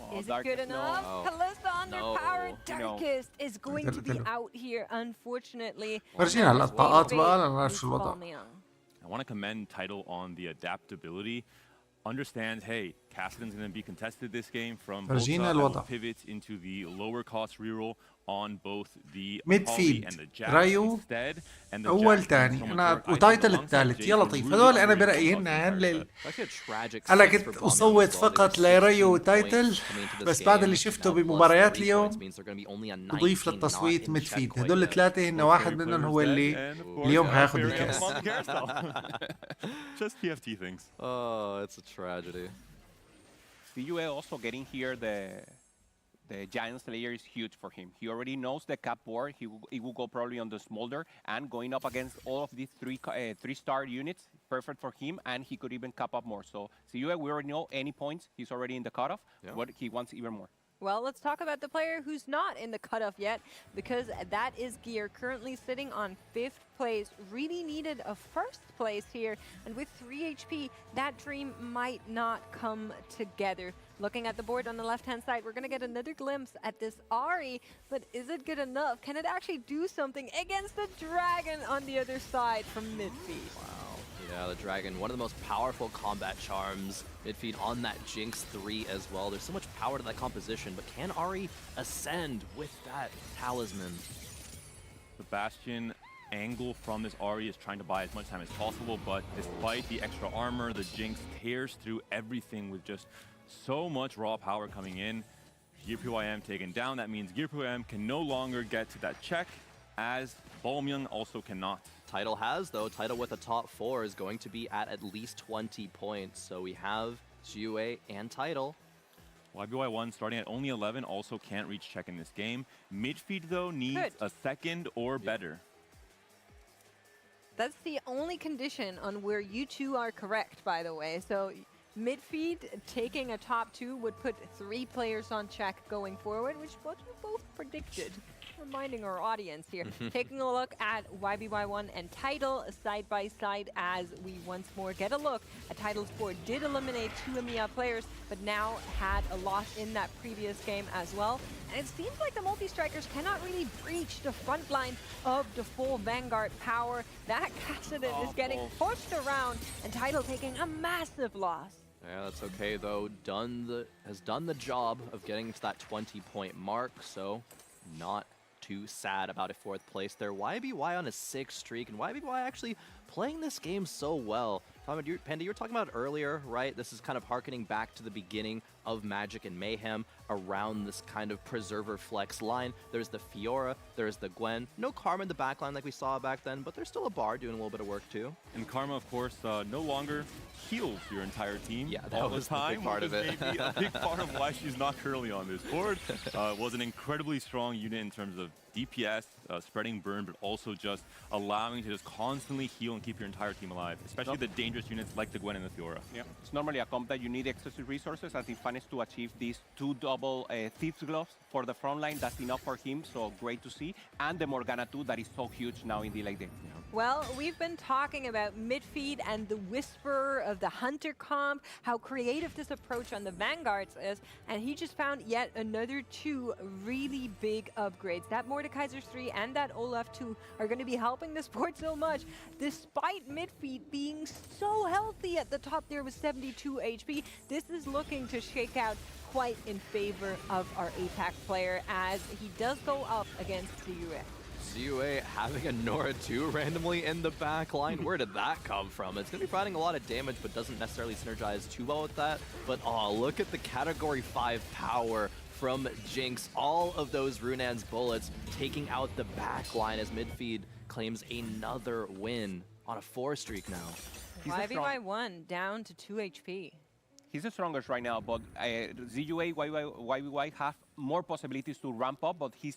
Oh,
Is it good
Darkest, no.
enough?
No.
Kalista underpowered.
No.
Darkest is going to be
Hello.
out here, unfortunately.
فرجينا هلا الطاقات بقى لنعرف شو الوضع.
I want to commend Tidal on the adaptability. Understands, hey, Kassadin's going to be contested this game from
فرجينا
Volta. I will
الوضع.
pivot into the lower cost reroll on both the
Midfield.
Polly and the Jax
رايو
instead. And the
اول
Jax
تاني
so much
انا
work. I think
وتايتل
alongside
الثالث
Jake
يا
would
لطيف
really
هذول انا
underrate
برأيي
themselves
هن
the entire
هالليل
set.
Actually a tragic
انا
6 for
كنت
Bombyung
اصوت
as well. They were
فقط
16
لرايو
points
وتايتل
coming into this
بس بعد
game.
اللي شفته
Now plus
بمباريات
3
اليوم
points means they're going to be only on
بضيف
19,
للتصويت
not in check
ميدفيلد
quite
هدول
yet.
الثلاثة هن
Both
واحد
Fairy
منهم
players
هو
dead,
اللي
and of course,
اليوم هياخد
Fairy
الكاس.
on the carousel. Just TFT things.
Oh, it's a tragedy.
CUA also getting here the Giant Slayer is huge for him. He already knows the cap board. He will go probably on the Smolder, and going up against all of these three-star units, perfect for him, and he could even cap up more. So CUA, we already know any points, he's already in the cutoff.
Yeah.
What he wants even more.
Well, let's talk about the player who's not in the cutoff yet, because that is Gear, currently sitting on 5th place. Really needed a 1st place here, and with 3 HP, that dream might not come together. Looking at the board on the left-hand side, we're going to get another glimpse at this Ahri, but is it good enough? Can it actually do something against the Dragon on the other side from midfield?
Yeah, the Dragon, one of the most powerful combat charms. Midfeed on that Jinx 3 as well. There's so much power to that composition, but can Ahri ascend with that talisman?
The Bastion angle from this Ahri is trying to buy as much time as possible, but despite the extra armor, the Jinx tears through everything with just so much raw power coming in. Gear PYM taken down. That means Gear PYM can no longer get to that check, as Bombyung also cannot.
Title has, though. Title with a top 4 is going to be at least 20 points. So we have GUA and Title.
YBY1 starting at only 11 also can't reach check in this game. Midfield, though, needs a second or better.
That's the only condition on where you two are correct, by the way. So midfeed taking a top 2 would put 3 players on check going forward, which what we both predicted. Reminding our audience here. Taking a look at YBY1 and Title side by side as we once more get a look at Title's board. Did eliminate 2 EMEA players, but now had a loss in that previous game as well. And it seems like the multi-strikers cannot really breach the front line of the full Vanguard power. That Kassadin is getting pushed around, and Title taking a massive loss.
Yeah, that's okay, though. Has done the job of getting to that 20-point mark, so not too sad about a 4th place there. YBY on a 6th streak, and YBY actually playing this game so well. Panda, you were talking about it earlier, right? This is kind of harkening back to the beginning of Magic and Mayhem around this kind of Preserver flex line. There's the Fiora, there's the Gwen. No Karma in the backline like we saw back then, but there's still a Bar doing a little bit of work too.
And Karma, of course, no longer heals your entire team.
Yeah, that was the big part of it.
Maybe a big part of why she's not currently on this board. Was an incredibly strong unit in terms of DPS, spreading burn, but also just allowing you to just constantly heal and keep your entire team alive, especially the dangerous units like the Gwen and the Fiora.
Yeah, it's normally a comp that you need excessive resources, and he managed to achieve these 2 double Thieves Gloves for the front line. That's enough for him, so great to see. And the Morgana 2 that is so huge now in the late game. Yeah.
Well, we've been talking about midfeed and the whisper of the Hunter comp, how creative this approach on the Vanguards is, and he just found yet another 2 really big upgrades. That Mordekaiser's 3 and that Olaf 2 are going to be helping this board so much, despite midfeed being so healthy at the top there with 72 HP. This is looking to shake out quite in favor of our APAC player, as he does go up against CUA.
CUA having a Nora 2 randomly in the back line. Where did that come from? It's going to be providing a lot of damage, but doesn't necessarily synergize too well with that. But oh, look at the Category 5 power from Jinx. All of those Runan's bullets taking out the back line as midfeed claims another win on a 4 streak now.
YBY1 down to 2 HP.
He's the strongest right now, but ZUA, YBY have more possibilities to ramp up, but he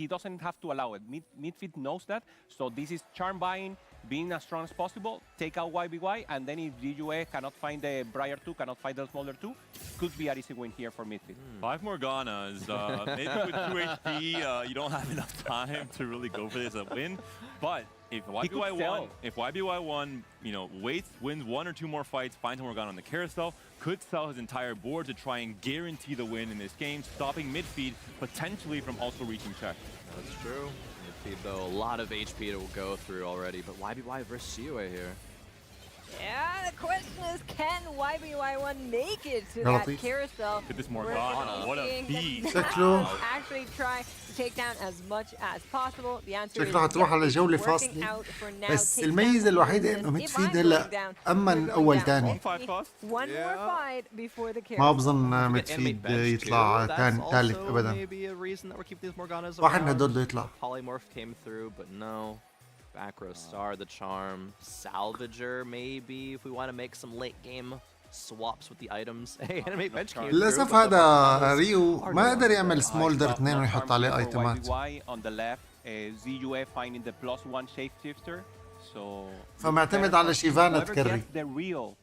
doesn't have to allow it. Midfield knows that, so this is charm buying, being as strong as possible, take out YBY, and then if ZUA cannot find the Briar 2, cannot find the Smolder 2, could be an easy win here for midfield.
5 Morganas, maybe with 2 HP, you don't have enough time to really go for this a win, but if YBY1, you know, wins 1 or 2 more fights, finds a Morgana on the carousel, could sell his entire board to try and guarantee the win in this game, stopping midfeed potentially from also reaching check.
That's true. Midfeed, though, a lot of HP to go through already, but YBY versus CUA here.
Yeah, the question is, can YBY1 make it to
يلا
that
طيب.
carousel.
Look at this
We're
Morgana. What a
seeing
beast.
them
شكله
actually try to take down as much as possible. The answer is
شكله هتروح على
yes,
جولة
it's working
فاصلة.
out for now.
بس
Takes
الميزة
down the
الوحيدة
Princess.
إنه
If
ميدفيد
I'm
هلا
going down,
أمن
we're going
أول
down.
تاني.
1-5 cost.
One more
Yeah.
fight before the
ما
carousel.
بظن
Get
ميدفيد
enemy bench
يطلع
too. That's
ثالث
also
أبدا.
maybe a reason that we're keeping these Morganas
واحد من
around.
هدول بده يطلع.
Polymorph came through, but no. Back row star, the charm, salvager maybe if we want to make some late game swaps with the items. Hey, enemy bench came through.
للأسف
but the
هذا
Morganas
ريو
are
ما
no
قدر
longer
يعمل
there.
سمولدر
Not
2 ويحط
harm
عليه
here for
ايتمات.
YBY on the left, ZUA finding the +1 shapeshifter. So
فمعتمد على شيفانا
whoever
تكري.
gets the real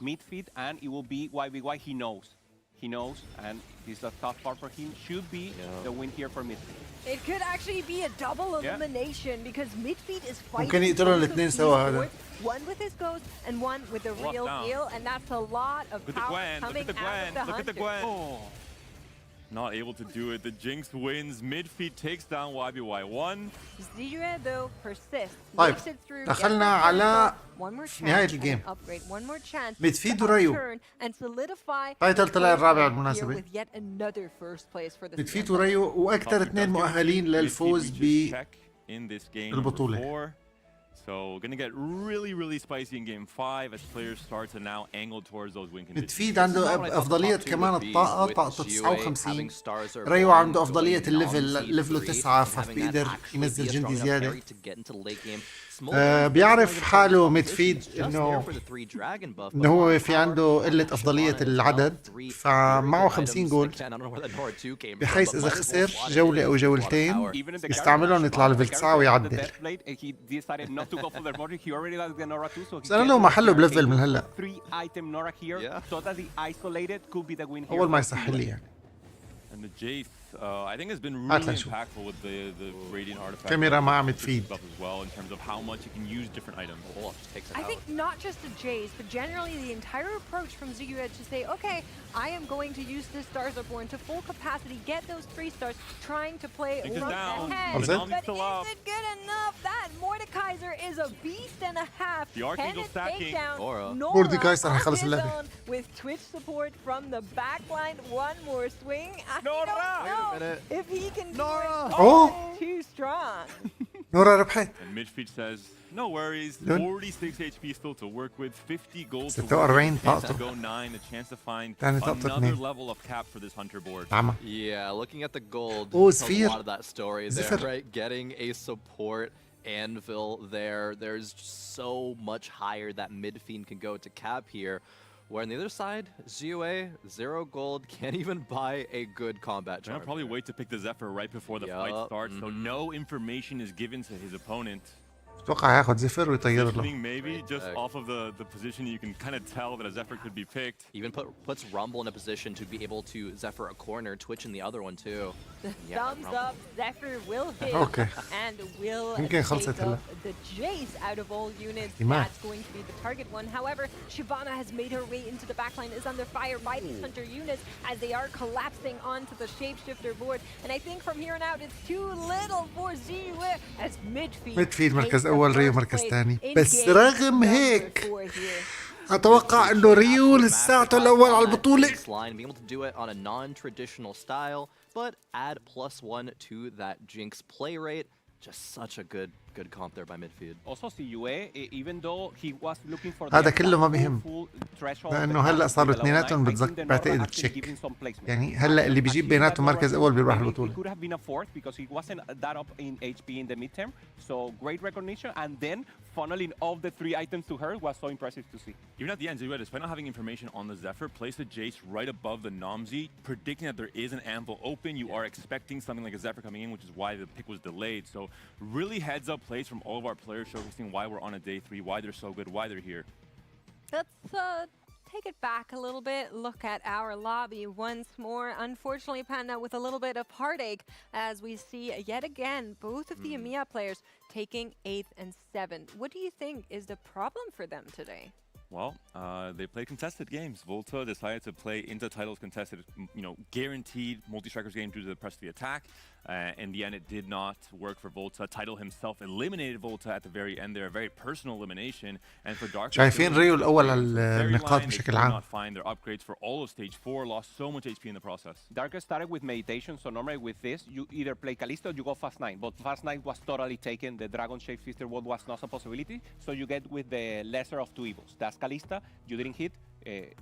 midfield and it will be YBY. He knows. He knows, and this is a tough part for him. Should be the win here for midfield.
It could actually be a double elimination because midfield is fighting.
ممكن يقتلون
both of
الاثنين
these
سوا هذا.
boards, one with his ghost and one with the
Lockdown.
real deal, and that's a lot of
Look at the
power
Gwen. Look
coming
at the
out of
Gwen.
the
Look at the
Hunter.
Gwen. Not able to do it. The Jinx wins. Midfeed takes down YBY1.
ZUA though persists.
طيب،
Makes it through,
دخلنا
gets that
على
carousel, one more chance
نهاية
and
الجيم.
an upgrade, one more chance
midfield
to
وريو.
upturn and solidify
تايتل
the
طلع
first
الرابع
place
بالمناسبة.
here with yet another first place for the
ميدفيد
season.
وريو واكثر اثنين مؤهلين للفوز بالبطولة.
بالبطولة. So gonna get really spicy in game 5 as players start to now angle towards those win conditions.
ميدفيد عنده أفضلية كمان الطاقة، طاقته 59. ريو
ريو
عنده أفضلية الليفل، ليفله 9 فبيقدر ينزل جندي زيادة. بيعرف حاله ميدفيد انه هو في عنده قلة أفضلية العدد، فمعه 50 جول بحيث إذا خسر جولة أو جولتين يستعملهم يطلع ليفل 9 ويعدل. بس أنا لو محله بليفل من هلا أول ما يصح لي يعني.
And the Jace, I think has been
هات
really
لنشوف.
impactful with the Radiant artifact.
كاميرا مع ميدفيد.
Stuff as well in terms of how much you can use different items.
I think not just the Jays, but generally the entire approach from ZUA to say, okay, I am going to use this Stars Are Born to full capacity, get those 3 stars, trying to play
Jinx is
from
down.
ahead.
That's it?
But
Still
is
up.
it good enough? That Mordekaiser is a beast and a half.
The Archangel
Can it take
stacking.
down
Nora.
Nora
Mordekaiser
on
هيخلص
his
اللعبة.
own with Twitch support from the backline? One more swing. I
Nora!
don't know
Wait a minute.
if he can do
Nora!
it.
Oh!
Too strong.
نورا ربحت.
And Midfield says, no worries,
Good.
46 HP still to work with, 50 gold to
46
work with, chance to
طاقته.
go 9, a chance to find
يعني طاقته
another
2.
level of cap for this Hunter board.
عمى.
Yeah, looking at the gold,
Oh,
tells a
Sphere.
lot of that story there,
Zephyr.
right? Getting a support anvil there. There's so much higher that Midfiend can go to cap here. Where on the other side, ZUA, 0 gold, can't even buy a good combat
They're gonna
charm.
probably wait to pick the Zephyr right before the fight
Yup,
starts, so no information is given to his opponent.
اتوقع هياخد زفر ويطير له.
Positioning maybe,
Great
just
pick.
off of the position, you can kind of tell that a Zephyr could be picked.
Even puts Rumble in a position to be able to Zephyr a corner, Twitch in the other one too. Yeah,
Thumbs
Rumble.
up, Zephyr will hit
Okay.
and will
يمكن
take
خلصت هلا.
up the Jace out of all units.
إيمان.
That's going to be the target one. However, Shyvana has made her way into the backline, is under fire by these Hunter units as they are collapsing onto the Shapeshifter board. And I think from here on out, it's too little for ZUA as midfield.
ميدفيد مركز
takes the
أول، ريو
first
مركز
place
تاني.
in
بس
game
رغم
number
هيك
4 here.
أتوقع إنه ريو لساته الأول على البطولة.
Line, being able to do it on a non-traditional style, but add +1 to that Jinx play rate. Just such a good comp there by midfield.
Also ZUA, even though he was looking for
هذا
the
كله ما
full
بهم.
threshold
لأنه
of the
هلا
cap
صاروا
with the level
اثنيناتهم
9, I think the Nora
بعتقد
actually
تشيك.
giving some placement.
يعني هلا اللي بيجيب بيناتهم مركز أول بيروح
Maybe
البطولة.
It could have been a fourth because he wasn't that up in HP in the midterm. So great recognition, and then funneling all the 3 items to her was so impressive to see.
Even at the end, ZUA, despite not having information on the Zephyr, placed the Jace right above the Namzi, predicting that there is an anvil open. You are expecting something like a Zephyr coming in, which is why the pick was delayed. So really heads up plays from all of our players, showcasing why we're on a day 3, why they're so good, why they're here.
Let's take it back a little bit, look at our lobby once more. Unfortunately, Panda with a little bit of heartache as we see yet again both of the EMEA players taking 8th and 7th. What do you think is the problem for them today?
Well, they played contested games. Volta decided to play into Title's contested, guaranteed multi-strikers game due to the press of the attack. In the end, it did not work for Volta. Title himself eliminated Volta at the very end there, a very personal elimination. And for Dark,
شايفين ريو الأول على النقاط بشكل عام.
not find their upgrades for all of stage 4, lost so much HP in the process.
Darker started with meditation, so normally with this, you either play Kalista or you go Fast 9. But Fast 9 was totally taken. The Dragon Shapeshifter world was not a possibility. So you get with the lesser of two evils. That's Kalista. You didn't hit.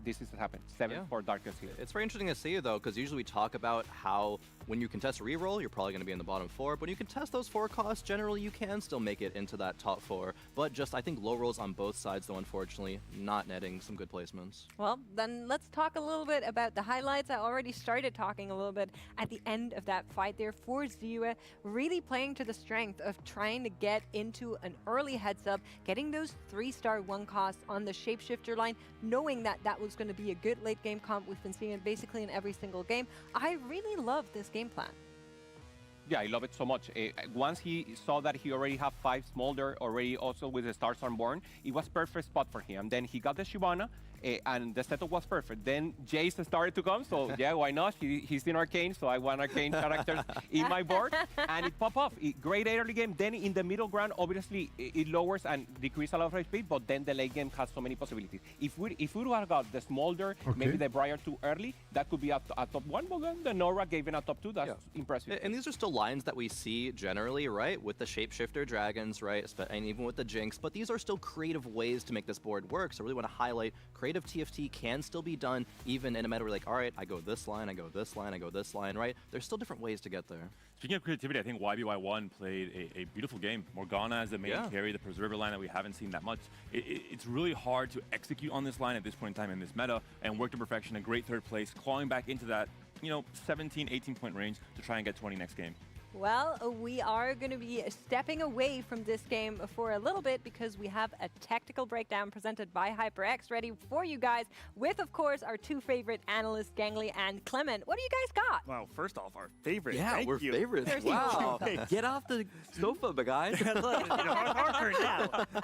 This is what happened. 7 for Darkest here.
It's very interesting to see, though, because usually we talk about how when you contest a reroll, you're probably going to be in the bottom 4. But when you contest those 4 costs, generally you can still make it into that top 4. But just, I think, low rolls on both sides, though, unfortunately, not netting some good placements.
Well, then let's talk a little bit about the highlights. I already started talking a little bit at the end of that fight there for ZUE, really playing to the strength of trying to get into an early heads up, getting those 3-star 1 costs on the Shapeshifter line, knowing that that was going to be a good late game comp. We've been seeing it basically in every single game. I really love this game plan.
Yeah, I love it so much. Once he saw that he already had 5 Smolder, already also with the Stars Unborn, it was perfect spot for him. Then he got the Shyvana, and the setup was perfect. Then Jace started to come, so yeah, why not? He's in Arcane, so I want Arcane characters in my board, and it popped off. Great early game. Then in the middle ground, obviously, it lowers and decreases a lot of HP, but then the late game has so many possibilities. If we would have got the Smolder, maybe the Briar too early, that could be a top 1, but then the Nora gave in a top 2. That's impressive.
And these are still lines that we see generally, right? With the Shapeshifter Dragons, right? And even with the Jinx, but these are still creative ways to make this board work. So I really want to highlight creative TFT can still be done even in a meta where like, all right, I go this line, I go this line, I go this line, right? There's still different ways to get there.
Speaking of creativity, I think YBY1 played a beautiful game. Morgana as the main carry, the Preserver line that we haven't seen that much. It's really hard to execute on this line at this point in time in this meta and work to perfection. A great third place, clawing back into that 17, 18 point range to try and get 20 next game.
Well, we are going to be stepping away from this game for a little bit because we have a tactical breakdown presented by HyperX ready for you guys with, of course, our 2 favorite analysts, Gangly and Clement. What do you guys got?
Wow, first off, our favorite.
Yeah,
Thank
we're
you.
favorites. Wow. Get off the sofa, my guys.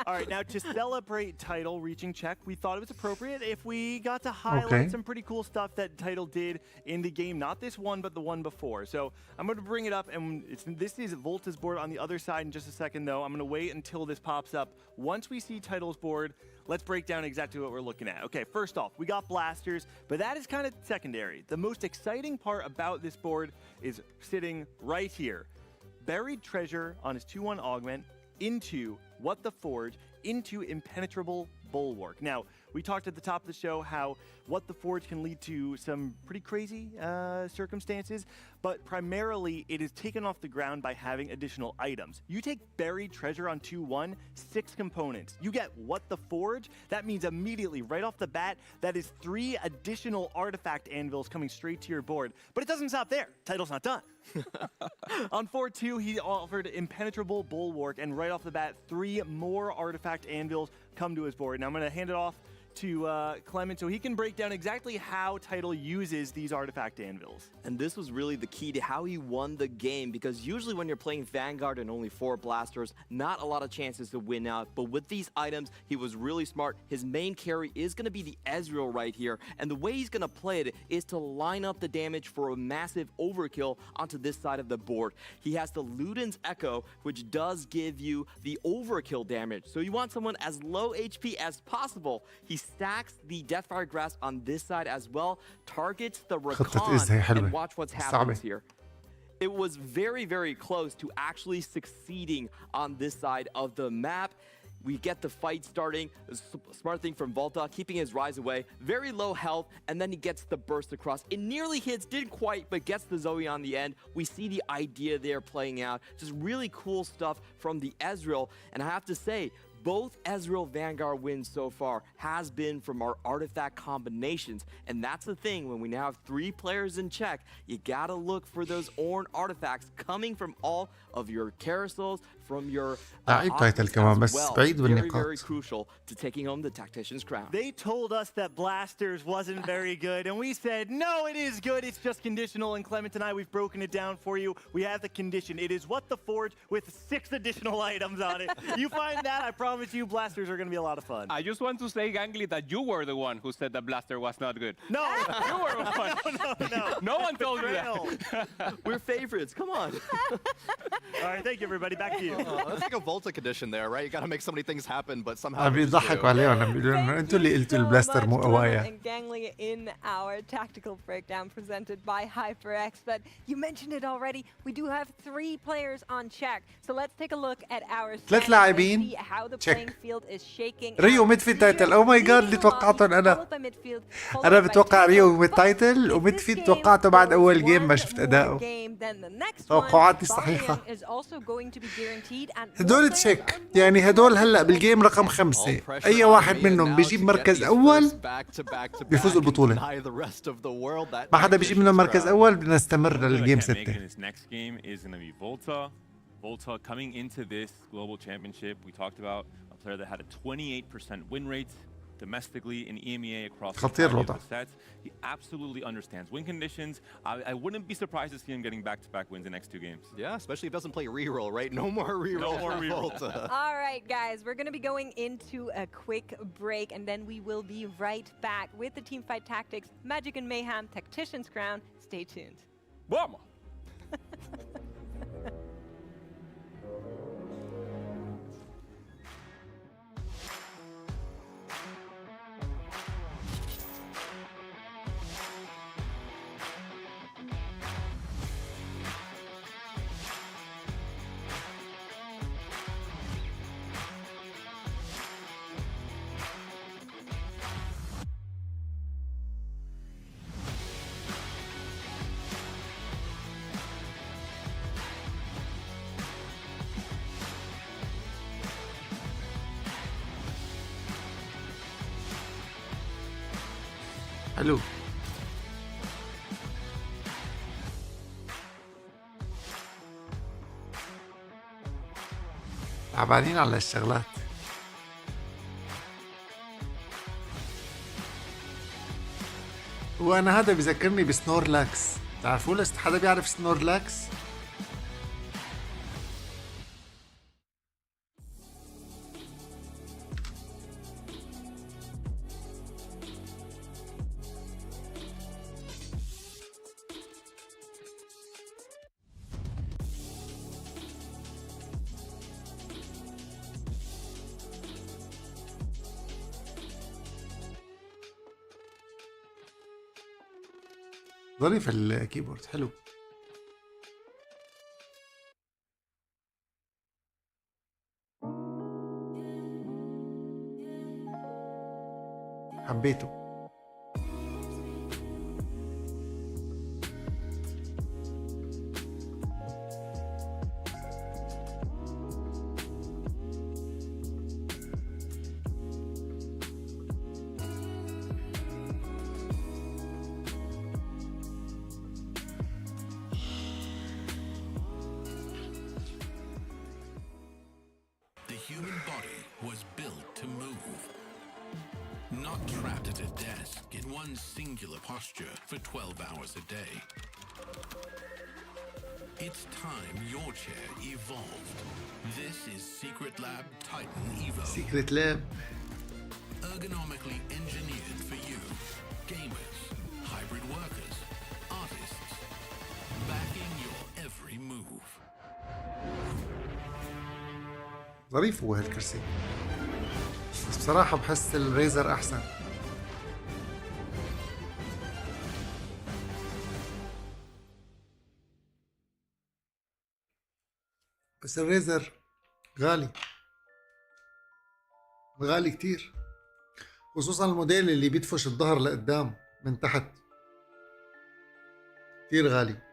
All right, now to celebrate Title reaching check, we thought it was appropriate if we got to highlight some pretty cool stuff that Title did in the game. Not this one, but the one before. So I'm going to bring it up, and this is Volta's board on the other side in just a second, though. I'm going to wait until this pops up. Once we see Title's board, let's break down exactly what we're looking at. Okay, first off, we got blasters, but that is kind of secondary. The most exciting part about this board is sitting right here. Buried Treasure on his 2-1 augment into What the Forge into Impenetrable Bulwark. Now, we talked at the top of the show how What the Forge can lead to some pretty crazy circumstances, but primarily it is taken off the ground by having additional items. You take Buried Treasure on 2-1, 6 components. You get What the Forge. That means immediately, right off the bat, that is 3 additional artifact anvils coming straight to your board. But it doesn't stop there. Title's not done. On 4-2, he offered Impenetrable Bulwark, and right off the bat, 3 more artifact anvils come to his board. Now I'm going to hand it off to Clement so he can break down exactly how Title uses these artifact anvils.
And this was really the key to how he won the game, because usually when you're playing Vanguard and only 4 blasters, not a lot of chances to win out. But with these items, he was really smart. His main carry is going to be the Ezreal right here, and the way he's going to play it is to line up the damage for a massive overkill onto this side of the board. He has the Luden's Echo, which does give you the overkill damage. So you want someone as low HP as possible. He stacks the Deathfire Grasp on this side as well, targets the Rakan, and watch what's happening here. It was very, very close to actually succeeding on this side of the map. We get the fight starting. Smart thing from Volta, keeping his Rise away. Very low health, and then he gets the burst across. It nearly hits, didn't quite, but gets the Zoe on the end. We see the idea there playing out. Just really cool stuff from the Ezreal. And I have to say, both Ezreal Vanguard wins so far has been from our artifact combinations. And that's the thing, when we now have 3 players in check, you gotta look for those Ornn artifacts coming from all of your carousels, from your
لعيب تايتل
offense
كمان
as
بس
well.
بعيد
Very,
بالنقاط.
very crucial to taking home the Tactician's crown.
They told us that Blasters wasn't very good, and we said, no, it is good. It's just conditional. And Clement and I, we've broken it down for you. We have the condition. It is what the Forge with 6 additional items on it. You find that, I promise you, Blasters are going to be a lot of fun.
I just want to say, Gangly, that you were the one who said that Blaster was not good.
No,
You were the one. No one told you that.
Betrayal.
We're favorites. Come on.
All right, thank you, everybody. Back to you.
That's like a Volta condition there, right? You gotta make so many things happen, but somehow.
عم
they just
بيضحكوا
do.
عليهم عم بيقولوا لهم انتوا اللي قلتوا البلاستر مو قوايا.
And Gangly in our tactical breakdown presented by HyperX. But you mentioned it already. We do have 3 players on check. So let's take a look at our
3
standings and
لاعبين.
see how the
Check.
playing field is shaking.
ريو
out.
ميد فيلد تايتل. Oh my God اللي توقعتهم أنا.
Followed by midfield,
أنا
followed by
بتوقع
Tackle.
ريو ميد
But
تايتل
if
وميد
this
فيلد
game
توقعته بعد
goes
أول جيم ما
one
شفت
more
أداؤه.
game, then the next one,
توقعاتي
Barbarian
صحيحة.
is also going to be guaranteed and
هدول
more players
تشيك
are
يعني هدول هلا بالجيم رقم
All
5
pressure
أي
on
واحد
me, and
منهم
now
بيجيب
to get
مركز
these
أول
first back-to-back-to-back
بيفوزوا
and
البطولة.
deny the rest of the world that
ما حدا بيجيب منهم مركز
Tactician's crown.
أول بدنا نستمر
The only
للجيم
one that can't make it in
6.
this next game is going to be Volta. Volta coming into this global championship, we talked about a player that had a 28% win rate domestically in EMEA across the
خطير
entirety of
الوضع.
the sets. He absolutely understands win conditions. I wouldn't be surprised to see him getting back-to-back wins the next 2 games.
Yeah, especially if he doesn't play reroll, right? No more reroll.
more
for
reroll.
Volta.
All right, guys, we're going to be going into a quick break, and then we will be right back with the Teamfight Tactics, Magic and Mayhem, Tactician's Crown. Stay tuned.
Vamos.
حلو. تعبانين على الشغلات. وانا هذا بذكرني بسنورلاكس. تعرفوا لست حدا بيعرف سنورلاكس؟ ظريف الكيبورد حلو. حبيته.
The human body was built to move, not trapped at a desk in one singular posture for 12 hours a day. It's time your chair evolved. This is Secret Lab Titan Evo,
سيكريت لاب.
ergonomically engineered for you, gamers, hybrid workers, artists, backing your every move.
ظريف هو هالكرسي. بس بصراحة بحس الريزر أحسن. بس الريزر غالي. غالي كتير. خصوصا الموديل اللي بيدفش الظهر لقدام من تحت. كتير غالي.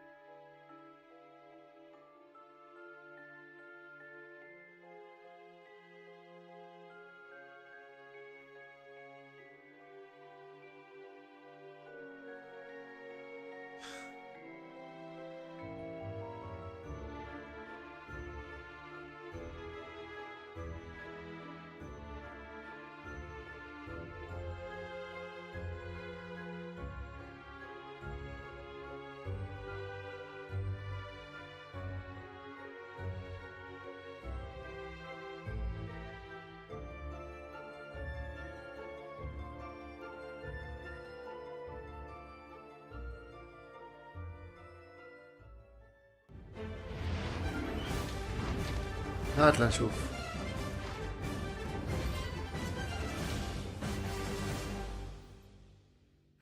هات لنشوف.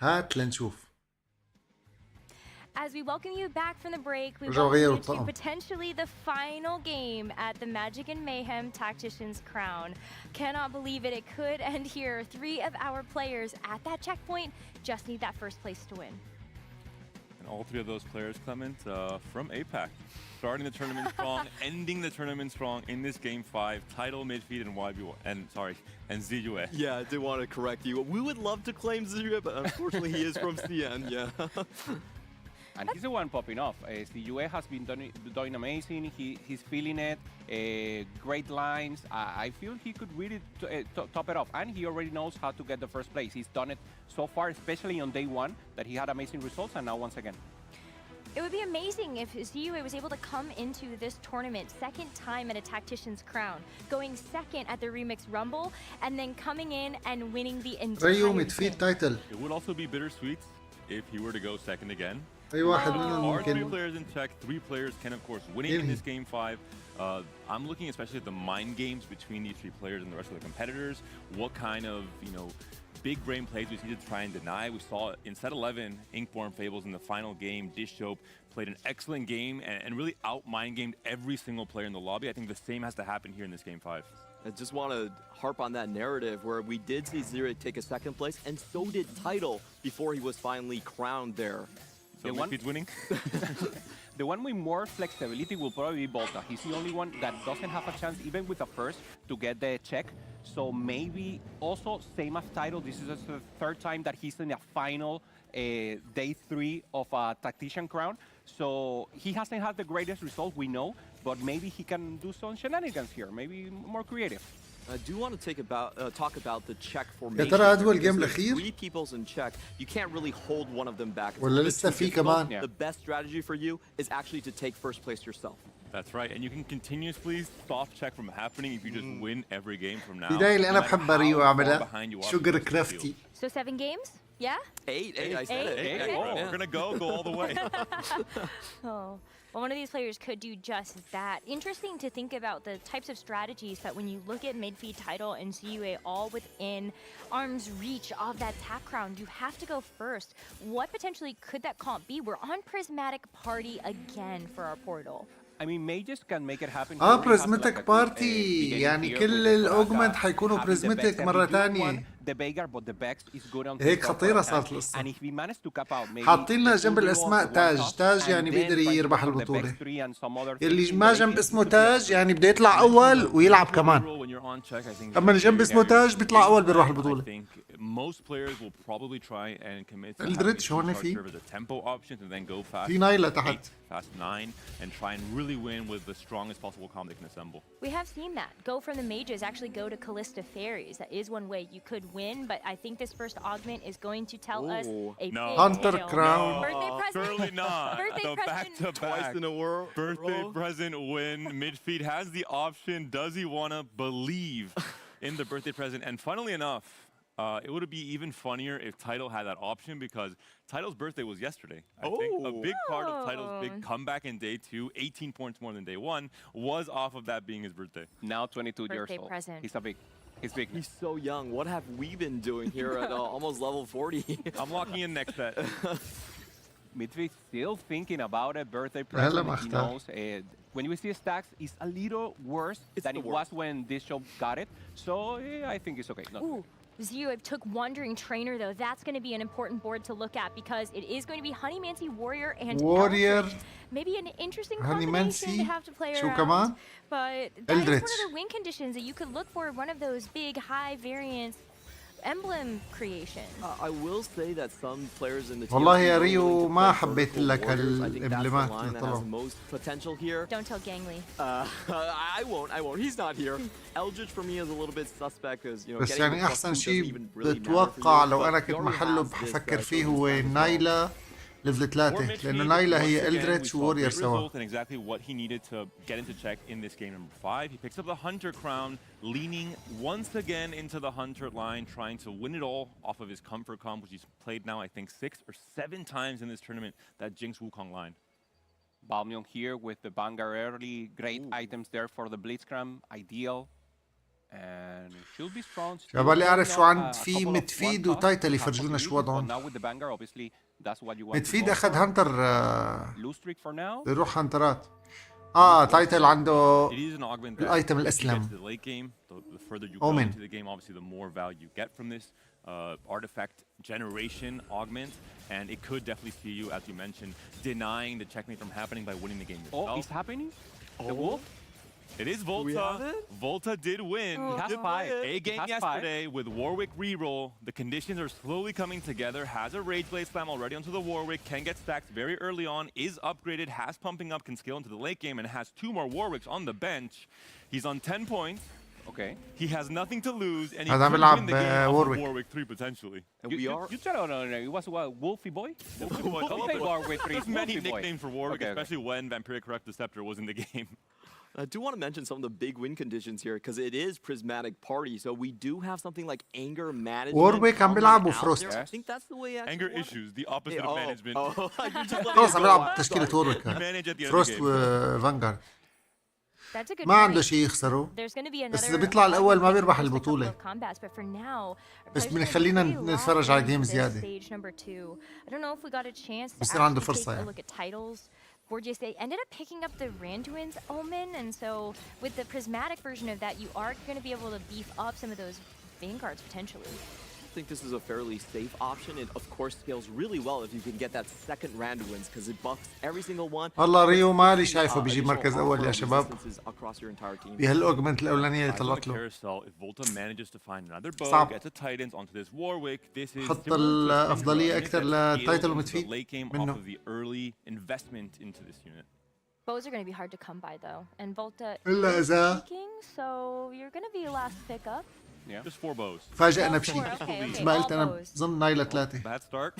هات لنشوف.
As we welcome you back from the break, we
رجعوا
welcome
غيروا
you to
الطقم.
potentially the final game at the Magic and Mayhem Tactician's Crown. Cannot believe it. It could end here. 3 of our players at that checkpoint just need that first place to win.
And all 3 of those players, Clement, from APAC. Starting the tournament strong, ending the tournament strong in this game 5. Title, midfeed, and YB, and ZUA.
Yeah, I did want to correct you. We would love to claim Zirua, but unfortunately he is from CN, yeah.
And he's the one popping off. CUA has been doing amazing. He's feeling it. Great lines. I feel he could really top it off. And he already knows how to get the first place. He's done it so far, especially on day 1, that he had amazing results. And now once again.
It would be amazing if ZUA was able to come into this tournament second time at a Tactician's Crown, going second at the Remix Rumble, and then coming in and winning the entire
ريو
thing.
مدفيد تايتل.
It would also be bittersweet if he were to go second again.
أي واحد منهم
Are 3
ممكن.
players in check, 3 players can of course win it in this game 5. I'm looking especially at the mind games between these 3 players and the rest of the competitors. What kind of, big brain plays we need to try and deny. We saw in set 11, Inkborn Fables in the final game, Dishope played an excellent game and really out-mind gamed every single player in the lobby. I think the same has to happen here in this game 5.
I just want to harp on that narrative where we did see Zirua take a second place, and so did Title before he was finally crowned there.
So midfeed's winning?
The one with more flexibility will probably be Volta. He's the only one that doesn't have a chance, even with the first, to get the check. So maybe also same as Title. This is the 3rd time that he's in the final day 3 of a Tactician Crown. So he hasn't had the greatest result, we know, but maybe he can do some shenanigans here, maybe more creative.
I do want to talk about the check
يا
formation.
ترى هذا هو الجيم
With
الأخير؟
3 peoples in check, you can't really hold one of them back. It's
ولا
a bit
لسه
too
في
difficult.
كمان؟
Yeah.
The best strategy for you is actually to take first place yourself.
That's right, and you can continuously stop check from happening if you just win every game from now.
البداية اللي أنا
no matter
بحبها
how
ريو
far
أعملها
behind you are
شوجر
from the field.
كرافتي.
So 7 games? Yeah?
8, I said it.
Eight.
Eight.
Oh, we're gonna go all the way.
Oh, well, one of these players could do just that. Interesting to think about the types of strategies that when you look at midfeed Title and ZUA all within arm's reach of that tack crown, you have to go first. What potentially could that comp be? We're on Prismatic Party again for our portal.
I mean, mages can make it happen.
برزمتك بارتي يعني كل الاوجمنت حيكونوا برزمتك مرة تانية.
The Veigar, but the Vex is good on
هيك خطيرة صارت القصة.
And if we manage to cap out, maybe
حاطين لنا جنب
the
الاسماء
one
تاج،
top,
تاج
and
يعني
then
بيقدر
try to
يربح
go for the
البطولة.
Vex 3 and some other
اللي
things
ما
in the
جنب
races
اسمه
could be
تاج يعني بده يطلع اول ويلعب كمان.
When you're on check, I think
اما اللي جنب اسمه تاج بيطلع اول بيروح
I
البطولة.
think most players will probably try and commit to
الدريتش
having
هون
these
في.
serve as a tempo options and then go fast
في نايلة
8,
تحت.
fast 9 and try and really win with the strongest possible comp they can assemble.
We have seen that. Go from the mages, actually go to Callista Fairies. That is one way you could win, but I think this first augment is going to tell us
Ooh.
a
No.
big
Hunter
tale.
Crown.
Birthday present.
Surely not.
Birthday
The
present.
back-to-back
Twice in a row.
birthday present win. Midfeed has the option. Does he want to believe in the birthday present? And funnily enough, it would be even funnier if Title had that option because Title's birthday was yesterday. I think a big part of Title's big comeback in day 2, 18 points more than day 1, was off of that being his birthday.
Now 22 years
Birthday
old.
present.
He's big.
He's so young. What have we been doing here at almost level 40?
I'm locking in next set.
Midfield still thinking about a birthday
هلا
present.
ما
He
اختار.
knows when you see stacks, it's a little worse than
the
it was when this show got it. So I think it's okay. Not
Ooh, ZUA took Wandering Trainer though. That's going to be an important board to look at because it is going to be Honeymancy, Warrior, and
Warrior.
Eldritch. Maybe an interesting
Honeymancy.
combination to have to play
شو
around.
كمان؟
But that is one
Eldritch.
of the win conditions that you could look for. One of those big high variance emblem creations.
I will say that some players in the team
والله يا
are
ريو
willing to
ما
play
حبيت
vertical
لك
warriors. I think that's the
الإمبلمات
line
اللي
that has
طلعوا.
the most potential here.
Don't tell Gangly.
I won't. He's not here. Eldritch for me is a little bit suspect because
بس
getting
يعني
the plus
أحسن
2 doesn't
شيء
even really matter for
بتوقع
you,
لو
but
أنا
he
كنت
already
محله
has this,
بفكر
so
فيه
he's
هو
fine.
نايلا ليفل 3 لأنه نايلا هي إلدريتش وورير سوا.
And exactly what he needed to get into check in this game number 5. He picks up the Hunter crown, leaning once again into the Hunter line, trying to win it all off of his comfort comp, which he's played now, I think, 6 or 7 times in this tournament, that Jinx Wukong line.
Balmion here with the Vanguard early. Great items there for the Blitzcrank. Ideal. And should be strong.
شبالي أعرف شو عند في
Couple of
ميدفيد
one
وتايتل
cost
يفرجونا شو
possibilities, but
وضعهم.
now with the Vanguard, obviously, that's what you want to
ميدفيد
go
أخذ
for.
هانتر
Blue streak for now.
بيروح هانترات. تايتل عنده
It is an augment that
الأيتم
you get
الأسلم.
to the late game. The further you
Omen.
go into the game, obviously, the more value you get from this artifact generation augment. And it could definitely see you, as you mentioned, denying the checkmate from happening by winning the game yourself.
Oh, it's happening? The Wolf?
It is
have
Volta.
it?
Volta did win.
He has five.
A
He
game
has
yesterday with Warwick reroll. The conditions are slowly coming together. Has a Rage Blade Slam already onto the Warwick. Can get stacked very early on. Is upgraded. Has pumping up. Can scale into the late game. And has 2 more Warwicks on the bench. He's on 10 points.
Okay.
He has nothing to lose. And he
هذا
could
بيلعب
win the game off of
Warwick.
Warwick 3 potentially.
And we are.
You said, no, it was what, Wolfie Boy?
Wolfie Boy.
Don't say Warwick 3.
There's many
Wolfie Boy.
nicknames for Warwick,
Okay, okay.
especially when Vampiric Corrupt Deceptor was in the game.
I do want to mention some of the big win conditions here because it is Prismatic Party. So we do have something like anger management.
Warwick عم
coming
بيلعبوا
out
Frost.
there. I think that's the way I
Anger issues, the opposite of management.
you just let me
خلص عم
go
بيلعب
on.
تشكيلة وورويك.
Manage at the end of
فروست
the game.
وفانجارد.
That's a good
ما عنده
point.
شيء يخسره.
There's going to be
بس
another
إذا بيطلع الأول ما بيربح
just a couple
البطولة.
of combats, but for now,
بس
players are
بنخلينا
really locked
نتفرج على
into
جيم
this
زيادة.
stage number 2. I don't know if we got a chance to
بصير عنده
actually
فرصة
take a
يعني.
look at titles. Gorgeous, they ended up picking up the Randuin's Omen, and so with the prismatic version of that, you are going to be able to beef up some of those Vanguards potentially.
I think this is a fairly safe option. It, of course, scales really well if you can get that second Randuin's because it buffs every single one.
والله ريو مالي
Puts,
شايفه بيجيب
additional
مركز أول يا
armor
شباب.
resistances across your entire team.
بهالأوجمنت الأولانية اللي
Eyes on the
طلعت له.
carousel. If Volta manages to find another bow,
صعب.
gets a Titans onto this Warwick, this is
حط
similar to a
الأفضلية
unit
أكثر
that scales
للتايتل
into the
ومتفيد
late game off
منه.
of the early investment into this unit.
Bows are going to be hard to come by though, and Volta
إلا
is
إذا
peaking, so you're going to be last pick up.
Yeah.
Just 4 bows.
فاجأنا
Oh,
بشيء.
four, okay,
مثل ما
all
قلت أنا
bows.
بظن نايلة 3.
Bad start.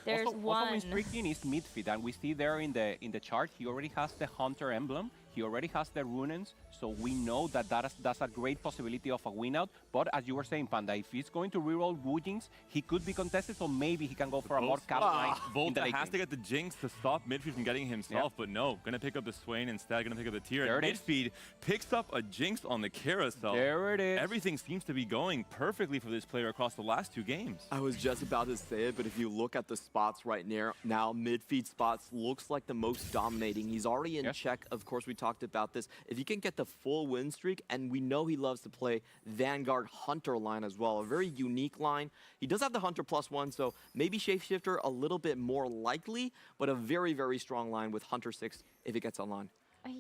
There's
Also
one.
in streaking is midfield, and we see there in the chart he already has the Hunter emblem. He already has the Runens, so we know that that's a great possibility of a win out. But as you were saying, Panda, if he's going to reroll Wujings, he could be contested, so maybe he can go for a more cap line in the
Volta
late
has to
game.
get the Jinx to stop Midfield from getting himself, but no, gonna pick up the Swain instead, gonna pick up the Tier.
There
And
it is.
Midfield picks up a Jinx on the carousel.
There it is.
Everything seems to be going perfectly for this player across the last 2 games.
I was just about to say it, but if you look at the spots right now, mid-feed spots looks like the most dominating. He's already in
Yes.
check. Of course, we talked about this. If you can get the full win streak, and we know he loves to play Vanguard Hunter line as well, a very unique line. He does have the Hunter +1, so maybe Shapeshifter a little bit more likely, but a very, very strong line with Hunter 6 if it gets online.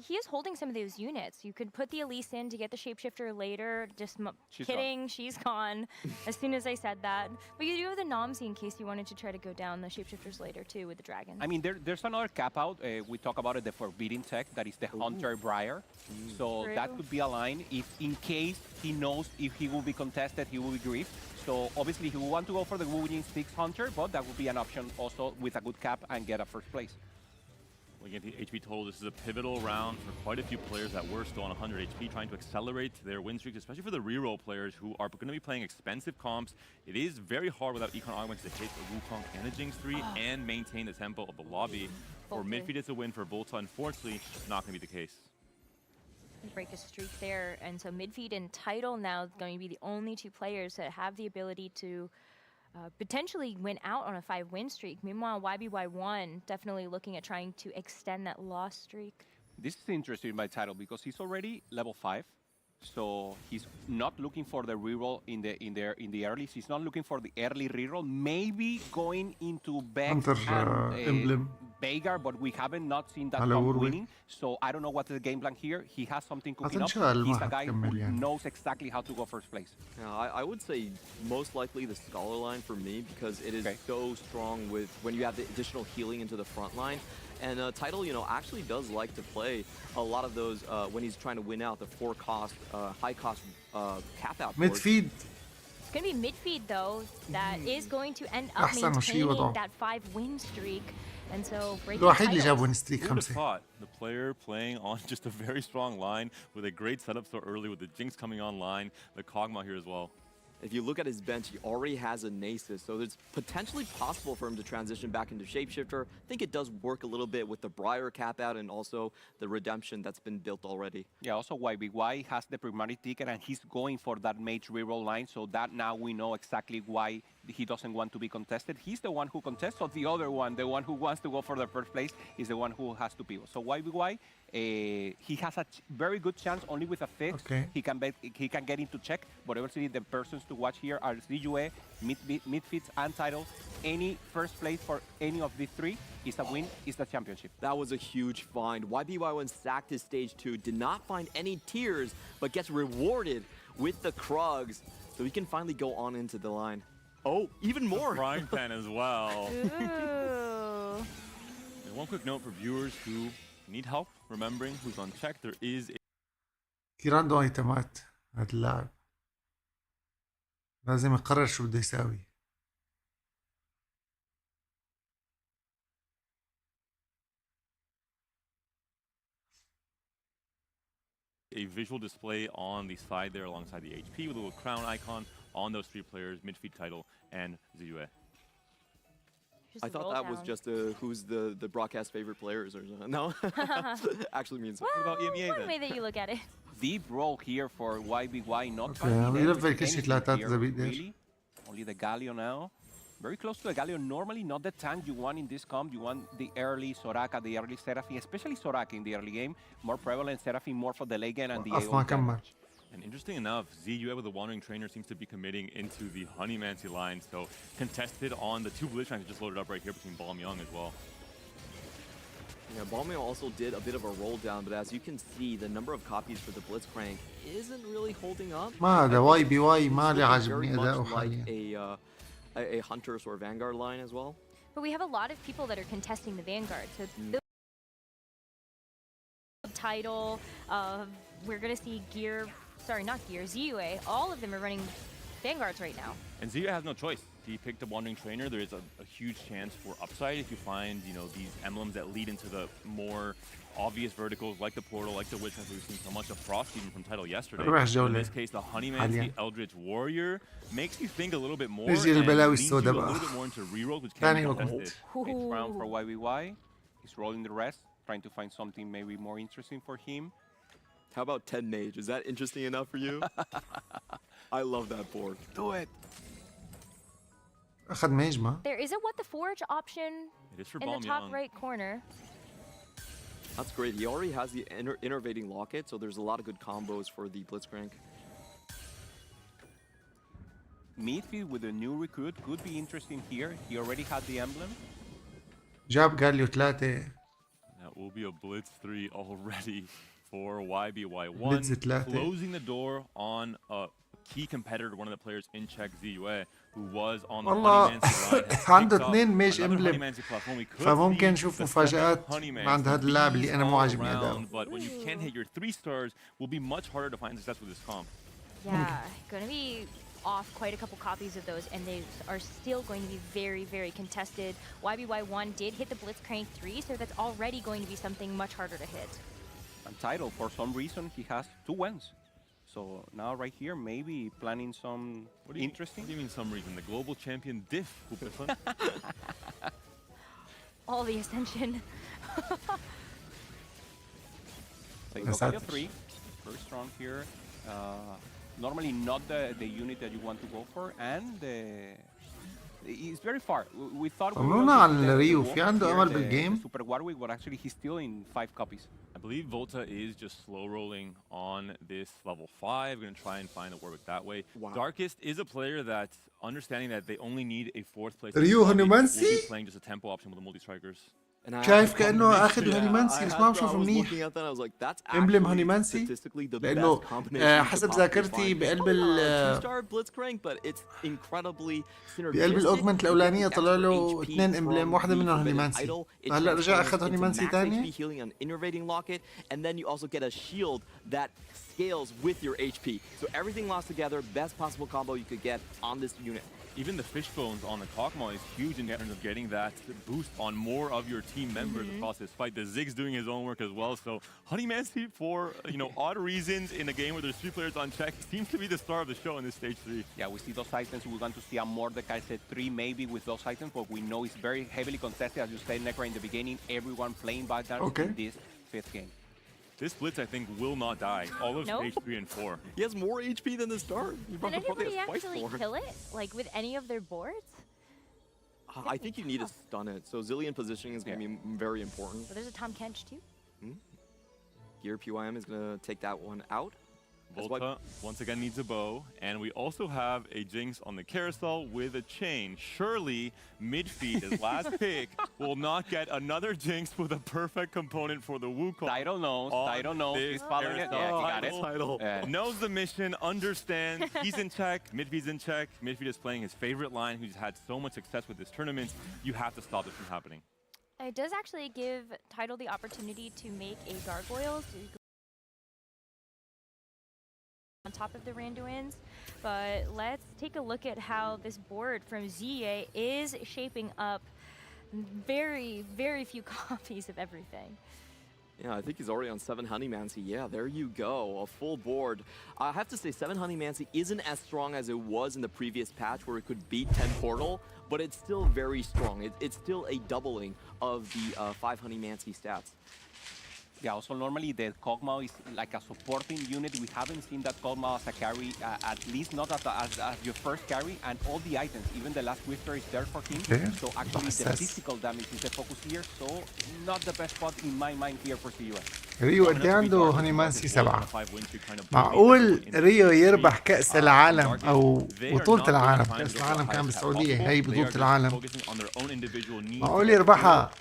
He is holding some of those units. You could put the Elise in to get the Shapeshifter later. Just
She's
kidding, she's gone. As soon as I said that. But you do have the Nomsy in case you wanted to try to go down the Shapeshifters later too with the Dragon.
I mean, there's another cap out. We talk about it, the Forbidden Tech, that is the Hunter Briar. So that
True.
could be a line if, in case he knows if he will be contested, he will be griefed. So obviously he will want to go for the Wujing 6 Hunter, but that would be an option also with a good cap and get a first place.
Looking at the HP total, this is a pivotal round for quite a few players that were still on 100 HP, trying to accelerate their win streaks, especially for the reroll players who are going to be playing expensive comps. It is very hard without Econ Augments to hit a Wukong and a Jinx 3 and maintain the tempo of the lobby. For
Volta.
midfield, it's a win. For Volta, unfortunately, not going to be the case.
Break a streak there. And so Midfeed and Tidal now is going to be the only 2 players that have the ability to potentially win out on a 5-win streak. Meanwhile, YBY1 definitely looking at trying to extend that loss streak.
This is interesting by title because he's already level 5. So he's not looking for the reroll in the early. He's not looking for the early reroll. Maybe going into Bex
Hunter
and
emblem.
Veigar, but we haven't not seen that
على
comp
Warwick.
winning. So I don't know what's the game plan here. He has something cooking up.
هتنشغل
He's
ما
a guy who
حتكمل يعني.
knows exactly how to go first place.
Yeah, I would say most likely the Scholar line for me because it is
Okay.
so strong with when you have the additional healing into the front line. And Tidal, actually does like to play a lot of those when he's trying to win out the high cost cap out. boards.
ميدفيد
It's going to be Midfeed though that is going to end up
أحسن شيء وضعه.
maintaining that 5-win streak. And so breaking
الوحيد اللي
titles.
جاب وين ستريك
Who would have
5.
thought the player playing on just a very strong line with a great setup so early with the Jinx coming online, the Kog'Maw here as well.
If you look at his bench, he already has a Nasus, so it's potentially possible for him to transition back into Shapeshifter. I think it does work a little bit with the Briar cap out and also the Redemption that's been built already.
Yeah, also YBY has the Prismatic ticket and he's going for that mage reroll line, so that now we know exactly why he doesn't want to be contested. He's the one who contests, so the other one, the one who wants to go for the first place, is the one who has to pivot. So YBY, he has a very good chance only with a fix.
Okay.
He can get into check, but obviously the persons to watch here are ZUE, Midfits, and Tidal. Any first place for any of these three is a win, is the championship.
That was a huge find. YBY1 sacked his stage 2, did not find any tears, but gets rewarded with the Krugs, so he can finally go on into the line. Oh, even more!
Frying pan as well.
Ooh.
And one quick note for viewers who need help remembering who's on check, there is a
كثير عنده ايتمات هذا اللاعب. لازم يقرر شو بده يساوي.
visual display on the side there alongside the HP with a little crown icon on those three players, Midfeed, Tidal, and ZUE.
I thought that was just who's the broadcast favorite players or something. No? Actually means
Well,
something.
about EMEA
one
then?
way that you look at it.
Deep roll here for YBY, not
Okay,
finding
عم يلفل كل شي
anything
ثلاثات
here,
إذا بيقدر.
really. Only the Galio now. Very close to the Galio. Normally not the tank you want in this comp. You want the early Soraka, the early Seraphine, especially Soraka in the early game. More prevalent Seraphine, more for the late game and the
وقف ما
AO
كمل.
damage.
And interesting enough, ZUE with the Wandering Trainer seems to be committing into the Honeymancy line, so contested on the two Blitzcranks just loaded up right here between Balmyung as well.
Yeah, Balmain also did a bit of a roll down, but as you can see, the number of copies for the Blitzcrank isn't really holding up.
ما هذا واي بي واي ما لي
Looking very
عاجبني
much
اداؤه
like
حاليا.
a Hunters or Vanguard line as well.
But we have a lot of people that are contesting the Vanguard, so it's the title. We're gonna see ZUE. All of them are running Vanguards right now.
And ZUE has no choice. He picked a Wandering Trainer. There is a huge chance for upside if you find, you know, these emblems that lead into the more obvious verticals like the Portal, like the Witch Hunter. We've seen so much of Frost even from Tidal yesterday.
روح
In
جولة
this case, the Honeymancy
حاليا.
Eldritch Warrior makes you think a little bit more
نجي
and
البلاوي
leans you a
السوداء
little
بقى.
bit more into rerolls, which can
ثاني
be
وقت.
contested.
It's round for YBY. He's rolling the rest, trying to find something maybe more interesting for him.
How about 10 Mage? Is that interesting enough for you? I love that board.
Do it.
اخذ ميجما.
There is a What the Forge option
It is for
in the top
Balmyung.
right corner.
That's great. He already has the innervating locket, so there's a lot of good combos for the Blitzcrank.
Midfield with a new recruit could be interesting here. He already had the emblem.
جاب جاليو ثلاثة.
That will be a Blitz 3 already for YBY1.
Blitz ثلاثة.
Closing the door on a key competitor, one of the players in Czech, ZUE, who was on the
والله
Honeymancy line. has
عنده
picked up
اثنين ميج
another
emblem.
Honeymancy platform. We could
فممكن
see
نشوف
the
مفاجآت
second Honeymancy
عند هذا اللاعب اللي أنا مو
all
عاجبني
around,
أداؤه.
But when you can't hit your 3 stars, will be much harder to find success with this comp.
Yeah, gonna be off quite a couple copies of those, and they are still going to be very, very contested. YBY1 did hit the Blitzcrank 3, so that's already going to be something much harder to hit.
And Tidal, for some reason, he has 2 wins. So now right here, maybe planning some interesting.
What do you mean some reason? The global champion Diff, Hoopison.
All the Ascension.
Galio 3, very strong here. Normally not the unit that you want to go for, and he's very far. We thought we were
طمنونا
going
على
to
ريو.
walk
في عنده
here,
أمل
the
بالجيم؟
Super Warwick, but actually he's still in 5 copies.
I believe Volta is just slow rolling on this level 5. Going to try and find a Warwick that way.
Wow.
Darkest is a player that's understanding that they only need a 4th place.
Ryu
will
Honeymancy?
be playing just a tempo option with the multi-strikers.
شايف كأنه أخذ هونيمانسي بس ما
I
بشوف
was
منيح.
looking at that, I was like, that's
Emblem
actually
Honeymancy?
statistically the
لأنه
best combination you could
حسب
possibly
ذاكرتي
find.
بقلب
Two-star Blitzcrank, but it's incredibly synergistic.
بقلب الأوجمنت الأولانية
You get
طلع
the
له
extra HP
2 امبلم،
from
واحدة
the
منهم
Forbidden
هونيمانسي.
Idol. It
هلا رجع
transfers
أخذ
into
هونيمانسي
max
ثانية.
HP healing on innervating locket, and then you also get a shield that scales with your HP. So everything lost together, best possible combo you could get on this unit.
even the fishbones on the Kog'Maw is huge in terms of getting that boost on more of your team members across this fight. The Ziggs doing his own work as well. So Honeymancy, for odd reasons in a game where there's 3 players on check, seems to be the star of the show in this stage 3.
Yeah, we see those items. We're going to see a Mordekai set 3 maybe with those items, but we know it's very heavily contested. As you said, Necro, in the beginning, everyone playing Bogdan in this 5th game.
This Blitz, I think, will not die. All of stage 3 and 4.
He has more HP than the start.
Did anybody actually kill it, like with any of their boards?
I think you need to stun it. So Zilean positioning is going to be very important.
So there's a Tom Kench too.
Gear PYM is going to take that one out.
Volta once again needs a bow, and we also have a Jinx on the carousel with a chain. Surely Midfeed, his last pick, will not get another Jinx with a perfect component for the Wukong.
Tidal knows. He's following it. Yeah, he got it.
Tidal.
Knows the mission, understands, he's in check, Midfeed's in check. Midfeed is playing his favorite line, who's had so much success with this tournament. You have to stop this from happening.
It does actually give Tidal the opportunity to make a Gargoyle on top of the Randuins, but let's take a look at how this board from ZA is shaping up. Very, very few copies of everything.
Yeah, I think he's already on 7 Honeymancy. Yeah, there you go, a full board. I have to say, 7 Honeymancy isn't as strong as it was in the previous patch where it could beat 10 Portal, but it's still very strong. It's still a doubling of the 5 Honeymancy stats.
Yeah, also normally the Kog'Maw is like a supporting unit. We haven't seen that Kog'Maw as a carry, at least not as your first carry, and all the items, even the last Whisper is there for him.
Okay.
So actually the physical damage is the focus here, so not the best spot in my mind here for CUS.
ريو قد ايه عنده هونيمانسي 7 معقول ريو يربح كأس العالم أو بطولة العالم. كأس العالم كان بالسعودية، هي بطولة العالم. معقول يربحها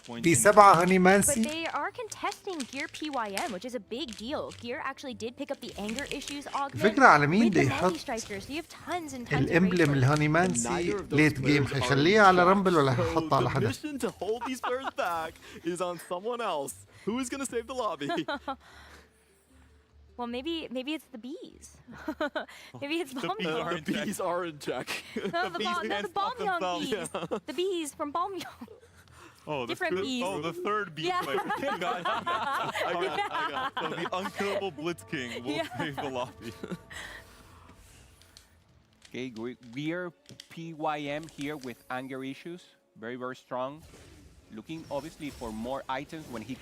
ب7 هونيمانسي؟
But they are contesting Gear PYM, which is a big deal. Gear actually did pick up the anger issues augment.
الفكرة على مين
with
بده
the
يحط
Mandy Strikers. So you have tons and tons of
الامبلم الهونيمانسي ليت جيم؟ حيخليها على رامبل ولا حيحطها على حدا؟
The mission to hold these players back is on someone else. Who is going to save the lobby?
Well, maybe it's the bees. Maybe it's Balmyong.
The bees are in check.
No, the Balmyong bees. The bees from Balmyong.
Oh,
Different bees.
Oh, the third bee
Yeah.
player. I got it. So the unkillable Blitz King will save the lobby.
Okay, Gear PYM here with anger issues. Very, very strong. Looking obviously for more items when he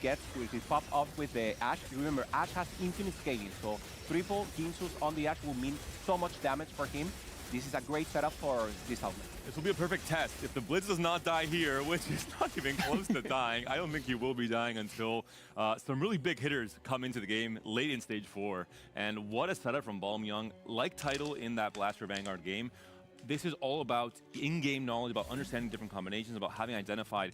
pop up with the Ashe. Remember, Ashe has infinite scaling, so triple Ginsus on the Ashe will mean so much damage for him. This is a great setup for this outlet.
This will be a perfect test. If the Blitz does not die here, which is not even close to dying, I don't think he will be dying until some really big hitters come into the game late in stage 4. And what a setup from Balmyong. Like Tidal in that Blaster Vanguard game, this is all about in-game knowledge, about understanding different combinations, about having identified,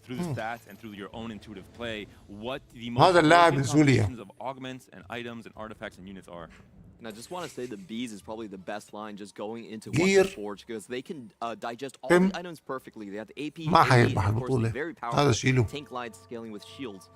through the stats and through your own intuitive play, what the most important combinations of augments and items and artifacts and units are.
And I just want to say the bees is probably the best line just going into
Gear.
Wonder Forge because they can digest all
Tim.
the items perfectly. They have the AP,
ما
AP
حيربح
and of course the
البطولة.
very
هذا
powerful
شيله.
tank line scaling with shields.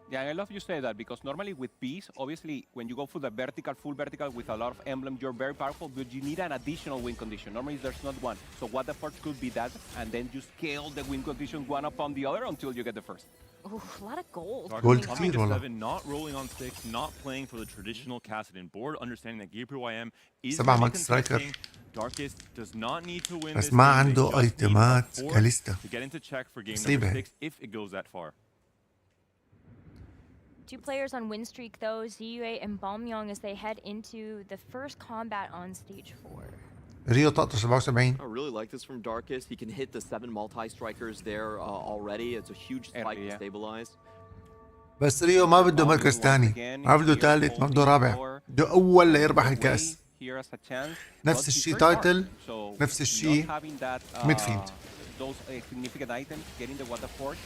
Yeah, I love you say that because normally with bees, obviously, when you go for the vertical, full vertical with a lot of emblem, you're very powerful, but you need an additional win condition. Normally, there's not one. So what the first could be that, and then you scale the win condition one upon the other until you get the first.
Ooh, a lot of gold.
Gold
Coming
كتير
to
والله.
7, not rolling on 6, not playing for the traditional Kassadin board, understanding that Gear PYM is
7
really
مالتي سترايكر.
contesting. Darkest does not need to win
بس
this
ما
game. They
عنده
just need
ايتمات
a fourth
كاليستا.
to get into check for game
مصيبة.
number 6 if it goes that far.
2 players on win streak though, ZUA and Balmyong as they head into the first combat on stage 4.
ريو طاقته 77.
I really like this from Darkest. He can hit the 7 multi-strikers there already. It's a huge spike to stabilize.
بس ريو ما بده مركز ثاني، ما بده ثالث، ما بده رابع، بده أول ليربح الكأس.
Here as a chance.
نفس الشيء تايتل، نفس الشيء ميدفيلد.
Those significant items, getting the Water Forge.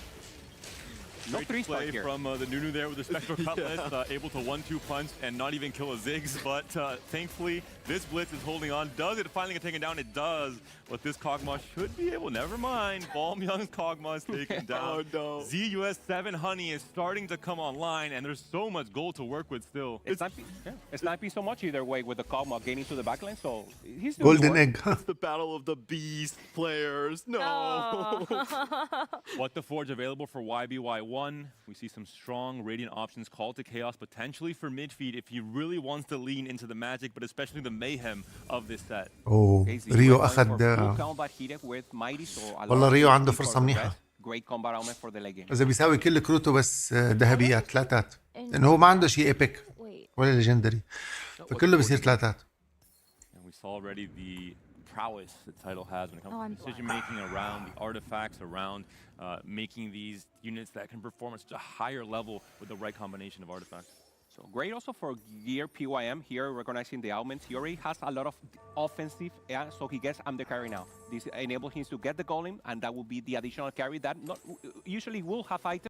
No
Great
three-star
play
here.
from the Nunu there with the Spectral Cutlass, able to 1-2 punch and not even kill a Ziggs. But thankfully, this Blitz is holding on. Does it finally get taken down? It does. But this Kog'Maw should be able. Never mind. Balmyoung's Kog'Maw is taken down.
no.
ZUS 7 Honey is starting to come online, and there's so much gold to work with still.
It's not so much either way with the Kog'Maw getting to the backline, so he's doing
Golden
work.
egg.
It's the battle of the beast players. No.
Oh.
What the Forge available for YBY1. We see some strong Radiant options. Call to Chaos potentially for mid-feed if he really wants to lean into the magic, but especially the mayhem of this set.
اوه
Okay, ZUA
ريو
going
اخذ
for full combat heated with Mighty, so a lot
والله
of
ريو
XP
عنده
for
فرصة
the
منيحة.
rest. Great combat element for the late game.
اذا بيساوي كل كروته بس ذهبيات ثلاثات لانه هو ما عنده شيء ايبك
Wait.
ولا ليجندري فكله بيصير ثلاثات.
And we saw already the prowess the title has when it comes
Oh,
to
I'm
decision making around the artifacts, around making these units that can perform at such a higher level with the right combination of artifacts.
So great also for Gear PYM here, recognizing the elements. He already has a lot of offensive, so he gets I'm the carry now. This enables him to get the golem, and that will be the additional carry that not usually will have items.